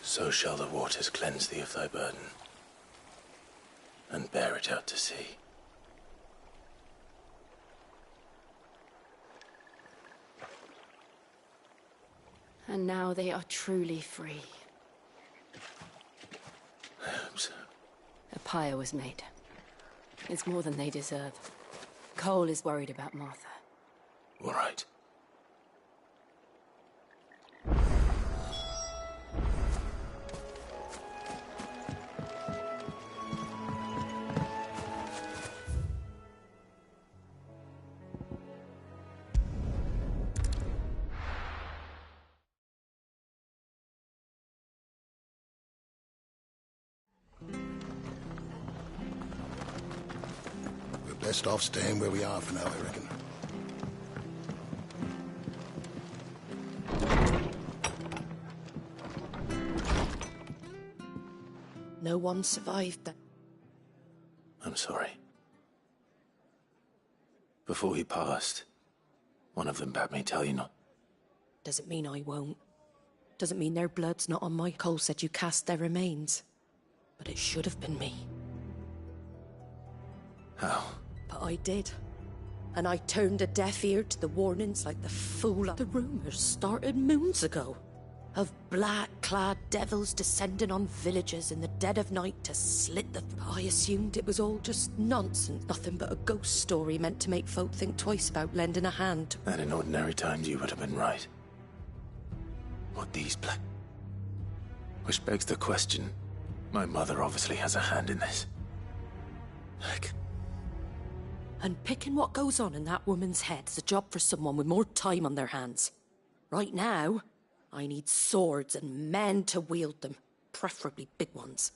So shall the waters cleanse thee of thy burden, and bear it out to sea. And now they are truly free. I hope so. A pyre was made. It's more than they deserve. Cole is worried about Martha. All right. Best off staying where we are for now, I reckon. No one survived that. I'm sorry. Before he passed, one of them bade me tell you not. Doesn't mean I won't. Doesn't mean their blood's not on my. Cole said you cast their remains. But it should have been me. How? But I did. And I turned a deaf ear to the warnings like the fool. The rumors started moons ago. Of black-clad devils descending on villages in the dead of night to slit the... I assumed it was all just nonsense. Nothing but a ghost story meant to make folk think twice about lending a hand. And in ordinary times you would have been right. What these Which begs the question, my mother obviously has a hand in this. Heck. And picking what goes on in that woman's head is a job for someone with more time on their hands. Right now, I need swords and men to wield them, preferably big ones.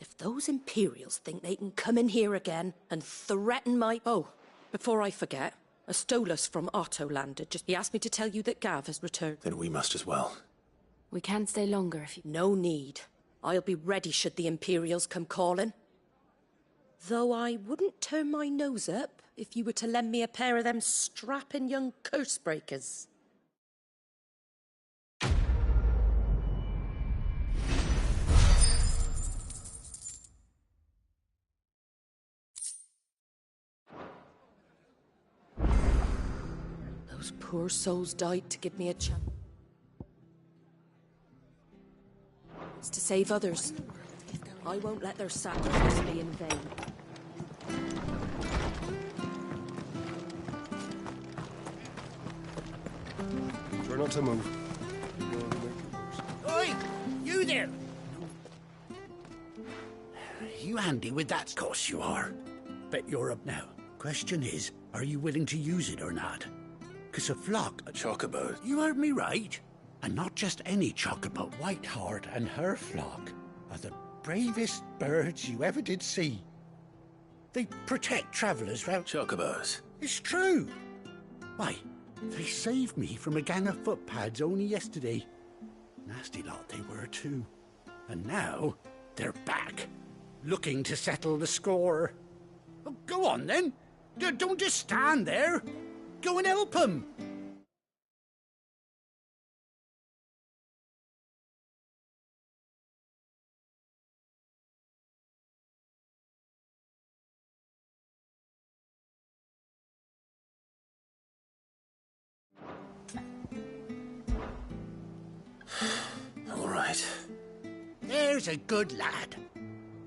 If those Imperials think they can come in here again and threaten my... Oh, before I forget, a Stolas from Otto landed. He asked me to tell you that Gav has returned. Then we must as well. We can stay longer if you... No need. I'll be ready should the Imperials come calling. Though I wouldn't turn my nose up if you were to lend me a pair of them strapping young curse-breakers. Those poor souls died to give me a chance. It's to save others. I won't let their sacrifice be in vain. Try not to move. Oi! You there! You handy with that? Of course you are. Bet you're up now. Question is, are you willing to use it or not? 'Cause a flock... A chocobo. You heard me right. And not just any chocobo. Whiteheart and her flock are the bravest birds you ever did see. They protect travellers round... Chocobos. It's true. Why, they saved me from a gang of footpads only yesterday. Nasty lot they were too. And now, they're back, looking to settle the score. Oh, go on then. Don't just stand there. Go and help them. All right. There's a good lad.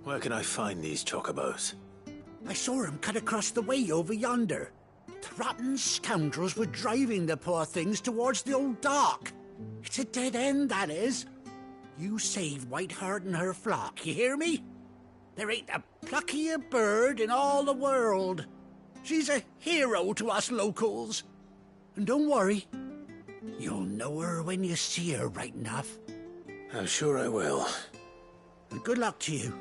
Where can I find these chocobos? I saw him cut across the way over yonder. The rotten scoundrels were driving the poor things towards the old dock. It's a dead end, that is. You saved Whiteheart and her flock, you hear me? There ain't a pluckier bird in all the world. She's a hero to us locals. And don't worry, you'll know her when you see her right enough. I'm sure I will. And good luck to you.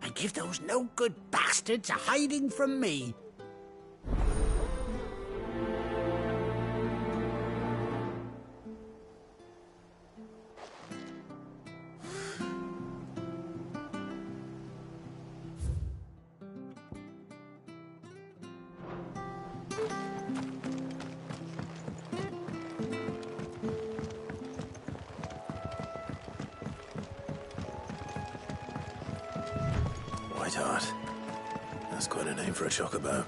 And give those no-good bastards a hiding from me. Whiteheart. That's quite a name for a chocobo.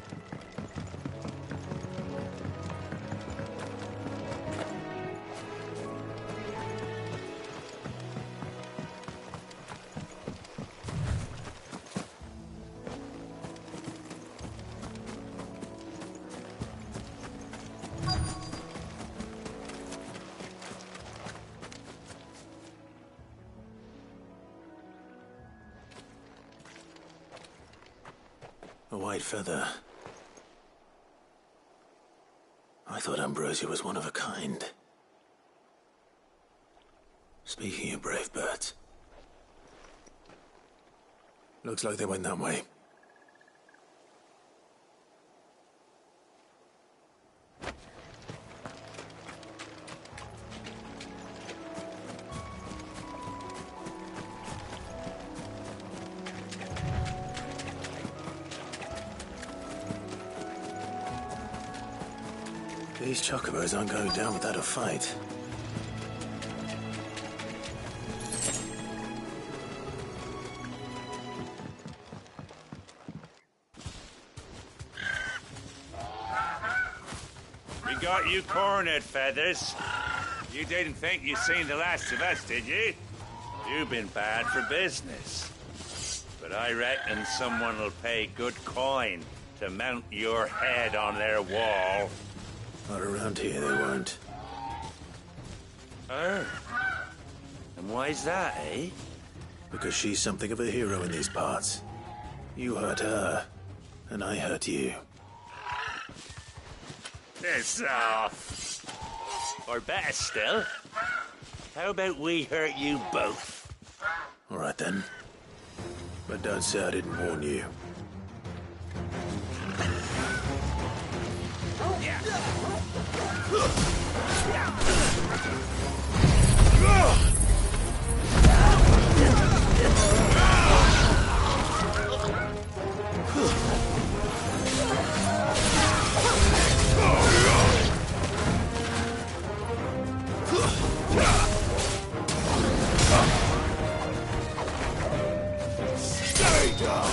A white feather. I thought Ambrosia was one of a kind. Speaking of brave birds, looks like they went that way. These chocobos aren't going down without a fight. We got you cornered, Feathers. You didn't think you'd seen the last of us, did you? You've been bad for business. But I reckon someone will pay good coin to mount your head on their wall. Not around here, they won't. Her? And why's that, eh? Because she's something of a hero in these parts. You hurt her, and I hurt you. Piss off. Or better still, how about we hurt you both? All right then. But don't say I didn't warn you. Stay down!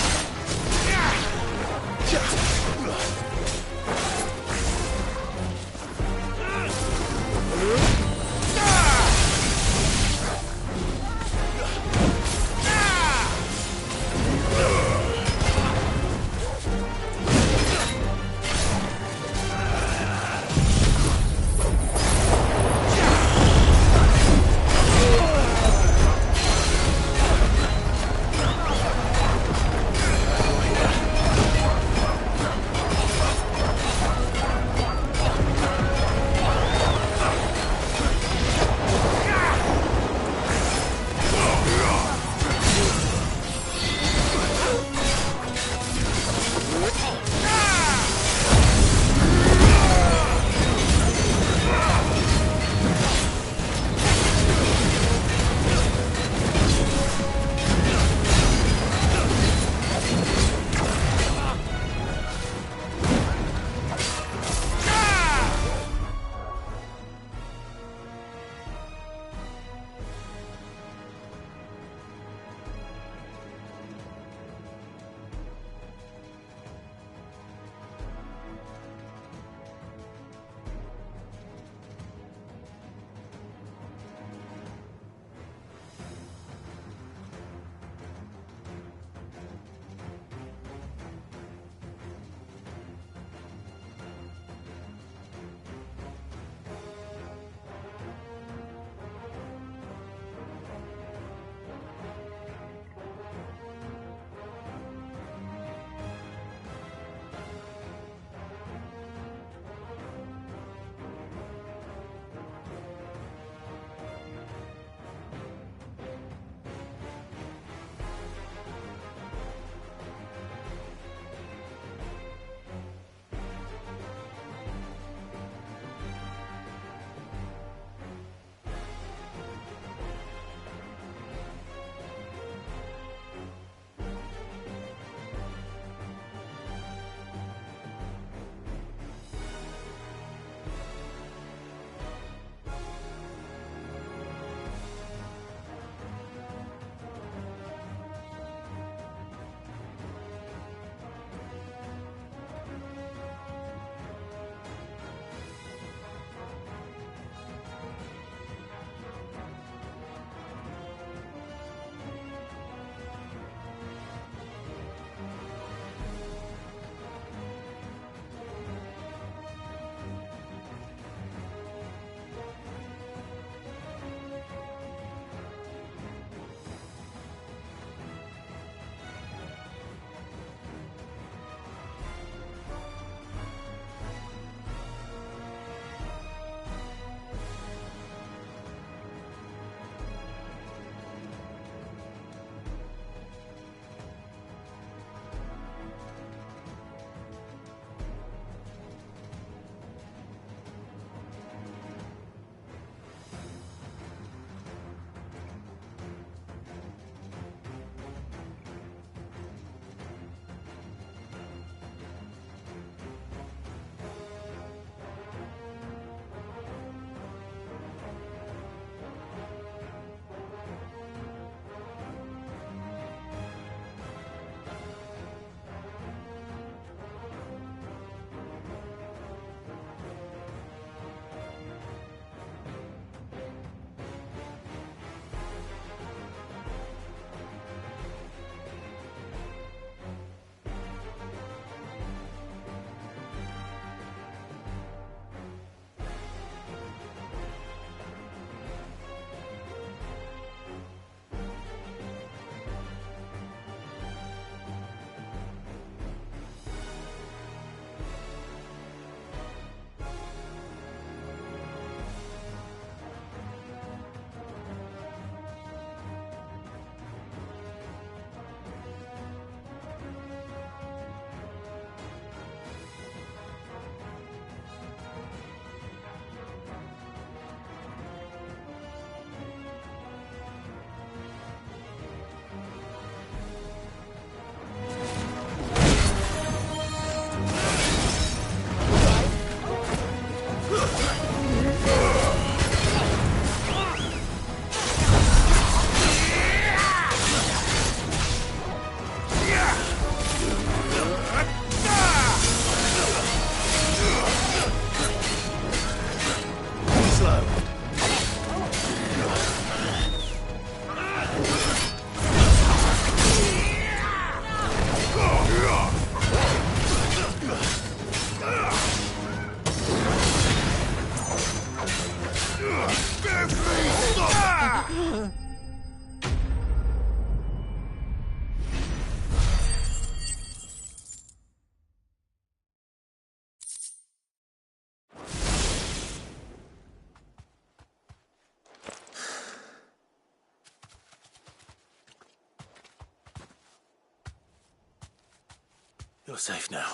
You're safe now.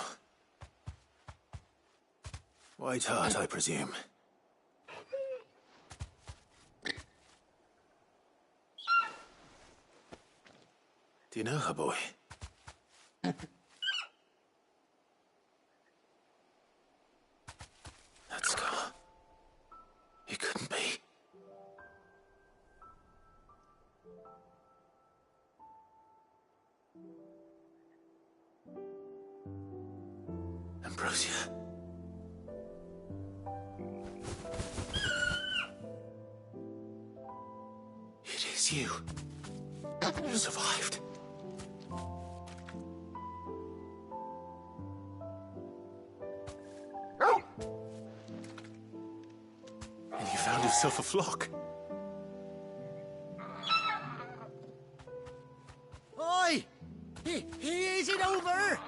White Hart, I presume. Do you know her, boy? That scar. It couldn't be. Ambrosia. It is you. You survived. And you found yourself a flock. Oi! Is it over?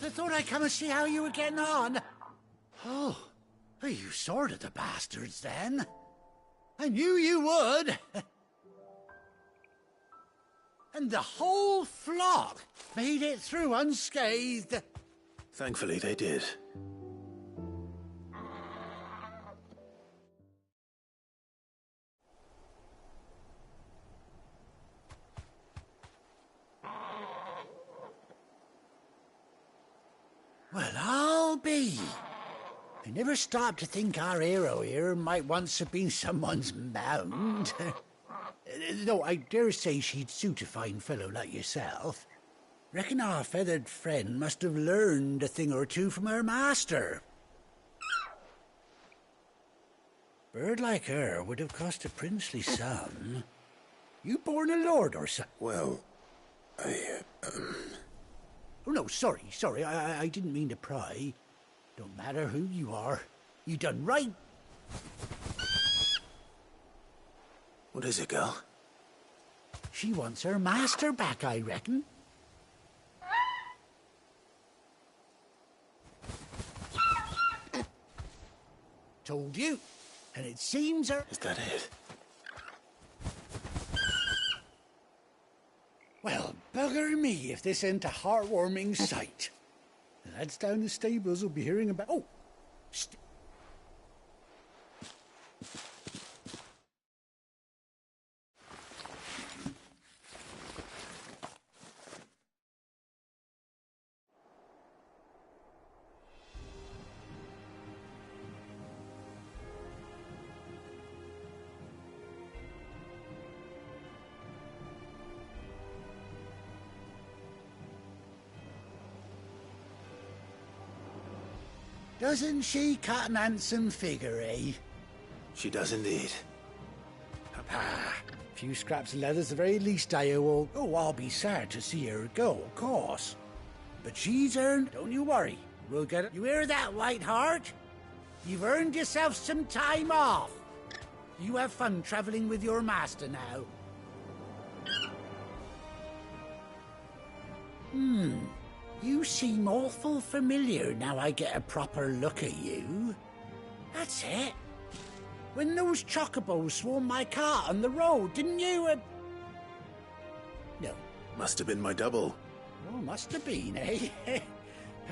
I thought I'd come and see how you were getting on. Oh, you sorted the bastards then. I knew you would. And the whole flock made it through unscathed. Thankfully, they did. Well, I'll be. I never stopped to think our hero here might once have been someone's mount. Though I dare say she'd suit a fine fellow like yourself. Reckon our feathered friend must have learned a thing or two from her master. Bird like her would have cost a princely sum. You born a lord or something? Well, Oh, no, sorry. I didn't mean to pry. Don't matter who you are. You done right. What is it, girl? She wants her master back, I reckon. Told you. And it seems her... Is that it? Well, bugger me if this ain't a heartwarming sight. The lads down the stables will be hearing about... Oh! Doesn't she cut an handsome figure, eh? She does indeed. Ah, a few scraps of leather's the very least I owe. Oh, I'll be sad to see her go, of course. But she's earned... Don't you worry. We'll get it. You hear that, White Hart? You've earned yourself some time off. You have fun traveling with your master now. You seem awful familiar now I get a proper look at you. That's it. When those chocobos swarmed my car on the road, didn't you? No. Must have been my double. Oh, must have been, eh?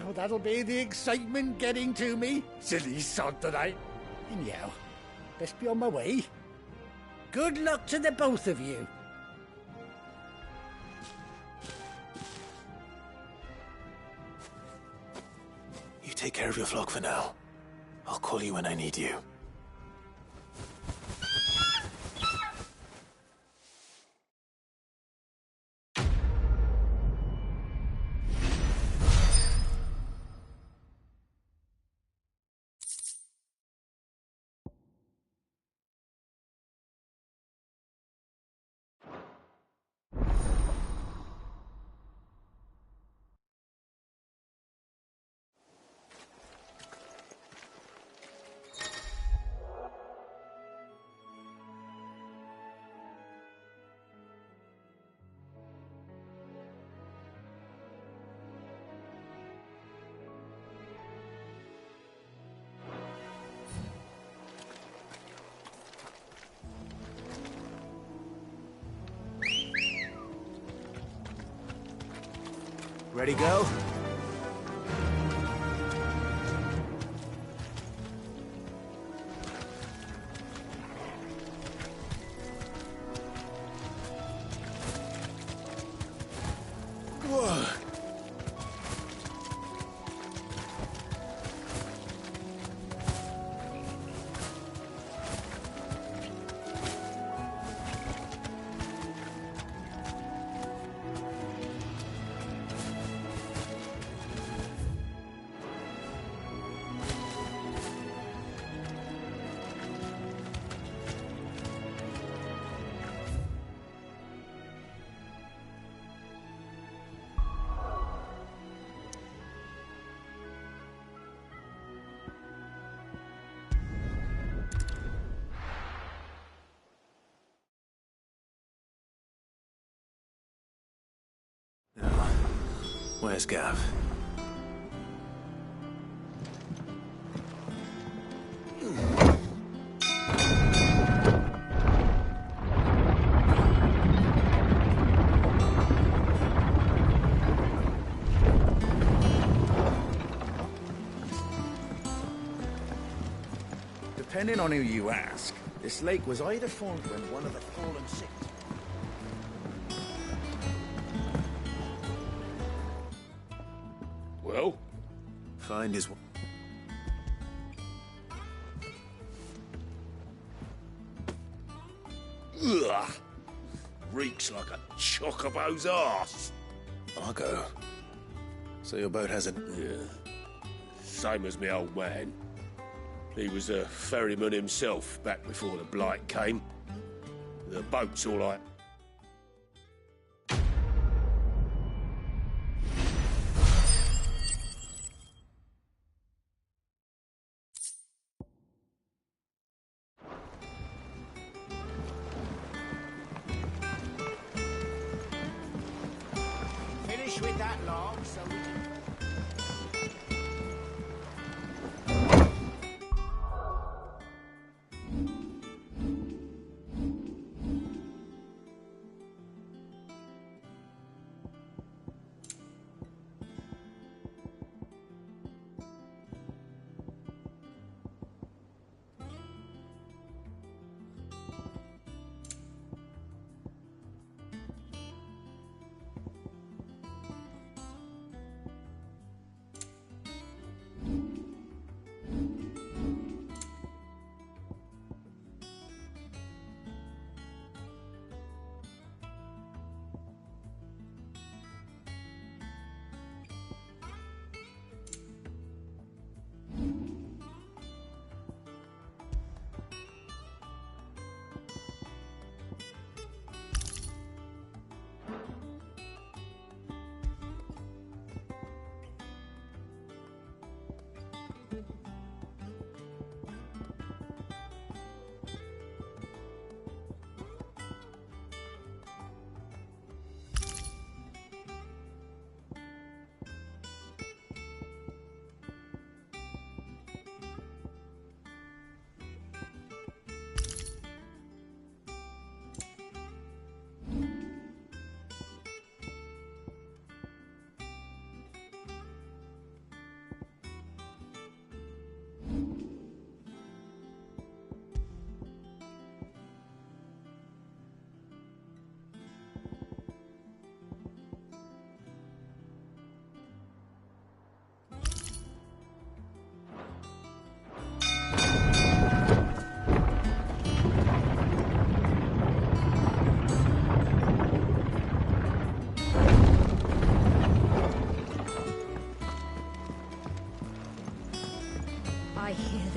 Oh, that'll be the excitement getting to me. Silly sod that I... Anyhow, best be on my way. Good luck to the both of you. You take care of your flock for now. I'll call you when I need you. Ready, go? Whoa! Where's Gav? Depending on who you ask, this lake was either formed when one of the fallen cities... Well? Find his... Ugh! Reeks like a chocobo's arse. Argo. So your boat has a... Yeah. Same as me old man. He was a ferryman himself back before the Blight came. The boat's all right. Finish with that log so we can...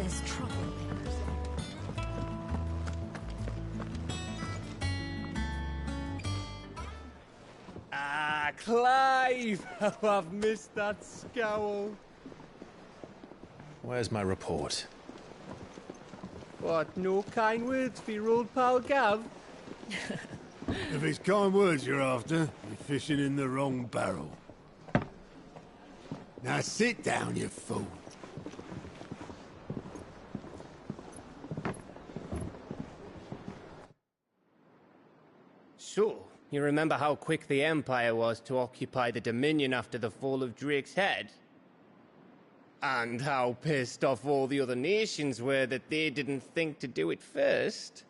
There's trouble there. Ah, Clive! Oh, I've missed that scowl. Where's my report? What, no kind words for your old pal Gav? If it's kind words you're after, you're fishing in the wrong barrel. Now sit down, you fool. So, you remember how quick the Empire was to occupy the Dominion after the fall of Drake's Head? And how pissed off all the other nations were that they didn't think to do it first?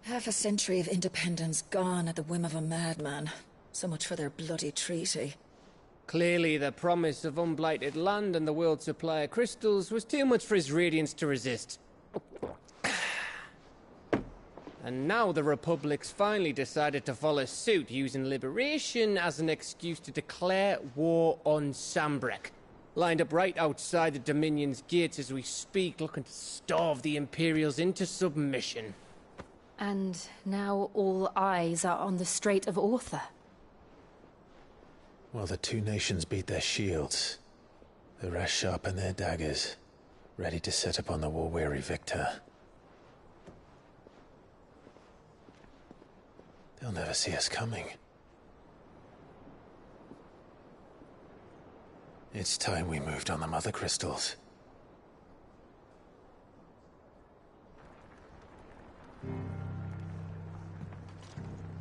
Half a century of independence gone at the whim of a madman. So much for their bloody treaty. Clearly, the promise of unblighted land and the world's supply of crystals was too much for his radiance to resist. And now the Republic's finally decided to follow suit, using liberation as an excuse to declare war on Sambrek. Lined up right outside the Dominion's gates as we speak, looking to starve the Imperials into submission. And now all eyes are on the Strait of Author. Well, the two nations beat their shields. The rest sharpen their daggers, ready to set upon the war-weary victor. They'll never see us coming. It's time we moved on the Mother Crystals.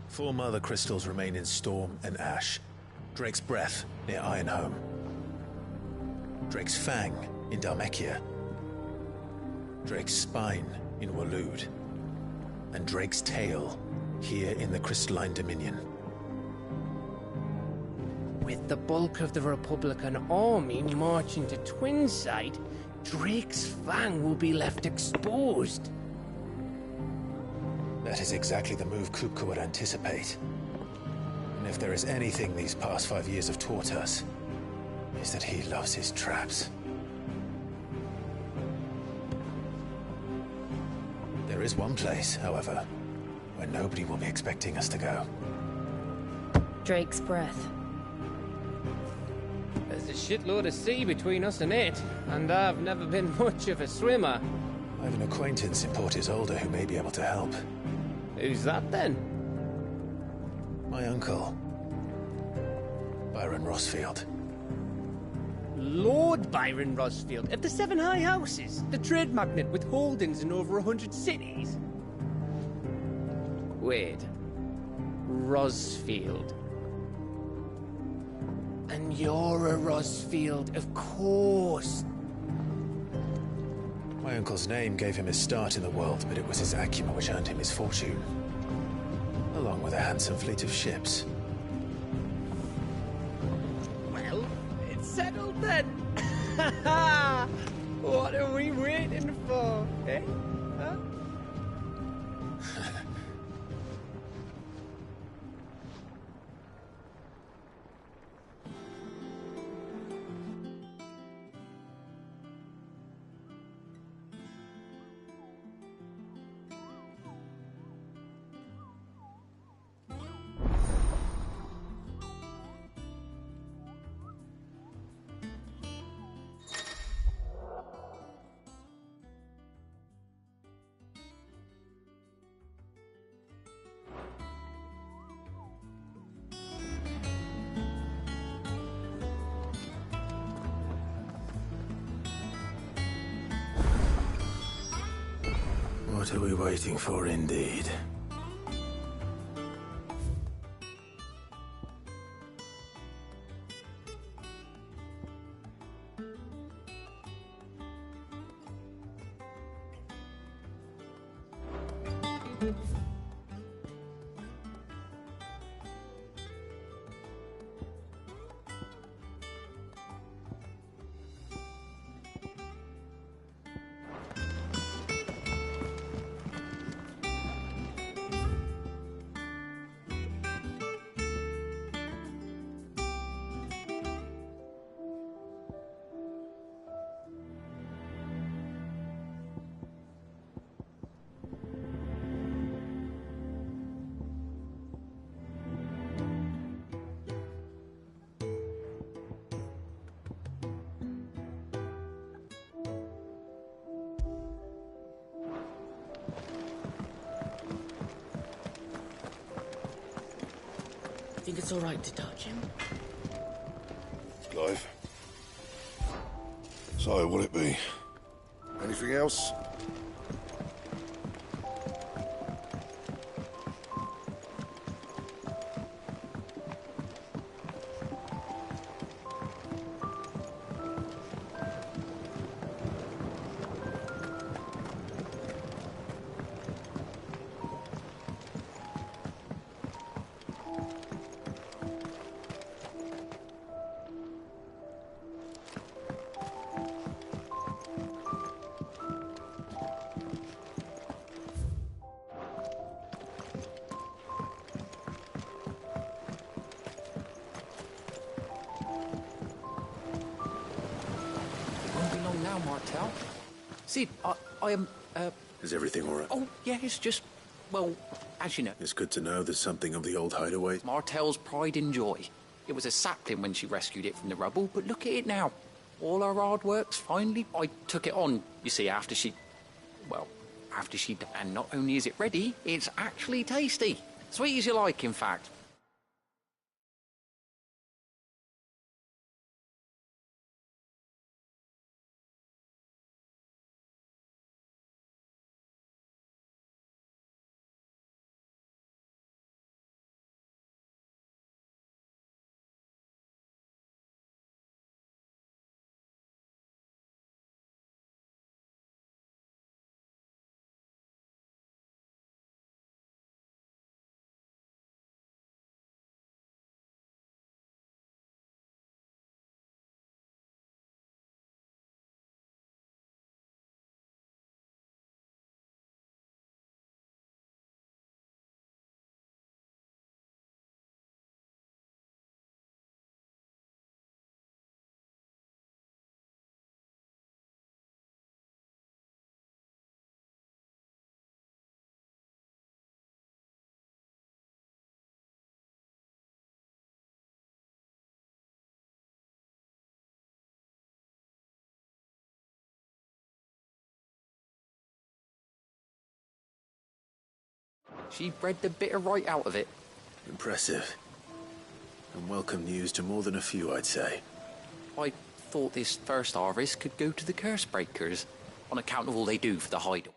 Four Mother Crystals remain in Storm and Ash. Drake's Breath, near Ironhome. Drake's Fang, in Dhalmekia. Drake's Spine, in Waloed. And Drake's Tail, here in the Crystalline Dominion. With the bulk of the Republican army marching to Twinside, Drake's Fang will be left exposed. That is exactly the move Kupka would anticipate. And if there is anything these past 5 years have taught us, is that he loves his traps. There is one place, however, where nobody will be expecting us to go. Drake's Breath. There's a shitload of sea between us and it, and I've never been much of a swimmer. I have an acquaintance in Port Isolde who may be able to help. Who's that then? My uncle, Byron Rosfield. Lord Byron Rosfield of the Seven High Houses, the trade magnate with holdings in over 100 cities. Wait, Rosfield. And you're a Rosfield, of course. My uncle's name gave him his start in the world, but it was his acumen which earned him his fortune. Along with a handsome fleet of ships. Well, it's settled then. What are we waiting for, eh? Huh? What are we waiting for, indeed? Think it's all right to touch him? Clive. So, what'll it be? Anything else? Won't be long now, Martel. Sid, I am, Is everything all right? Oh, yeah, it's just, well, as you know. It's good to know there's something of the old hideaway. Martel's pride and joy. It was a sapling when she rescued it from the rubble, but look at it now. All her hard work's finally... I took it on, you see, after she... Well, after she... And not only is it ready, it's actually tasty. Sweet as you like, in fact. She bred the bitter right out of it. Impressive. And welcome news to more than a few, I'd say. I thought this first harvest could go to the curse breakers, on account of all they do for the hideaway.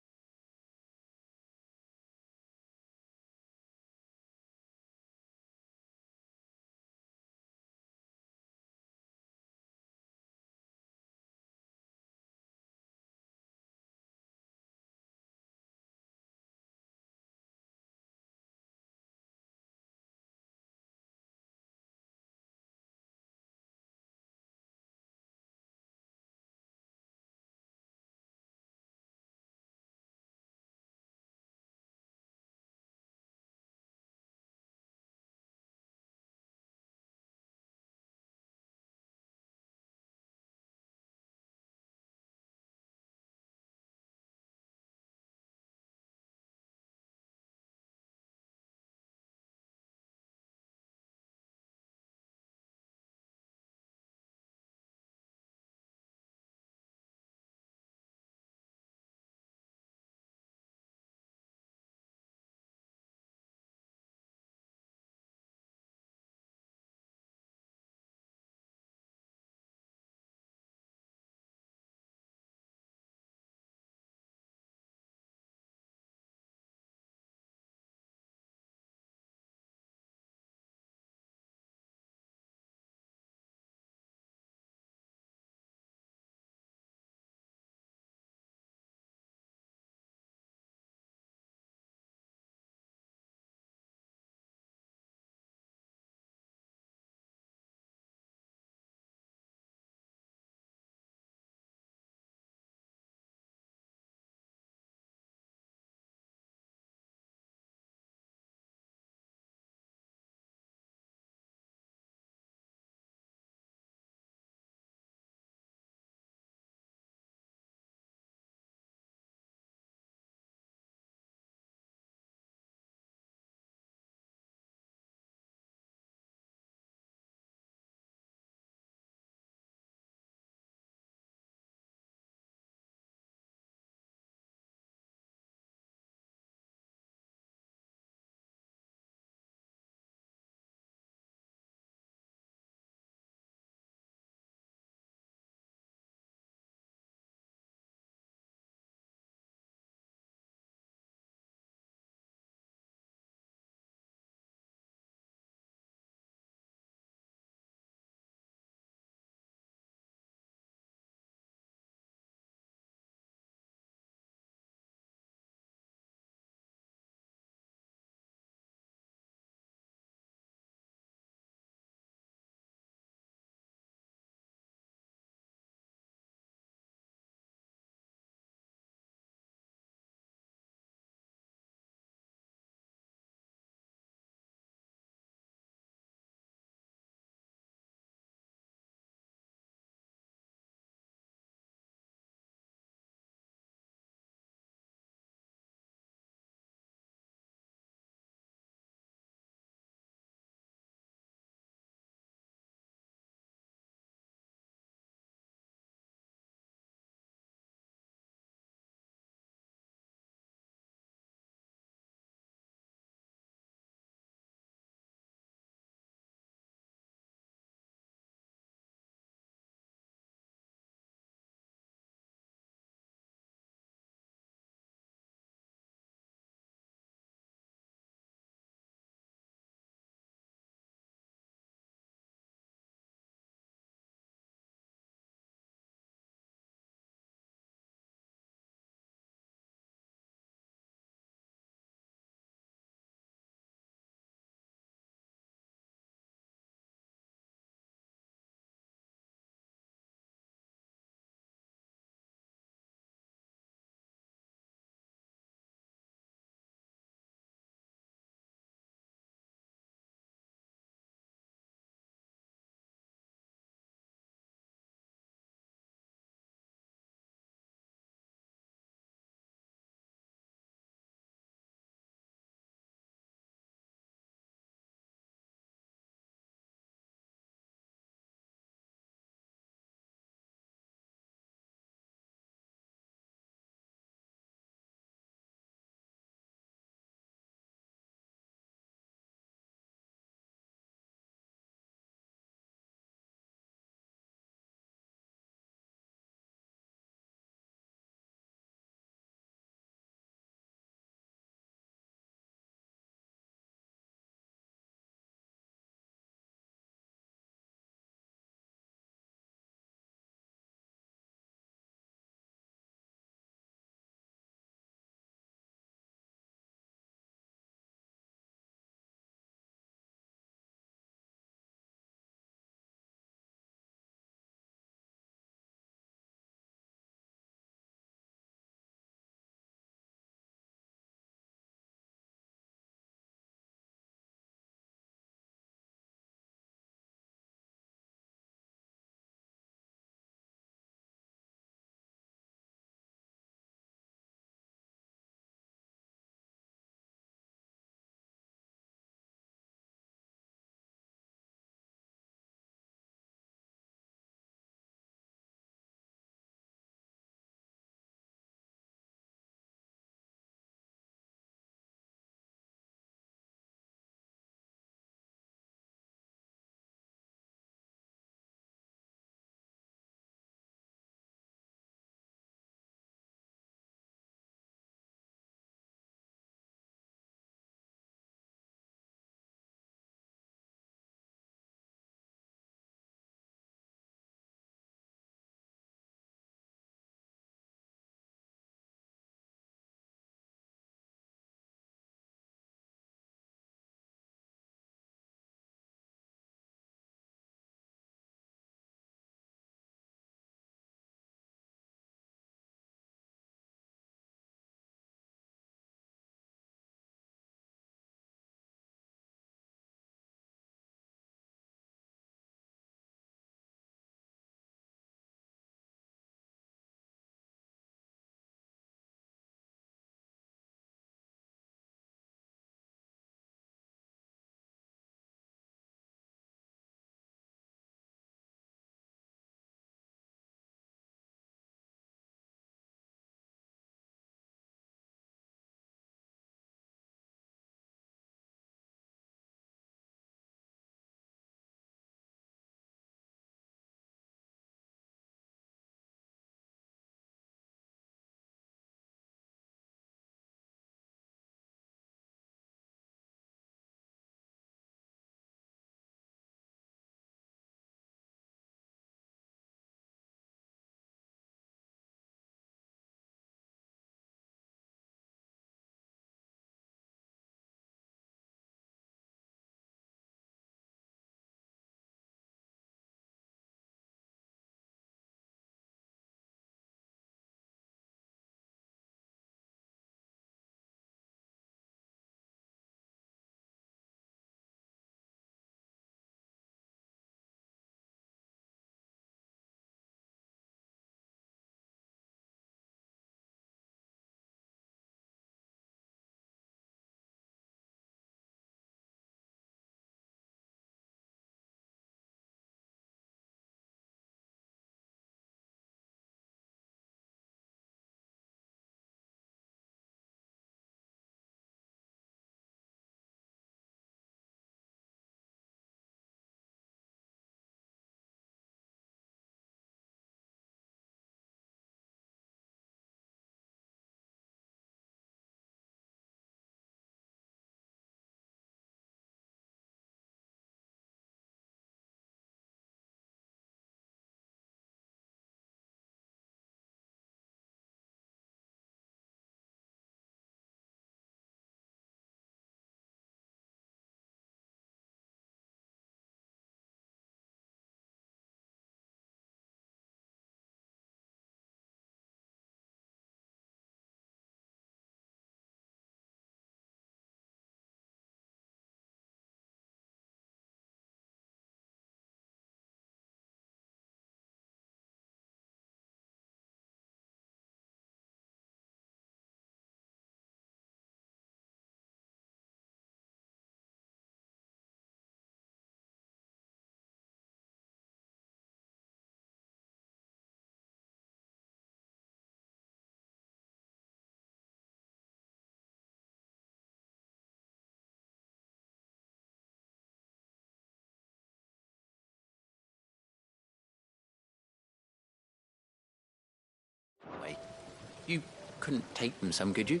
You couldn't take them some, could you?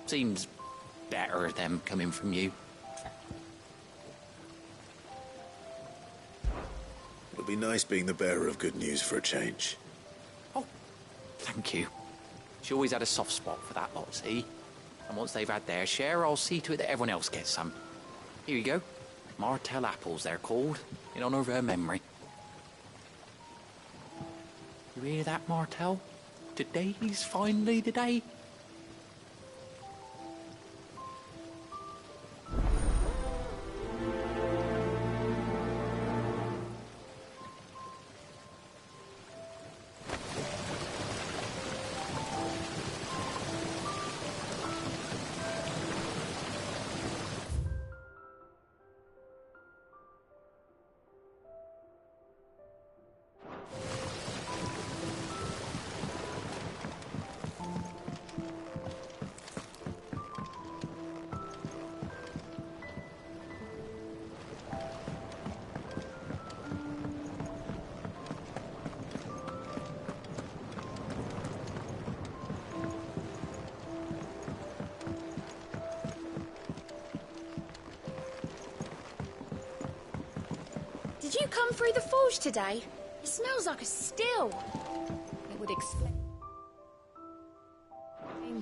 Seems better them coming from you. It'll be nice being the bearer of good news for a change. Oh, thank you. She always had a soft spot for that lot, see? And once they've had their share, I'll see to it that everyone else gets some. Here you go. Martell apples, they're called, in honor of her memory. You hear that, Martell? Today's finally the day. Did you come through the forge today? It smells like a still. It would explain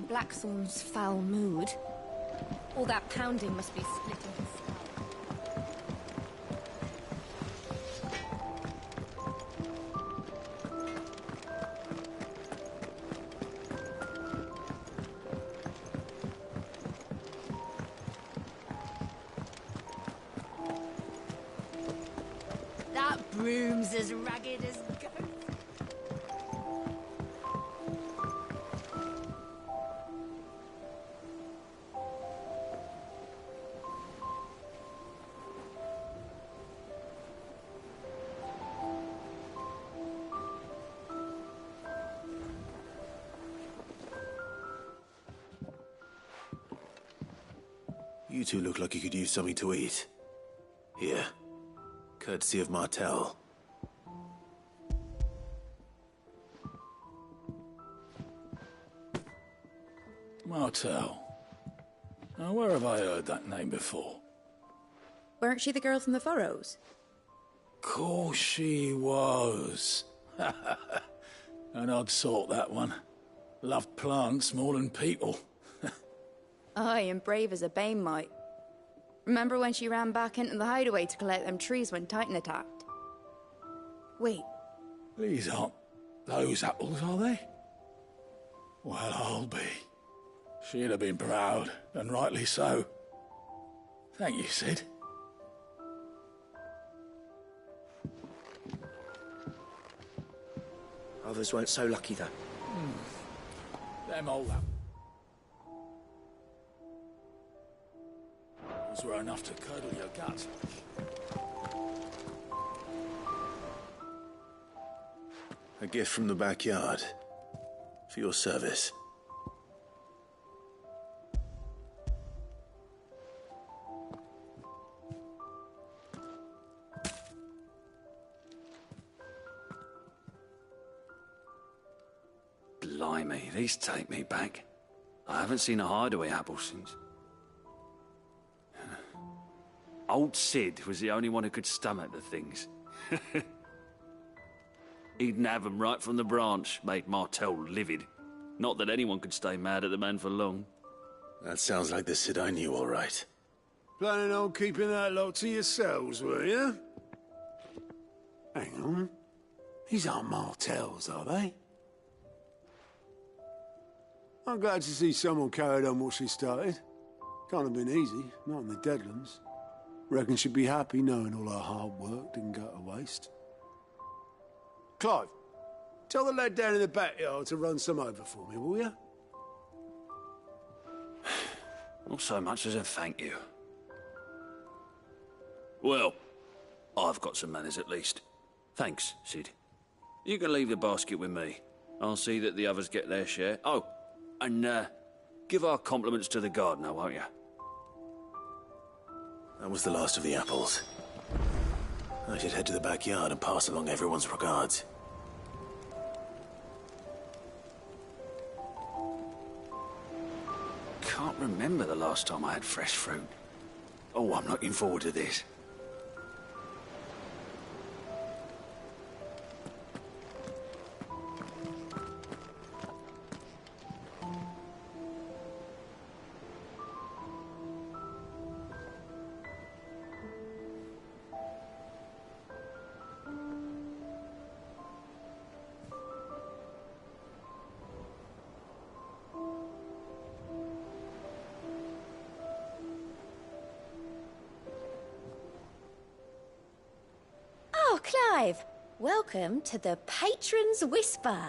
Blackthorn's foul mood. All that pounding must be splitting his skull. That broom's as ragged as ghosts. You two look like you could use something to eat. Here. Courtesy of Martell. Martell. Now, where have I heard that name before? Weren't she the girl from the Furrows? Course she was. An odd sort, that one. Loved plants more than people. Aye, and brave as a bane might. Remember when she ran back into the hideaway to collect them trees when Titan attacked? Wait. These aren't those apples, are they? Well, I'll be. She'd have been proud, and rightly so. Thank you, Sid. Others weren't so lucky, though. Them old apples. Those were enough to curdle your guts. A gift from the backyard. For your service. Blimey, these take me back. I haven't seen a hideaway apple since. Old Sid was the only one who could stomach the things. He'd nab 'em right from the branch, made Martell livid. Not that anyone could stay mad at the man for long. That sounds like the Sid I knew, all right. Planning on keeping that lot to yourselves, were you? Hang on. These aren't Martells, are they? I'm glad to see someone carried on what she started. Can't have been easy, not in the Deadlands. Reckon she'd be happy knowing all her hard work didn't go to waste. Clive, tell the lad down in the backyard to run some over for me, will you? Not so much as a thank you. Well, I've got some manners at least. Thanks, Sid. You can leave the basket with me. I'll see that the others get their share. Oh, and give our compliments to the gardener, won't you? That was the last of the apples. I should head to the backyard and pass along everyone's regards. can't remember the last time I had fresh fruit. Oh, I'm looking forward to this. Oh, Clive! Welcome to the Patron's Whisper.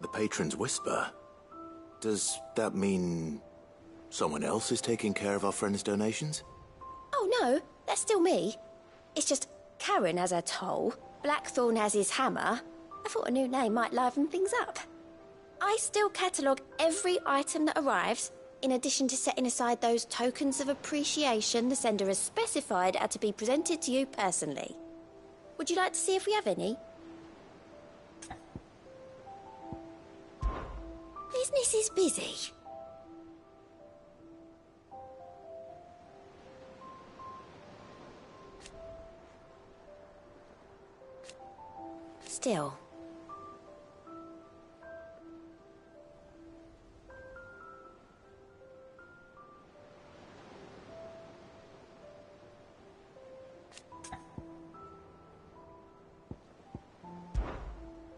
The Patron's Whisper? Does that mean someone else is taking care of our friend's donations? Oh no, that's still me. It's just Karen has her toll, Blackthorn has his hammer. I thought a new name might liven things up. I still catalogue every item that arrives, in addition to setting aside those tokens of appreciation the sender has specified are to be presented to you personally. Would you like to see if we have any? Business is busy. Still.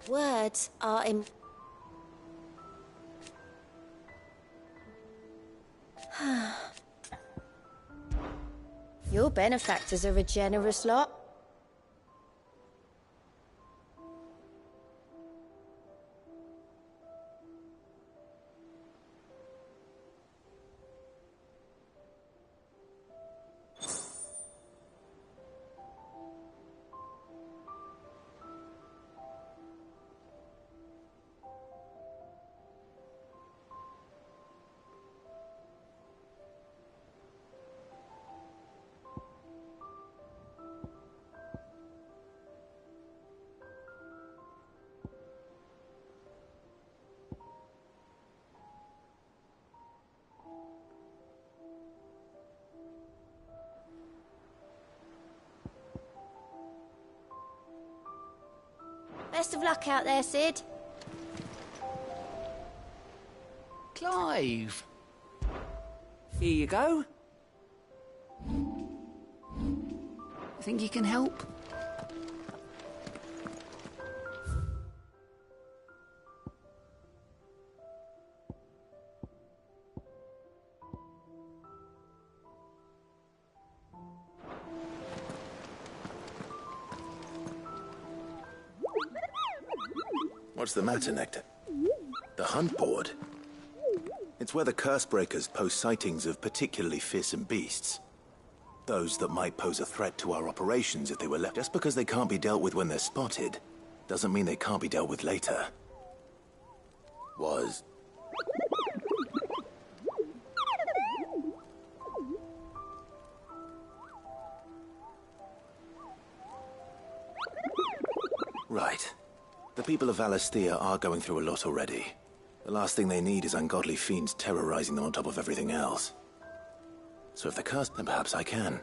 Words are Your benefactors are a generous lot. Best of luck out there, Sid. Clive! Here you go. Think you can help? What's the matter, Nectar? The hunt board? It's where the Cursebreakers post sightings of particularly fearsome beasts. Those that might pose a threat to our operations if they were left. Just because they can't be dealt with when they're spotted, doesn't mean they can't be dealt with later. Was... Right. The people of Valisthea are going through a lot already. The last thing they need is ungodly fiends terrorizing them on top of everything else. So if they're cursed, then perhaps I can.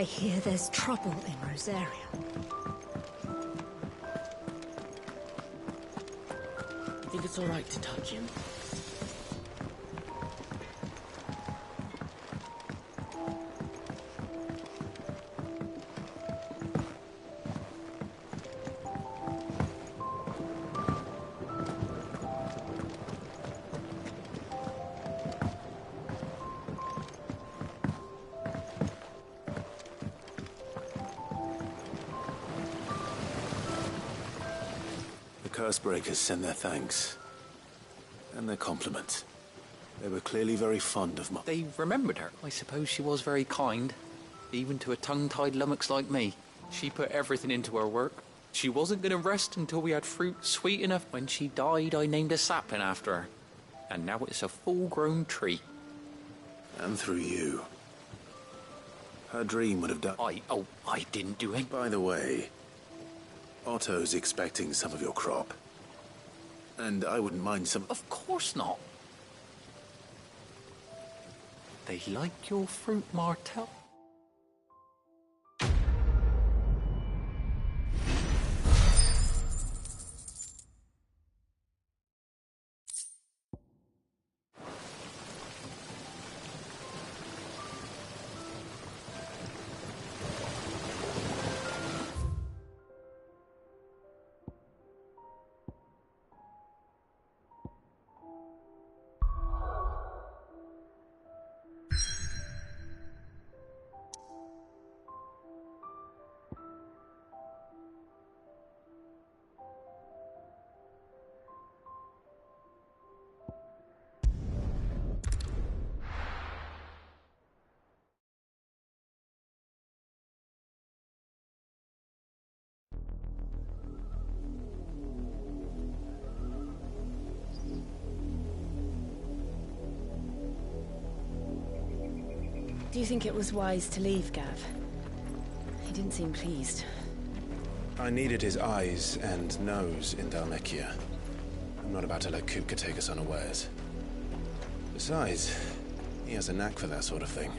I hear there's trouble in Rosaria. You think it's all right to touch him? The Cursebreakers send their thanks. And their compliments. They were clearly very fond of my... They remembered her. I suppose she was very kind. Even to a tongue-tied lummox like me. She put everything into her work. She wasn't going to rest until we had fruit sweet enough. When she died, I named a sapling after her. And now it's a full-grown tree. And through you. Her dream would have done... I didn't do it. By the way, Otto's expecting some of your crop. And I wouldn't mind some... Of course not. They like your fruit, Martel. Do you think it was wise to leave, Gav? He didn't seem pleased. I needed his eyes and nose in Dhalmekia. I'm not about to let Kupka take us unawares. Besides, he has a knack for that sort of thing.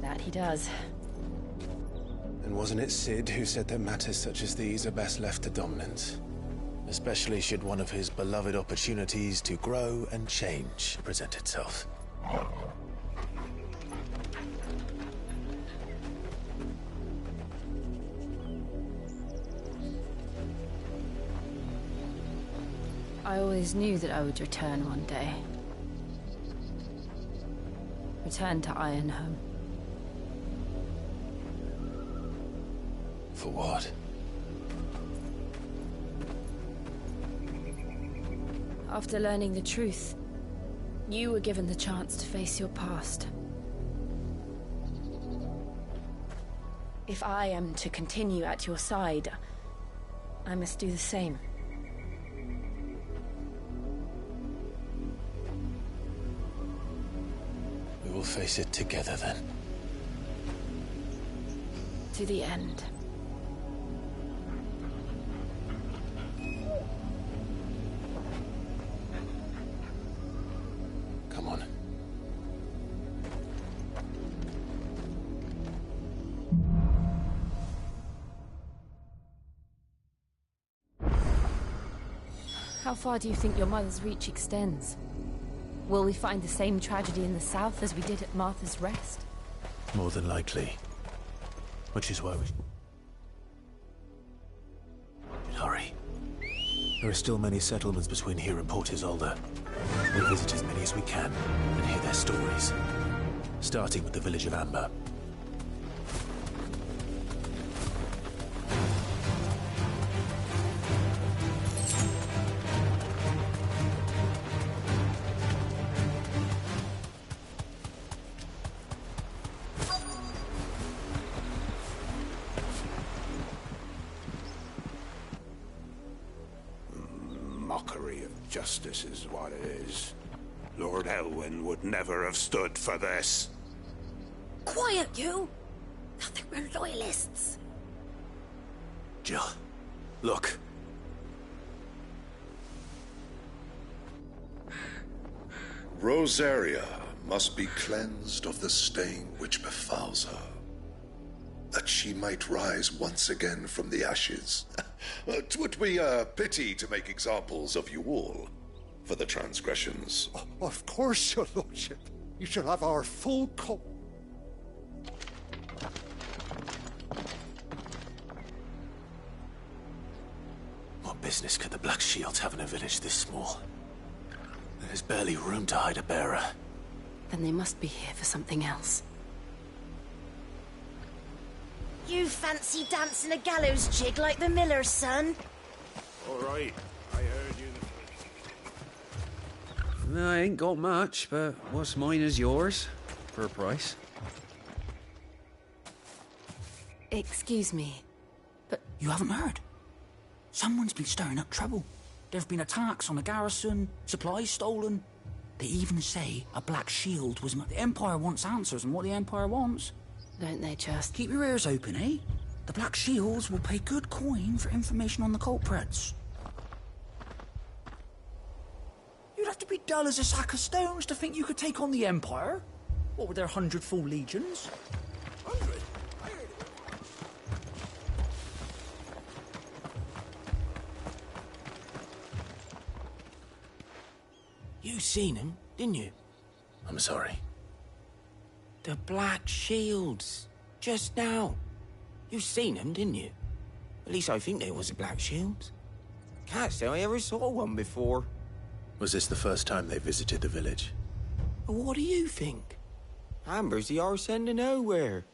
That he does. And wasn't it Cid who said that matters such as these are best left to dominance? Especially should one of his beloved opportunities to grow and change present itself. I always knew that I would return one day. Return to Ironhome. For what? After learning the truth, you were given the chance to face your past. If I am to continue at your side, I must do the same. We will face it together then. To the end. Come on. How far do you think your mother's reach extends? Will we find the same tragedy in the south as we did at Martha's Rest? More than likely. Which is why we hurry. There are still many settlements between here and Port Isolde. We'll visit as many as we can and hear their stories. Starting with the village of Amber. Mockery of justice is what it is. Lord Elwyn would never have stood for this. Quiet, you! I think we're loyalists. Jill, look. Rosaria must be cleansed of the stain which befouls her, that she might rise once again from the ashes. 'Twould be a pity to make examples of you all for the transgressions. Of course, your lordship. You shall have our full What business could the Black Shields have in a village this small? There's barely room to hide a bearer. Then they must be here for something else. You fancy dancing a gallows jig like the miller's son? All right, I heard you. I ain't got much, but what's mine is yours, for a price. Excuse me, but... You haven't heard? Someone's been stirring up trouble. There've been attacks on the garrison, supplies stolen. They even say a Black Shield was... The Empire wants answers, and what the Empire wants... Don't they just... Keep your ears open, eh? The Black Shields will pay good coin for information on the culprits. You'd have to be dull as a sack of stones to think you could take on the Empire. What with their 100 full legions? 100? You seen him, didn't you? I'm sorry. The Black Shields. Just now. You seen them, didn't you? At least I think there was a Black Shield. Can't say I ever saw one before. Was this the first time they visited the village? What do you think? Amber's the arse end of nowhere.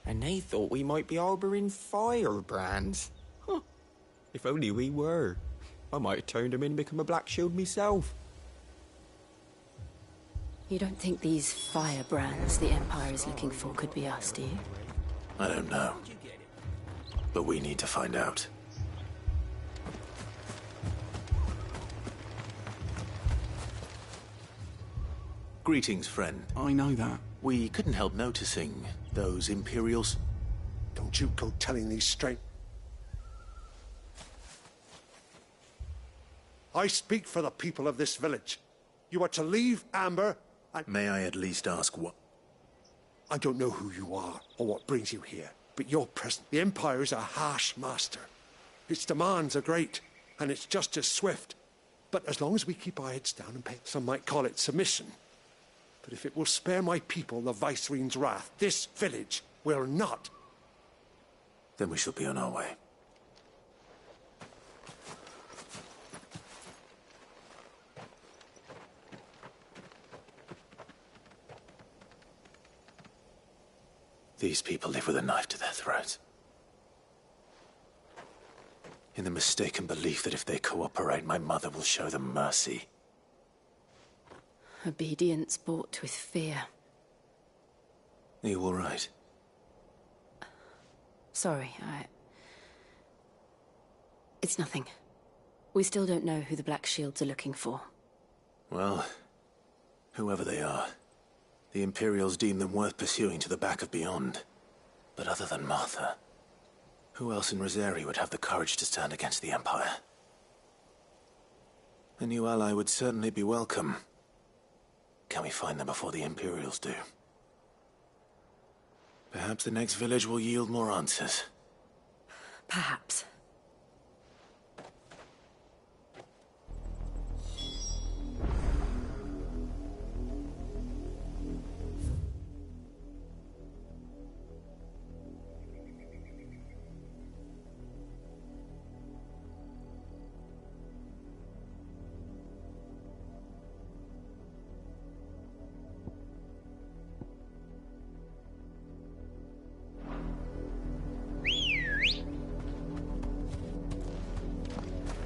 And they thought we might be harbouring firebrands. Huh. If only we were. I might have turned them in and become a Black Shield myself. You don't think these firebrands the Empire is looking for could be us, do you? I don't know. But we need to find out. Greetings, friend. I know that. We couldn't help noticing those Imperials. Don't you go telling these straight. I speak for the people of this village. You are to leave Amber and... May I at least ask what... I don't know who you are or what brings you here, but you're present. The Empire is a harsh master. Its demands are great, and its justice swift. But as long as we keep our heads down and pay, some might call it submission. But if it will spare my people the Viceroy's wrath, this village will not. Then we shall be on our way. These people live with a knife to their throats. In the mistaken belief that if they cooperate, my mother will show them mercy. Obedience bought with fear. Are you all right? Sorry, It's nothing. We still don't know who the Black Shields are looking for. Well, whoever they are, the Imperials deem them worth pursuing to the back of beyond. But other than Martha, who else in Rosaria would have the courage to stand against the Empire? A new ally would certainly be welcome. Can we find them before the Imperials do? Perhaps the next village will yield more answers. Perhaps.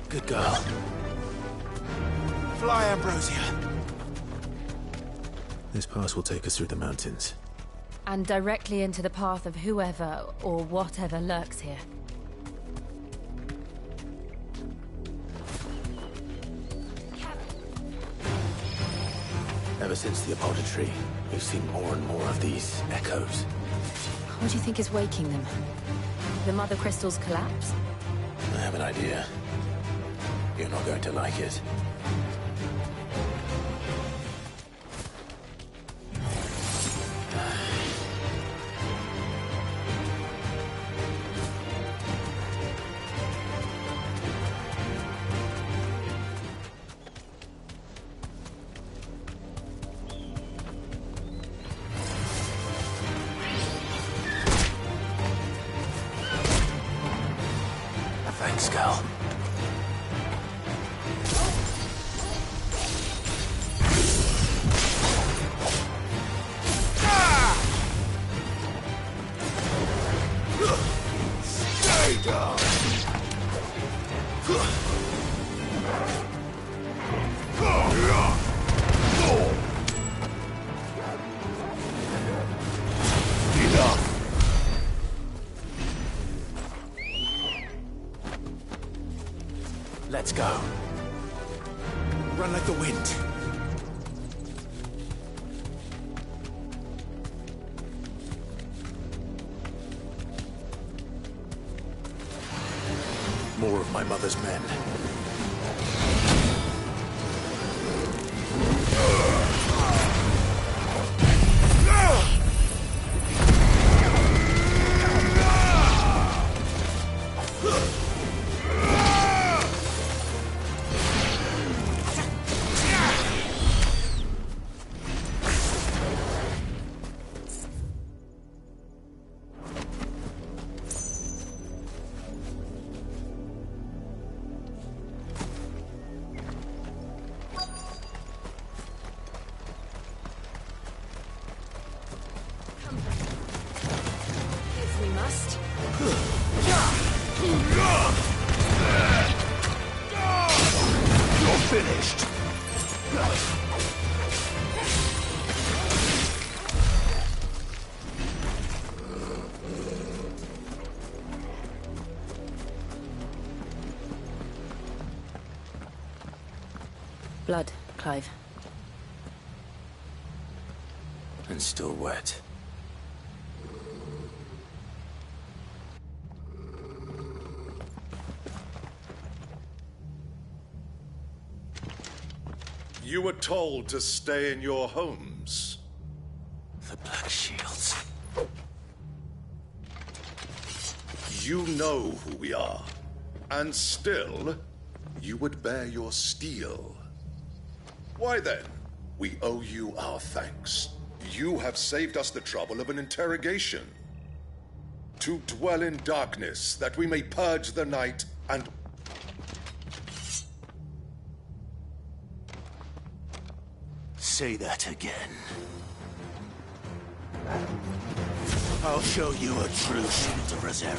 Good girl. Fly, Ambrosia! This pass will take us through the mountains. And directly into the path of whoever or whatever lurks here. Ever since the Apodatory, we've seen more and more of these echoes. What do you think is waking them? The Mother Crystal's collapse? I have an idea. You're not going to like it. Thanks, girl. Let's go. Run like the wind. More of my mother's men. Finished. Blood, Clive. And still wet. You were told to stay in your homes. The Black Shields. You know who we are. And still, you would bear your steel. Why then, we owe you our thanks. You have saved us the trouble of an interrogation. To dwell in darkness, that we may purge the night and... Say that again. I'll show you a true shield of Rosaria.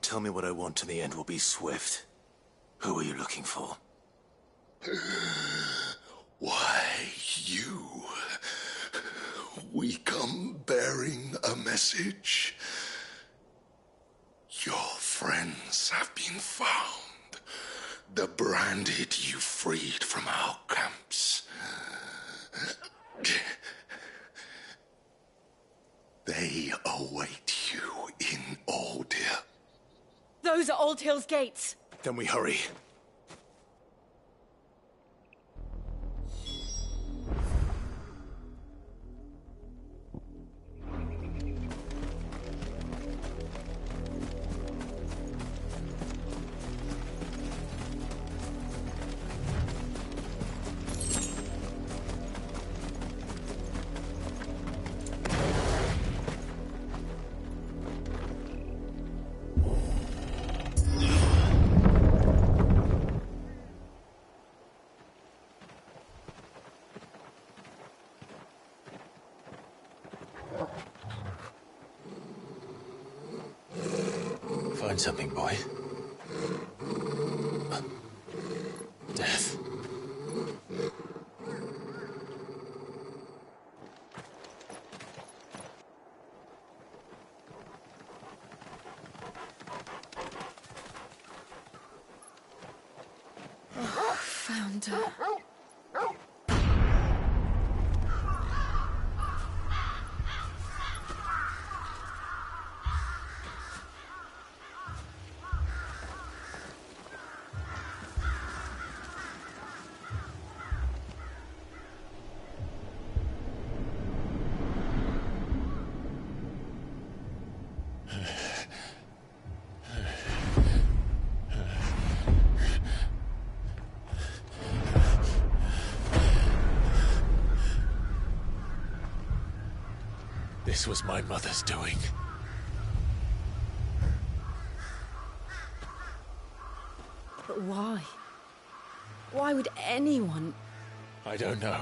Tell me what I want and the end will be swift. Who are you looking for? Why, you. We come bearing a message. Your friends have been found. The branded you freed from our camps. They await you in Aldir. Those are Old Hill's gates. Then we hurry. Find something, boy. Death. Found her. This was my mother's doing. But why? Why would anyone... I don't know.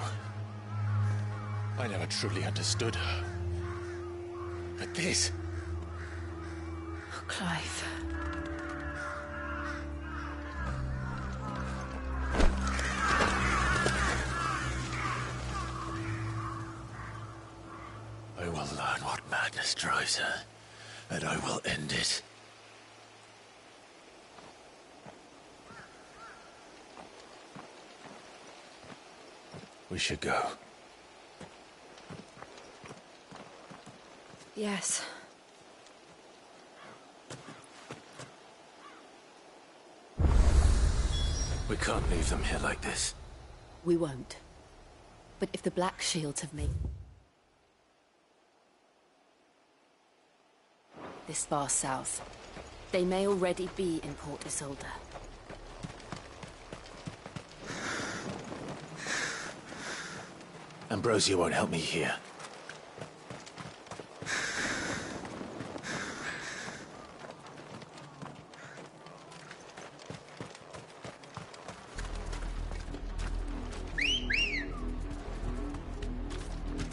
I never truly understood her. But this... Oh, Clive. I will learn what madness drives her, and I will end it. We should go. Yes. We can't leave them here like this. We won't. But if the Black Shields have made this far south, they may already be in Port Isolde. Ambrosia won't help me here.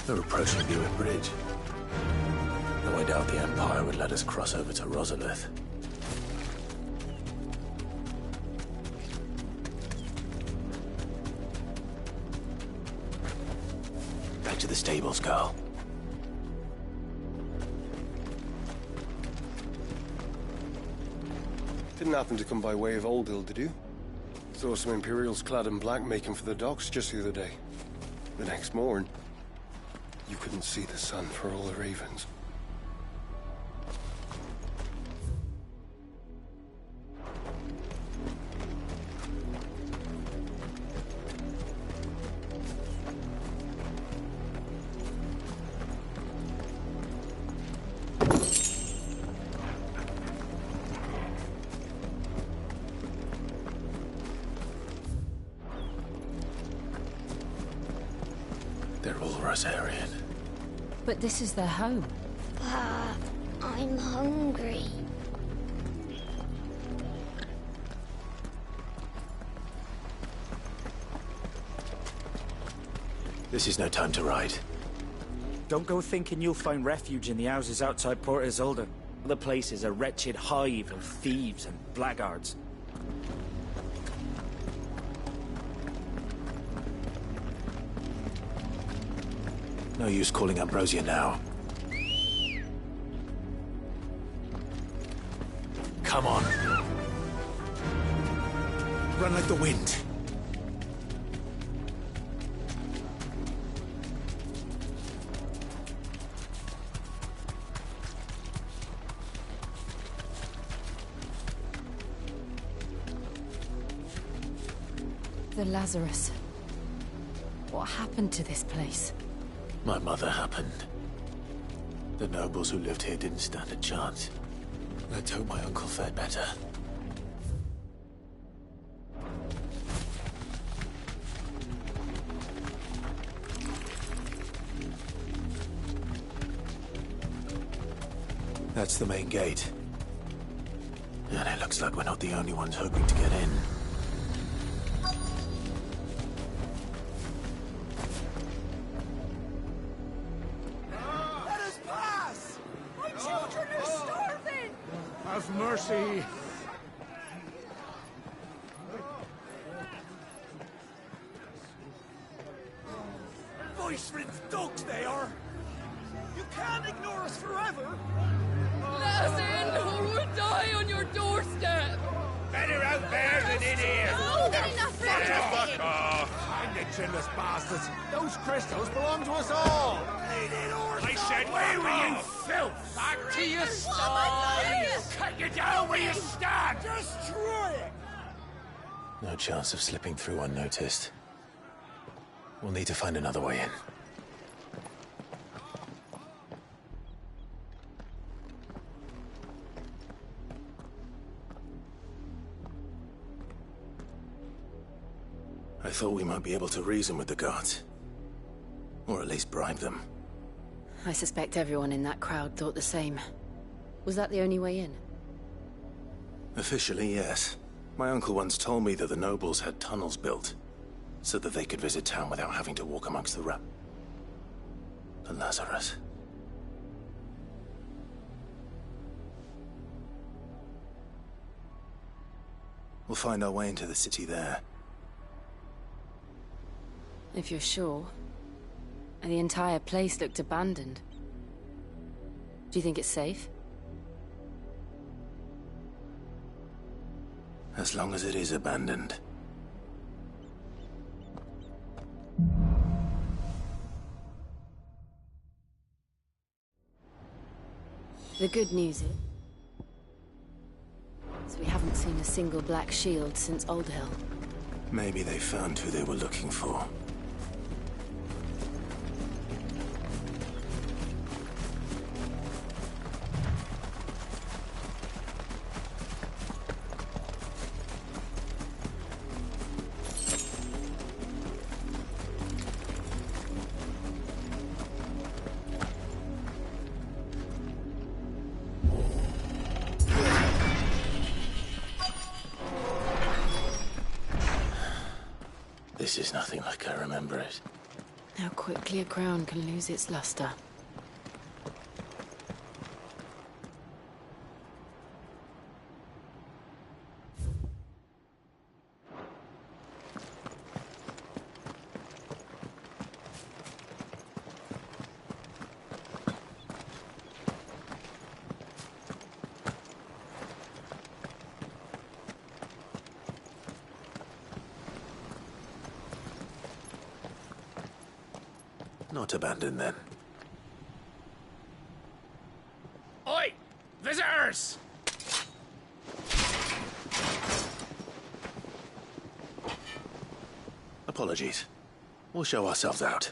We're approaching Buick Bridge. Though I doubt the Empire would let us cross over to Rosalith. Back to the stables, Carl. Didn't happen to come by way of Oldhill, did you? Saw some Imperials clad in black making for the docks just the other day. The next morn, you couldn't see the sun for all the ravens. They're all Rosarian. But this is their home. I'm hungry. This is no time to ride. Don't go thinking you'll find refuge in the houses outside Port Isolde. The place is a wretched hive of thieves and blackguards. No use calling Ambrosia now. Come on. Run like the wind. The Lazarus. What happened to this place? My mother happened. The nobles who lived here didn't stand a chance. Let's hope my uncle fared better. That's the main gate. And it looks like we're not the only ones hoping to get in. Have mercy. Voice-riddled dogs they are. You can't ignore us forever. Let us in, or we'll die on your doorstep. Better out there than in here. No, enough. Fuck off. Find the chinless bastards. Those crystals belong to us all. I said, where were you, filth? Back to your sties. Cut you down where you stand. Destroy it. No chance of slipping through unnoticed. We'll need to find another way in. I thought we might be able to reason with the guards. Or at least bribe them. I suspect everyone in that crowd thought the same. Was that the only way in? Officially, yes. My uncle once told me that the nobles had tunnels built, so that they could visit town without having to walk amongst the The Lazarus. We'll find our way into the city there. If you're sure. The entire place looked abandoned. Do you think it's safe? As long as it is abandoned. The good news is we haven't seen a single black shield since Oldhill. Maybe they found who they were looking for. This is nothing like I remember it. How quickly a crown can lose its luster. Not abandoned, then. Oi! Visitors! Apologies. We'll show ourselves out.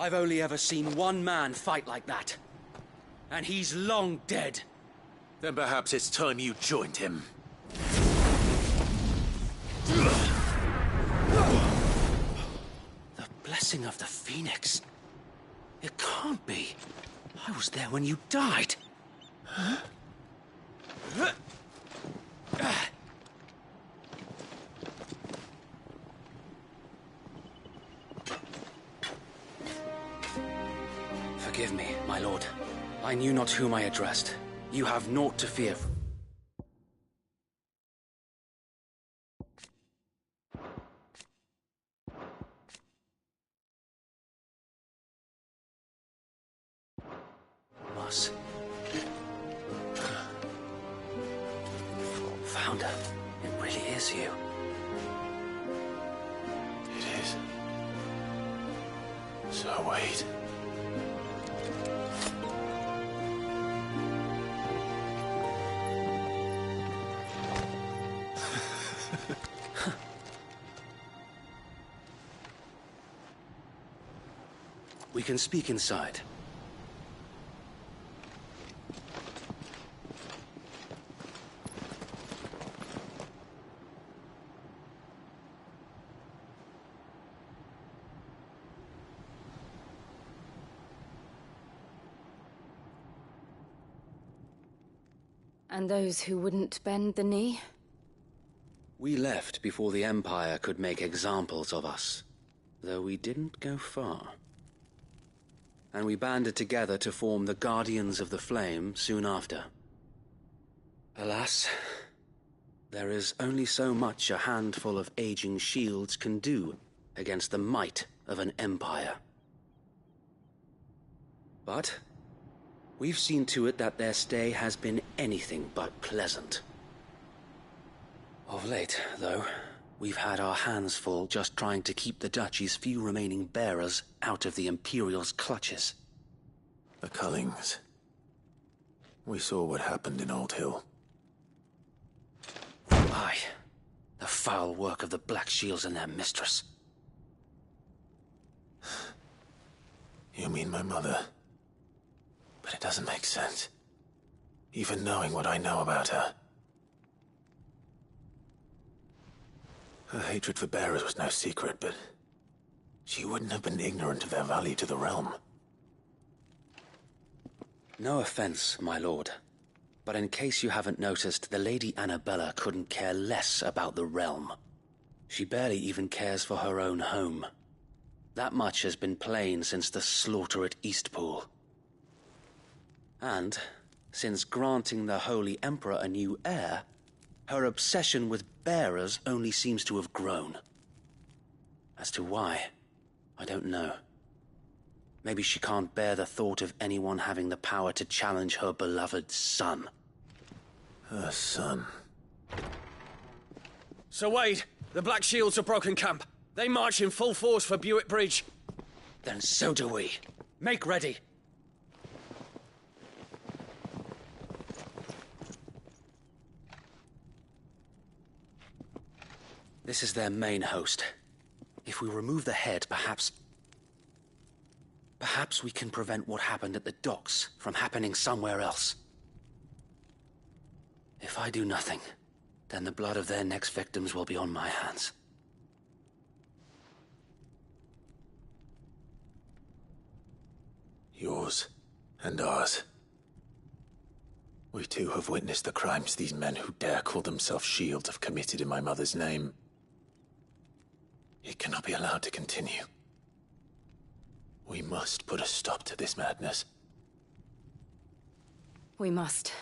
I've only ever seen one man fight like that. And he's long dead. Then perhaps it's time you joined him. The blessing of the Phoenix. It can't be. I was there when you died. Huh? Forgive me, my lord. I knew not whom I addressed. You have naught to fear. Mus. Founder, it really is you. It is. So wait. We can speak inside. And those who wouldn't bend the knee? We left before the Empire could make examples of us, though we didn't go far. And we banded together to form the Guardians of the Flame soon after. Alas, there is only so much a handful of aging shields can do against the might of an empire. But we've seen to it that their stay has been anything but pleasant. Of late, though, we've had our hands full just trying to keep the Duchy's few remaining bearers out of the Imperial's clutches. The Cullings. We saw what happened in Old Hill. Aye. The foul work of the Black Shields and their mistress. You mean my mother? But it doesn't make sense. Even knowing what I know about her. Her hatred for bearers was no secret, but she wouldn't have been ignorant of their value to the realm. No offense, my lord, but in case you haven't noticed, the Lady Annabella couldn't care less about the realm. She barely even cares for her own home. That much has been plain since the slaughter at Eastpool. And, since granting the Holy Emperor a new heir, her obsession with bearers only seems to have grown. As to why, I don't know. Maybe she can't bear the thought of anyone having the power to challenge her beloved son. Her son? Sir Wade, the Black Shields have broken camp. They march in full force for Buick Bridge. Then so do we. Make ready. This is their main host. If we remove the head, perhaps we can prevent what happened at the docks from happening somewhere else. If I do nothing, then the blood of their next victims will be on my hands. Yours and ours. We too have witnessed the crimes these men who dare call themselves Shields have committed in my mother's name. It cannot be allowed to continue. We must put a stop to this madness. We must.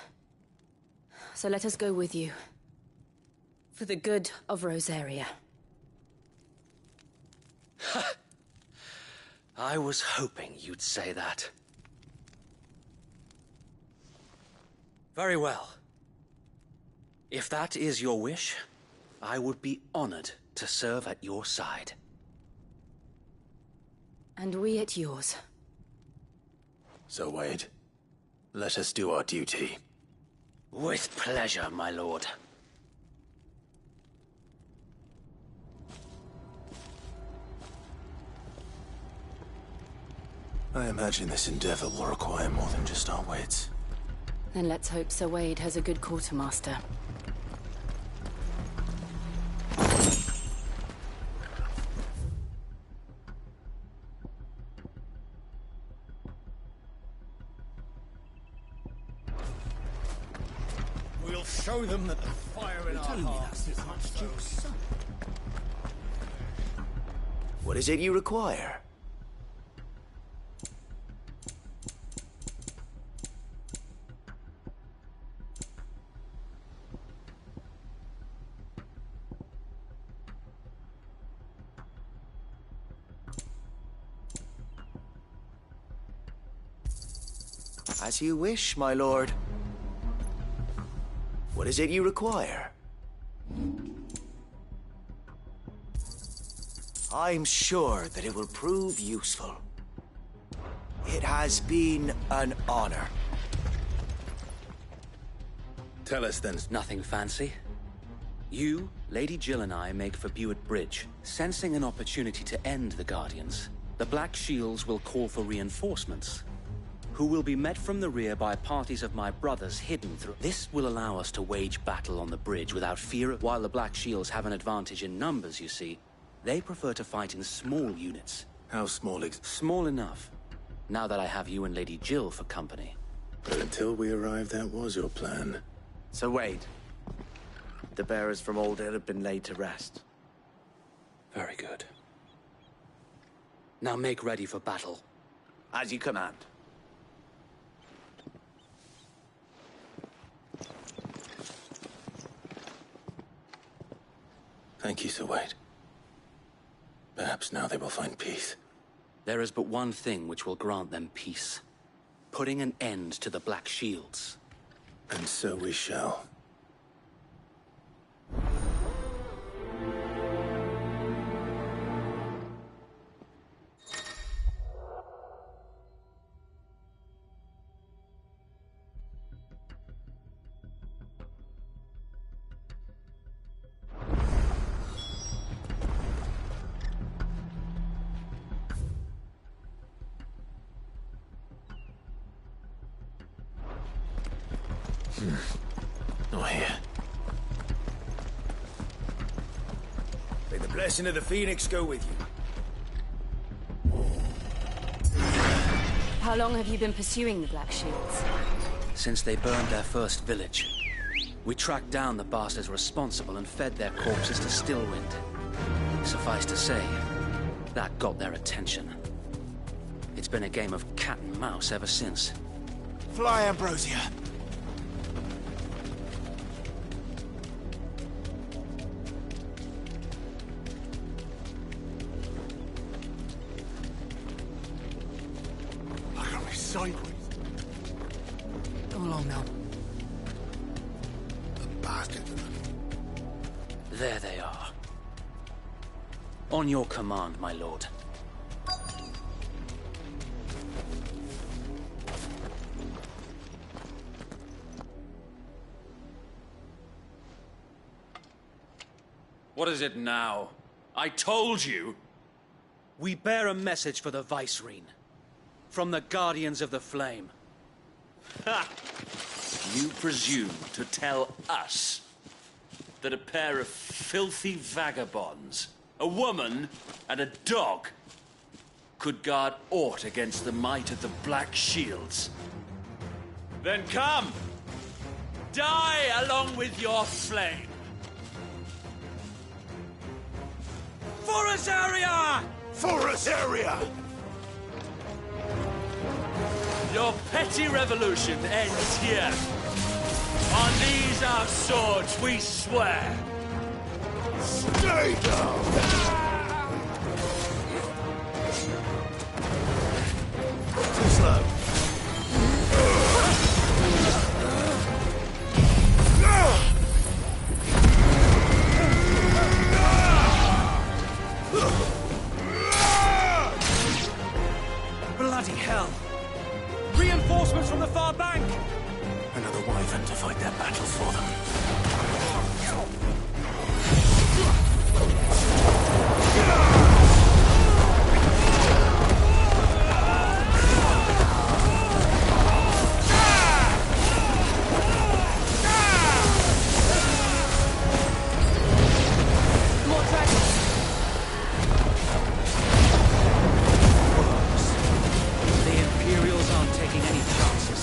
So let us go with you. For the good of Rosaria. I was hoping you'd say that. Very well. If that is your wish, I would be honored to serve at your side. And we at yours. So, Wade, let us do our duty. With pleasure, my lord. I imagine this endeavor will require more than just our wits. Then let's hope Sir Wade has a good quartermaster. We'll show them that the fire in our hearts is much juice. What is it you require? As you wish, my lord. What is it you require? I'm sure that it will prove useful. It has been an honor. Tell us then. Nothing fancy. You, Lady Jill and I make for Buick Bridge, sensing an opportunity to end the Guardians. The Black Shields will call for reinforcements, who will be met from the rear by parties of my brothers hidden through. This will allow us to wage battle on the bridge without fear. While the Black Shields have an advantage in numbers, you see, they prefer to fight in small units. How small Small enough, now that I have you and Lady Jill for company. But until we arrived, that was your plan. Sir Wade, the bearers from Oldale have been laid to rest. Very good. Now make ready for battle. As you command. Thank you, Sir Wade. Perhaps now they will find peace. There is but one thing which will grant them peace. Putting an end to the Black Shields. And so we shall. Not here. May the blessing of the Phoenix go with you. How long have you been pursuing the Black Shields? Since they burned their first village. We tracked down the bastards responsible and fed their corpses to Stillwind. Suffice to say, that got their attention. It's been a game of cat and mouse ever since. Fly, Ambrosia. Look at me sideways. Come along now. The bastards. There they are. On your command, my lord. What is it now? I told you! We bear a message for the Vicereine. From the Guardians of the Flame. Ha! You presume to tell us that a pair of filthy vagabonds, a woman and a dog, could guard aught against the might of the Black Shields? Then come! Die along with your flame! For Rosaria! For Rosaria! Your petty revolution ends here. On these our swords we swear. Stay down! Too slow. Bloody hell! Reinforcements from the far bank! Another wyvern to fight their battle for them. More dragons! The Imperials aren't taking any chances.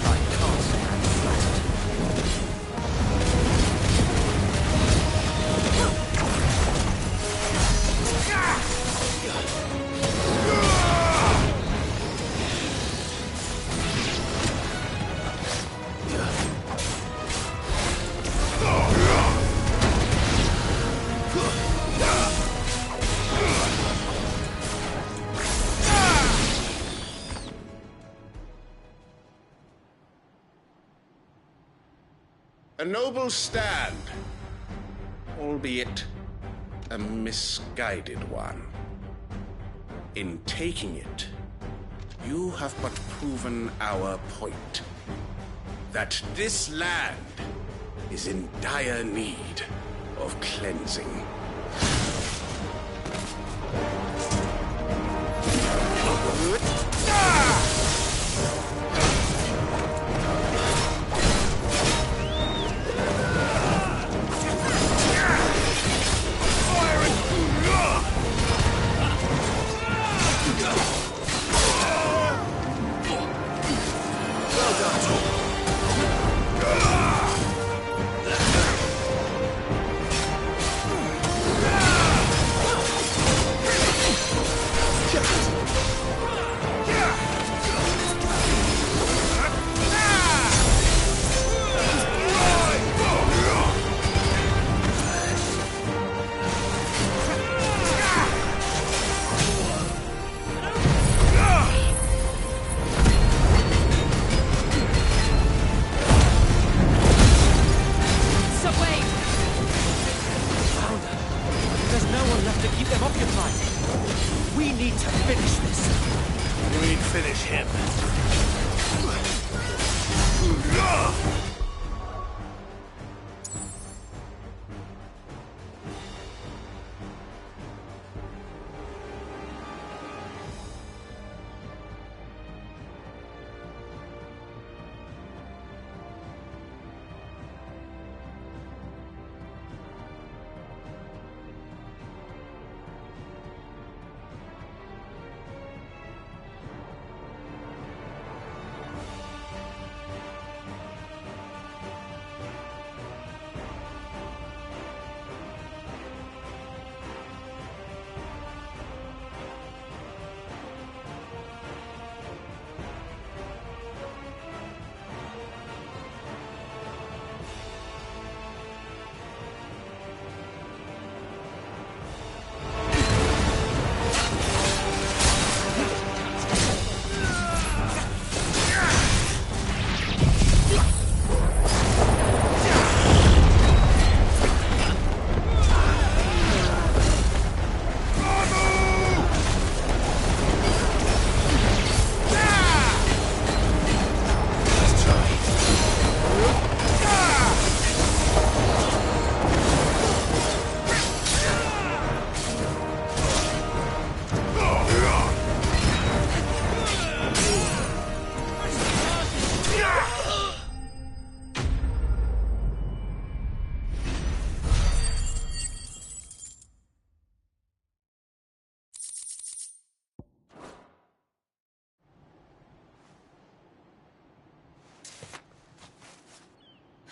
I can't stand flattered. A noble stand, albeit a misguided one. In taking it, you have but proven our point. That this land is in dire need of cleansing. Finish him.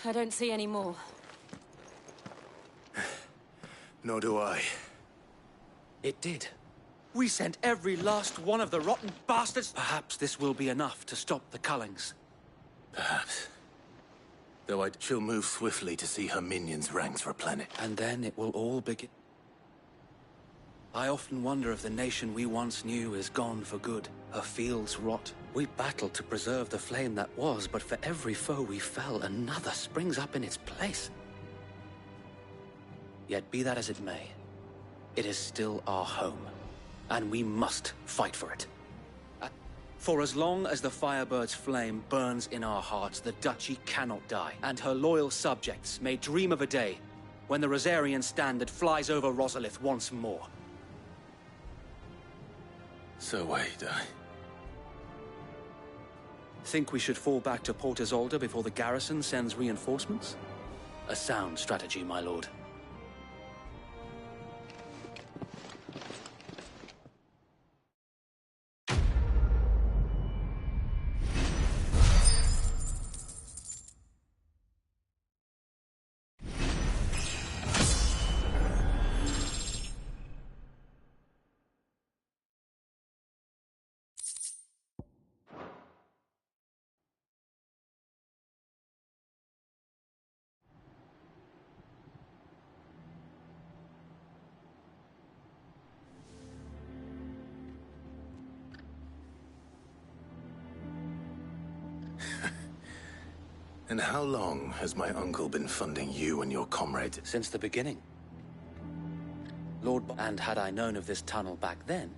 I don't see any more. Nor do I. It did. We sent every last one of the rotten bastards. Perhaps this will be enough to stop the Cullings. Perhaps. Though she'll move swiftly to see her minions' ranks replenish. And then it will all begin. I often wonder if the nation we once knew is gone for good. Her fields rot. We battled to preserve the flame that was, but for every foe we fell, another springs up in its place. Yet be that as it may, it is still our home, and we must fight for it. For as long as the Firebird's flame burns in our hearts, the Duchy cannot die, and her loyal subjects may dream of a day when the Rosarian standard flies over Rosalith once more. So wait, Think we should fall back to Port Isolde before the garrison sends reinforcements? A sound strategy, my lord. And how long has my uncle been funding you and your comrades? Since the beginning. And had I known of this tunnel back then,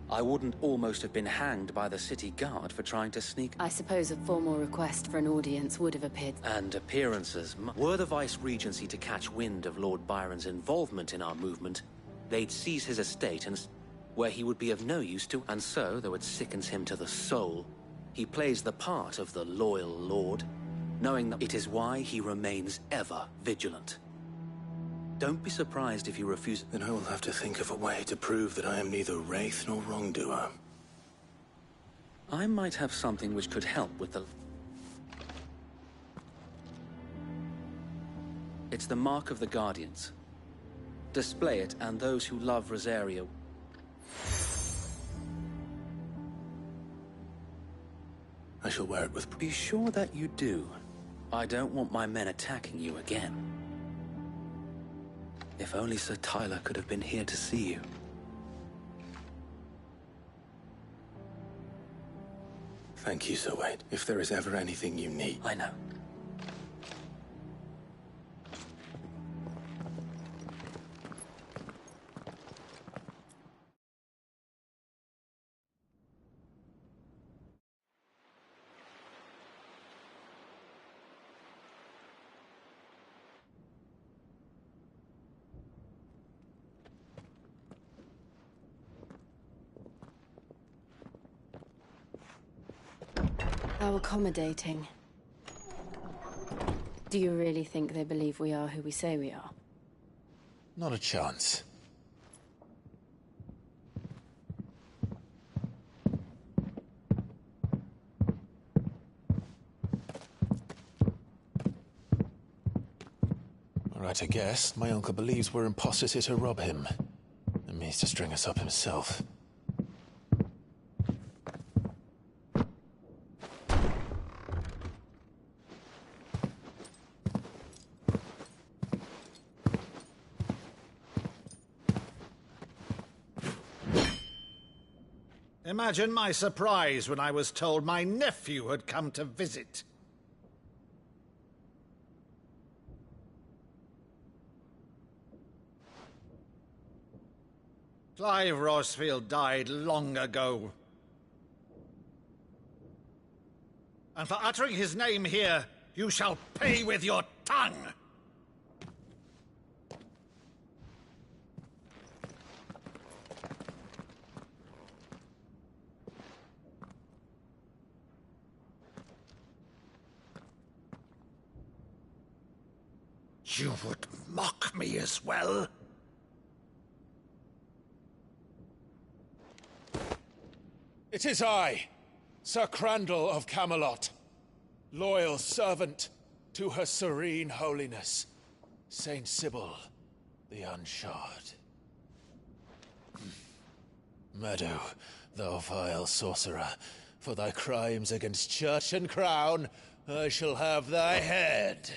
I wouldn't almost have been hanged by the city guard for trying to sneak. I suppose a formal request for an audience would have appeared. And appearances. Were the Vice-Regency to catch wind of Lord Byron's involvement in our movement, they'd seize his estate and where he would be of no use to. And so, though it sickens him to the soul, he plays the part of the loyal lord, knowing that it is why he remains ever vigilant. Don't be surprised if you refuse. Then I will have to think of a way to prove that I am neither wraith nor wrongdoer. I might have something which could help with the... It's the mark of the Guardians. Display it, and those who love Rosaria... I shall wear it with... Be sure that you do. I don't want my men attacking you again. If only Sir Tyler could have been here to see you. Thank you, Sir Wade. If there is ever anything you need... I know. How accommodating. Do you really think they believe we are who we say we are? Not a chance. Right, I guess. My uncle believes we're imposters here to rob him. And means to string us up himself. Imagine my surprise when I was told my nephew had come to visit. Clive Rosfield died long ago. And for uttering his name here, you shall pay with your tongue! You would mock me as well? It is I, Sir Crandall of Camelot, loyal servant To Her Serene Holiness, Saint Sybil, the Unshod. Meadow, thou vile sorcerer, for thy crimes against church and crown, I shall have thy head.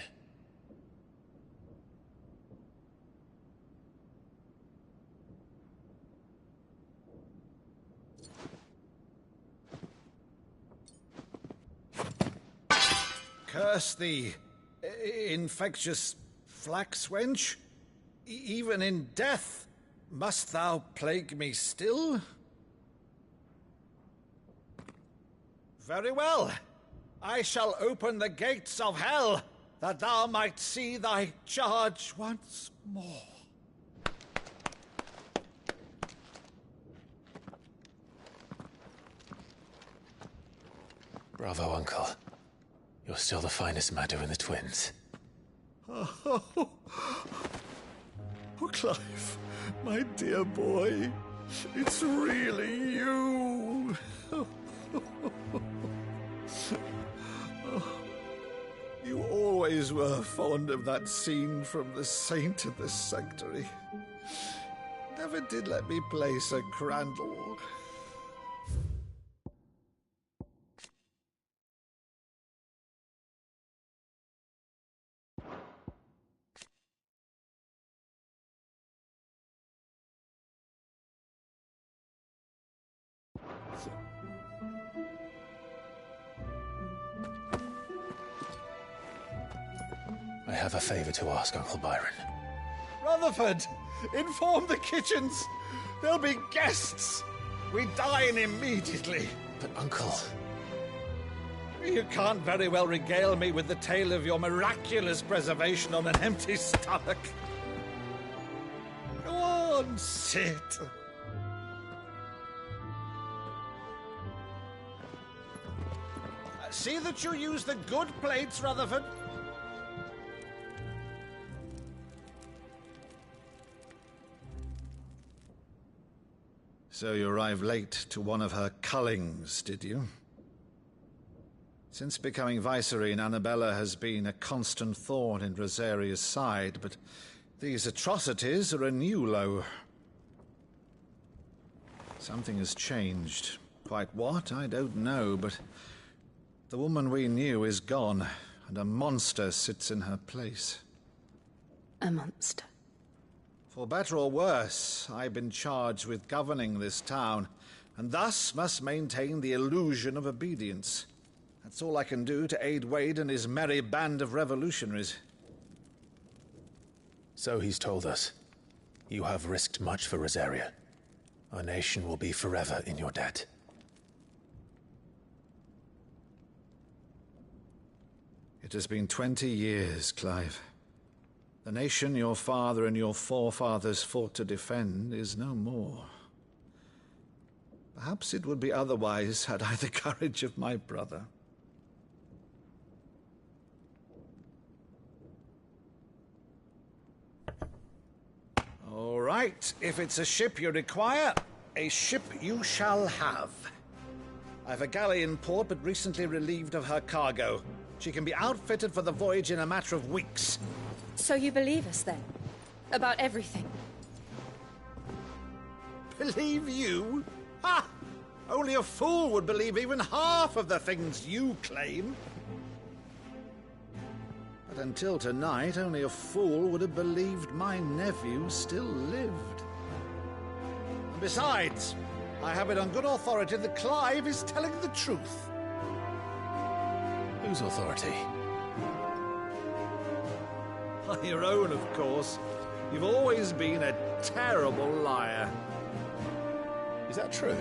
Curse thee, infectious flax wench. Even in death, must thou plague me still? Very well. I shall open the gates of hell, that thou might see thy charge once more. Bravo, Uncle. You're still the finest Meadow in the twins. Oh, Clive, my dear boy, it's really you. You always were fond of that scene from The Saint of the Sanctuary. Never did let me play Sir Crandall. I have a favor to ask, Uncle Byron. Rutherford, inform the kitchens. There'll be guests. We dine immediately. But, Uncle... You can't very well regale me with the tale of your miraculous preservation on an empty stomach. Go on, sit. See that you use the good plates, Rutherford. So you arrived late to one of her cullings, did you? Since becoming Vicereine, Annabella has been a constant thorn in Rosaria's side, but these atrocities are a new low. Something has changed. Quite what, I don't know, but the woman we knew is gone, and a monster sits in her place. A monster? For better or worse, I've been charged with governing this town, and thus must maintain the illusion of obedience. That's all I can do to aid Wade and his merry band of revolutionaries. So he's told us. You have risked much for Rosaria. Our nation will be forever in your debt. It has been 20 years, Clive. The nation your father and your forefathers fought to defend is no more. Perhaps it would be otherwise had I the courage of my brother. All right, if it's a ship you require, a ship you shall have. I've a galley in port, but recently relieved of her cargo. She can be outfitted for the voyage in a matter of weeks. So you believe us, then? About everything? Believe you? Ha! Only a fool would believe even half of the things you claim. But until tonight, only a fool would have believed my nephew still lived. And besides, I have it on good authority that Clive is telling the truth. Whose authority? Your own, of course. You've always been a terrible liar. Is that true?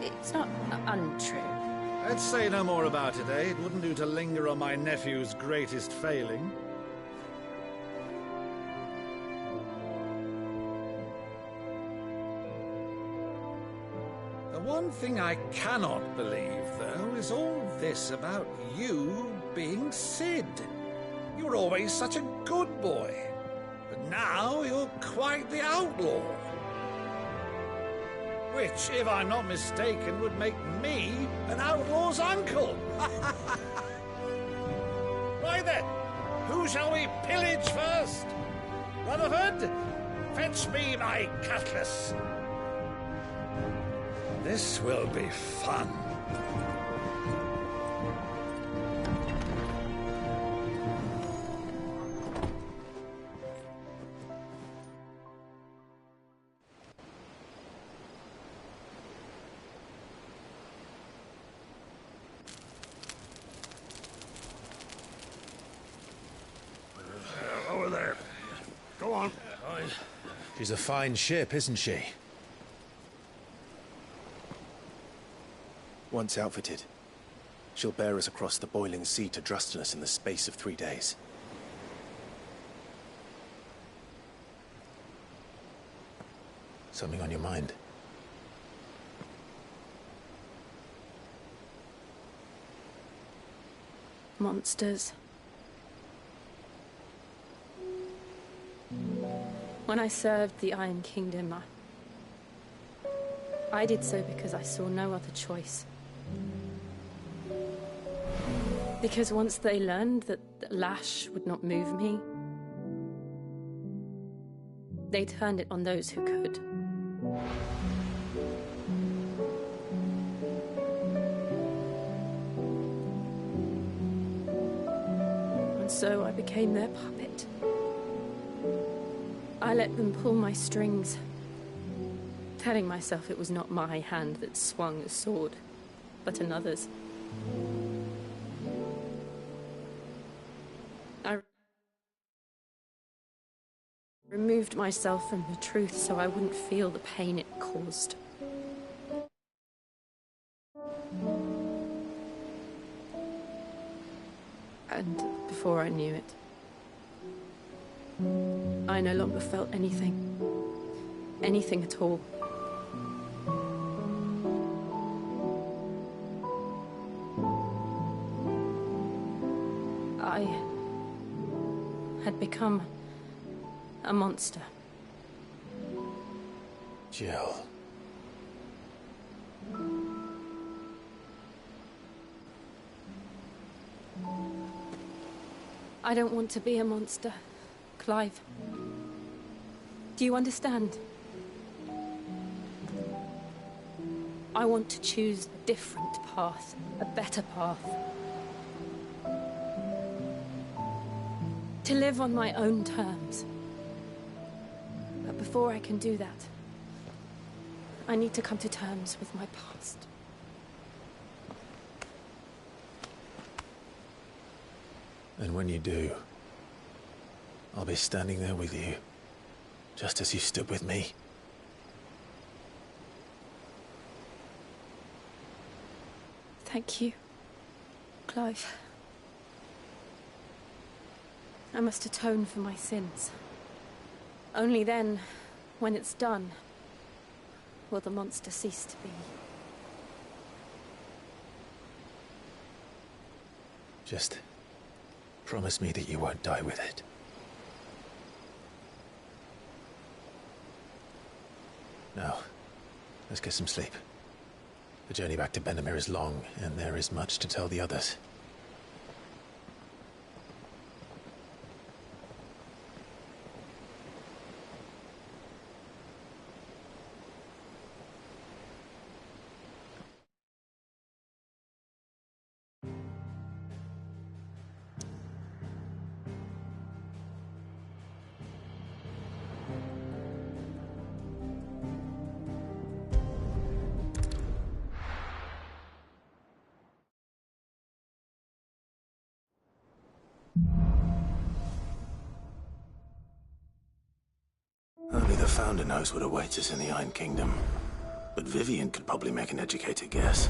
It's not untrue. Let's say no more about it, eh? It wouldn't do to linger on my nephew's greatest failing. The one thing I cannot believe, though, is all this about you being Cid. You were always such a good boy, but now you're quite the outlaw. Which, if I'm not mistaken, would make me an outlaw's uncle. Why then, who shall we pillage first? Rutherford, fetch me my cutlass. This will be fun. Over there. Go on. She's a fine ship, isn't she? Once outfitted, she'll bear us across the boiling sea to Drustinus in the space of 3 days. Something on your mind? Monsters. When I served the Iron Kingdom, I did so because I saw no other choice. Because once they learned that Lash would not move me, they turned it on those who could. And so I became their puppet. I let them pull my strings, telling myself it was not my hand that swung the sword, but another's. I removed myself from the truth so I wouldn't feel the pain it caused. And before I knew it, I no longer felt anything. Anything at all. I had become a monster. Jill. I don't want to be a monster, Clive. Do you understand? I want to choose a different path, a better path. To live on my own terms. But before I can do that, I need to come to terms with my past. And when you do, I'll be standing there with you, just as you stood with me. Thank you, Clive. I must atone for my sins. Only then, when it's done, will the monster cease to be. Just promise me that you won't die with it. Now, let's get some sleep. The journey back to Benamir is long, and there is much to tell the others. Only the Founder knows what awaits us in the Iron Kingdom. But Vivian could probably make an educated guess.